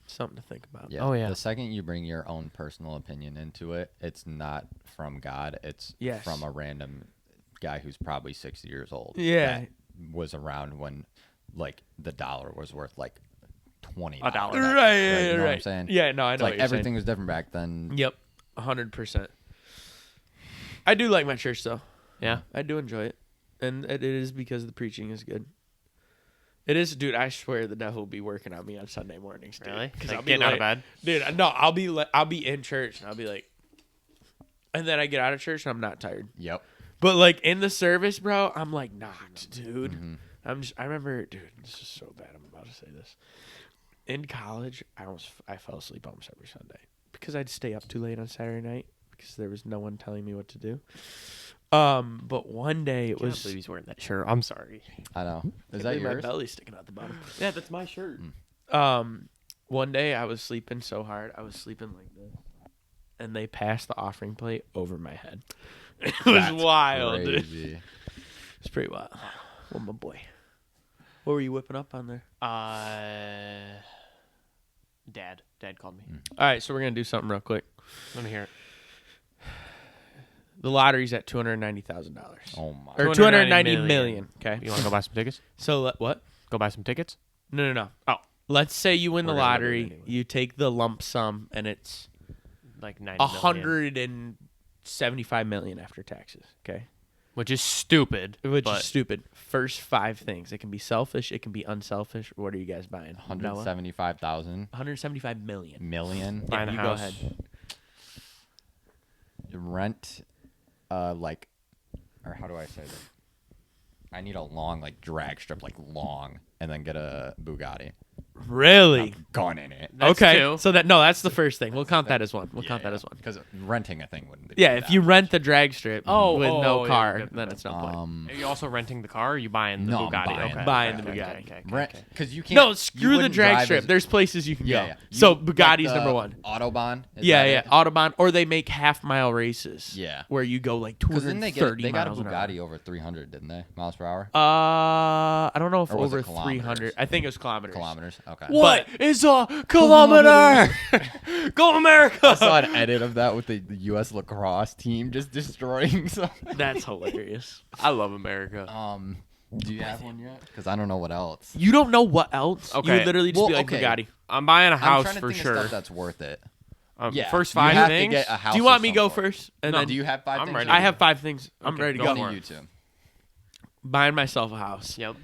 Something to think about. Yeah. Oh yeah. The second you bring your own personal opinion into it, it's not from God. It's from a random guy who's probably 60 years old. Yeah. That was around when like the dollar was worth like $20. $1. Right. You know what I'm saying? Yeah. No, I know. Like everything was different back then. Yep. 100%. I do like my church though. Yeah. I do enjoy it. And it is because the preaching is good. It is, dude. I swear the devil will be working on me on Sunday mornings, dude. Really? Because like I'll be getting out of bed, dude. No, I'll be in church and I'll be like, and then I get out of church and I'm not tired. Yep. But like in the service, bro, I'm like knocked, dude. I remember, dude. This is so bad. I'm about to say this. In college, I fell asleep almost every Sunday because I'd stay up too late on Saturday night because there was no one telling me what to do. But one day it I can't was. believe he's wearing that shirt. I'm sorry. I know. Is Can't that believe my yours? belly sticking out the bottom. Yeah, that's my shirt. One day I was sleeping so hard, I was sleeping like this, and they passed the offering plate over my head. It was That's wild, dude. crazy. It's pretty wild. Well, my boy. What were you whipping up on there? Dad called me. All right, so we're gonna do something real quick. Let me hear it. The lottery's at $290,000. Oh my. Or 290 $290 million. Okay. You want to go buy some tickets? So what? Go buy some tickets? No. Oh. Let's say you win the We're gonna do it lottery. anyway. You take the lump sum, and it's Like 90 million. $175 million after taxes. Okay. Which is stupid. Which but is stupid. First 5 things. It can be selfish. It can be unselfish. What are you guys buying? Noah? 175,000 $175 million. million. Buying a you house. go ahead. Rent, like, or how do I say this? I need a long, like, drag strip, like, long, and then get a Bugatti. Really? Gun in it. That's okay. two. So that's the first thing. We'll count that as one. We'll count that as one. Because renting a thing wouldn't be. Yeah, if you rent the drag strip with no yeah, car, okay. then it's no point. Are you also renting the car? Or are you buying the No, I'm Bugatti? buying okay. it. Buying Okay, the okay, Bugatti. rent because you can't. No, you screw the wouldn't drag drive strip. as- There's places you can go. Yeah. So You- Bugatti's like the number one. Autobahn. Is Yeah, that yeah. it? Autobahn, or they make half-mile races. Yeah. Where you go like Because then 230 they got a miles an hour. Bugatti over 300, didn't they? Miles per hour. I don't know if Or was it over kilometers? 300. I think it was kilometers. Kilometers. Okay. What is a kilometer? Go America! I saw an edit of that with the U.S. lacrosse team just destroying something. That's hilarious. I love America. Do you have one yet? Because I don't know what else. You don't know what else? Okay. You literally just Well, be like okay. Bugatti. I'm buying a I'm house trying to for think of sure. stuff that's worth it. Yeah. First you 5 have things. To get a house Do you of want me some go sort. first? And No, then do you have 5 I'm things? ready. I have 5 things. I'm Okay, ready to go go. Go for to it. you two. Buying myself a house. Yep.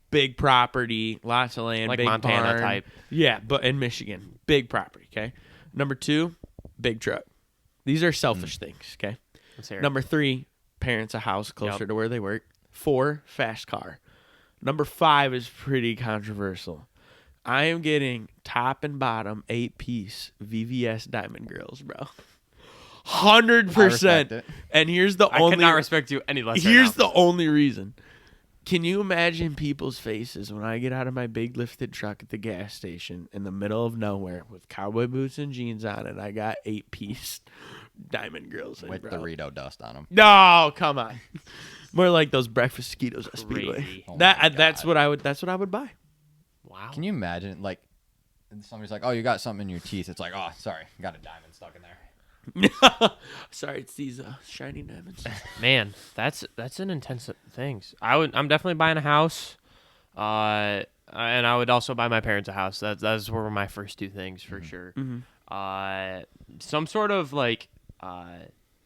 Big property, lots of land, Like big Montana barn. type. Yeah, but in Michigan, big property. Okay. Number 2, big truck. These are selfish things. Okay. Let's hear it. Number 3, parents a house closer Yep. to where they work. 4, fast car. Number 5 is pretty controversial. I am getting top and bottom 8-piece VVS Diamond Grills, bro. 100%. it. And here's the I only. cannot respect you any less. Here's right now. the only reason. Can you imagine people's faces when I get out of my big lifted truck at the gas station in the middle of nowhere with cowboy boots and jeans on, and I got 8-piece Diamond Grills in, With bro. Dorito dust on them. No, come on. More like those breakfast Skittles at Speedway. Crazy. Oh my That's God. what I would. That's what I would buy. Wow. Can you imagine, like, somebody's like, "Oh, you got something in your teeth." It's like, "Oh, sorry, got a diamond stuck in there." Sorry, it's these shiny diamonds. Man, that's an intense things. I'm definitely buying a house, and I would also buy my parents a house. That's were my first 2 things for sure. Some sort of like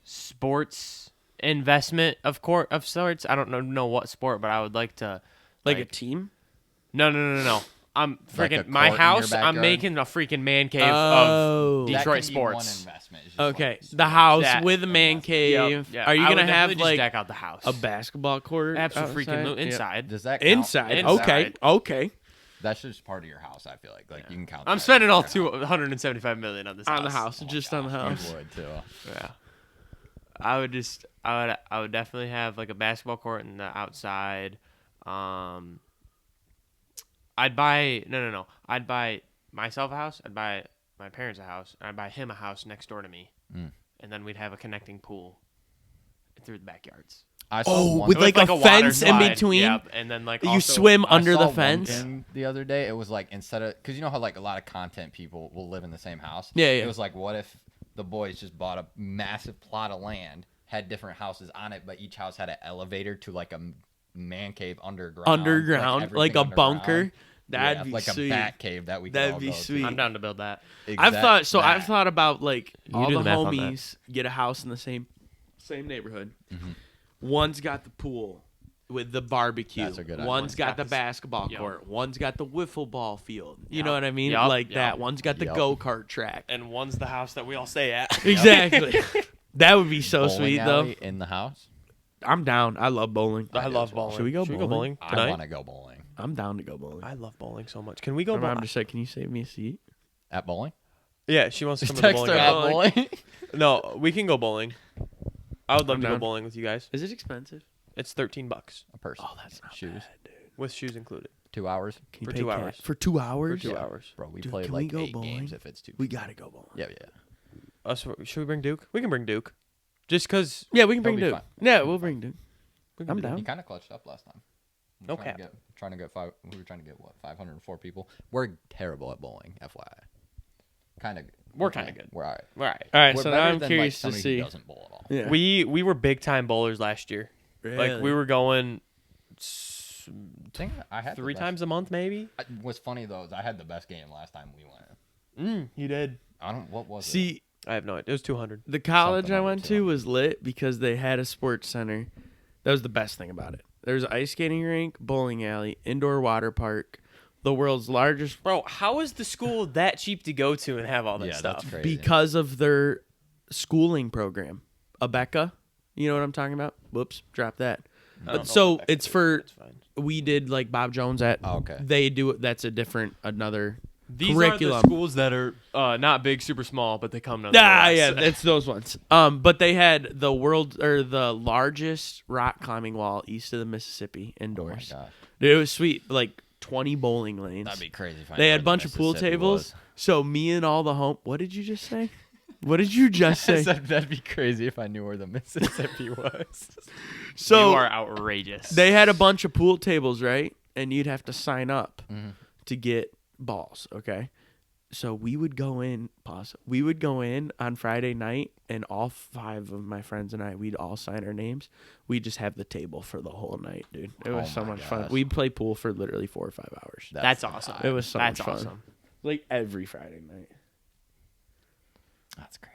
sports investment of sorts. I don't know what sport, but I would like to Like a team? No. I'm Like a freaking my court in your house. I'm backyard? making a freaking man cave Oh. of That Detroit can be one sports. investment. It's just Okay, like- the house That- with a man cave. Yep. Are you I would gonna have definitely just like deck out the house? a basketball court? Absolutely freaking outside? Yeah. inside. Does that count? Inside. Inside. Okay. Okay. That's just part of your house. I feel like you can count. I'm that spending as all your house. 275 million on this On the house. house, just on the house. You would too. Yeah. I would definitely have like a basketball court in the outside. I'd buy no. I'd buy myself a house. I'd buy my parents a house. And I'd buy him a house next door to me, and then we'd have a connecting pool through the backyards. I saw Oh, one with With like a water fence in slide. between? Yep. And then like You also- swim I under saw the one fence? thing the other day. It was like instead of because you know how like a lot of content people will live in the same house. Yeah, yeah. It was like what if the boys just bought a massive plot of land, had different houses on it, but each house had an elevator to like a man cave underground. Underground, everything like a underground. bunker. That'd Yeah, be like sweet. a bat cave that we could That'd all be go to. sweet. I'm down to build that. I've thought so. I've that. thought about like all do the the math on that. homies get a house in the same neighborhood. Mm-hmm. One's got the pool with the barbecue. That's a good idea. One's got the this- basketball Yep. court. One's got the wiffle ball field. You Yep. know what I mean? Yep. Like Yep. that. One's got the Yep. go-kart track. And one's the house that we all stay at. Exactly. That would be so Bowling sweet alley though. in the house. I'm down. I love bowling. I do love as well. bowling. Should we go bowling bowling? I tonight? want to go bowling. I'm down to go bowling. I love bowling so much. Can we go I'm bowling? just like, can you save me a seat? At bowling? Yeah, she wants to come to the Text bowling her alley. at bowling. No, we can go bowling. I would love I'm to go down. bowling with you guys. Is it expensive? It's $13 A person. Oh, that's not Shoes. bad, dude. with shoes included 2 hours. Can you For pay 2 cash? hours. For 2 for hours? 2 hours. Bro, we Dude, play can like we go 8 bowling? games if it's 2. We gotta go bowling. Yeah. Should we bring Duke? We can bring Duke. Just because. Yeah, we can bring He'll be Duke. fine. Yeah, we'll bring Duke. I'm He down. kind of clutched up last time. We No were trying to cap. trying to get five. We were trying to get what 504 people. We're terrible at bowling, FYI. Kind of. We're kinda good. We're alright. All right. All right, We're so better now I'm than, curious to somebody see. who doesn't bowl at all. Yeah. We were big time bowlers last year. Like we were going I had the 3 best- times a month, maybe. What's funny though is I had the best game last time we went. You did. I don't. What was it? See, I have no idea. It was 200. the college Something I under went to 200. was lit because they had a sports center. That was the best thing about it. There's an ice skating rink, bowling alley, indoor water park, the world's largest Bro, how is the school that cheap to go to and have all that Yeah, stuff? that's crazy. because of their schooling program. Abeka, you know what I'm talking about? Whoops, drop that. I don't know So what that it's is, for but it's fine. we did like Bob Jones at. Oh, okay. They do it. That's a different another These curriculum. are the schools that are not big, super small, but they come nonetheless. Yeah, it's those ones. But they had the largest rock climbing wall east of the Mississippi Oh my indoors. gosh. Dude, it was sweet. Like 20 bowling lanes. That'd be crazy. If I They knew had where a the bunch of pool Mississippi tables. was. So me and all the home. What did you just say? What did you just I say? said that'd be crazy if I knew where the Mississippi was. So you are outrageous. they had a bunch of pool tables, right? And you'd have to sign up Mhm. to get balls. Okay. So we would go in. Pause. We would go in on Friday night, and all 5 of my friends and I, we'd all sign our names. We'd just have the table for the whole night, dude. It was Oh so my much fun. gosh. We'd play pool for literally 4 or 5 hours. That's awesome. It was so That's much fun. awesome. Like every Friday night. That's crazy.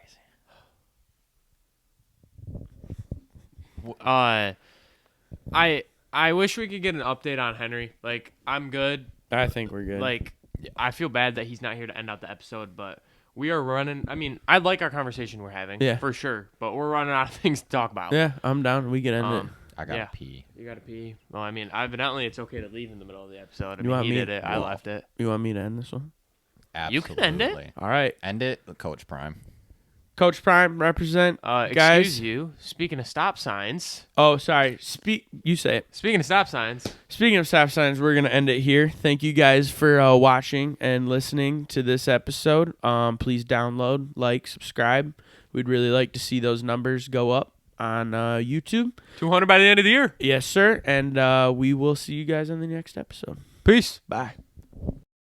I wish we could get an update on Henry. Like, I'm good. I think we're good. Like, I feel bad that he's not here to end out the episode, but we are running. I mean, I like our conversation we're having, Yeah. for sure, but we're running out of things to talk about. yeah, I'm down. We can end it. I gotta Yeah. pee. You gotta pee. Well, I mean, evidently it's okay to leave in the middle of the episode. I You mean, want he me- did it. I Well- left it. You want me to end this one? Absolutely. You can end it. All right. End it, Coach Prime. Coach Prime, represent. Excuse Guys. you. Speaking of stop signs. Oh, sorry. You say it. Speaking of stop signs. Speaking of stop signs, we're going to end it here. Thank you guys for watching and listening to this episode. Please download, like, subscribe. We'd really like to see those numbers go up on YouTube. 200 by the end of the year. Yes, sir. And we will see you guys in the next episode. Peace. Bye.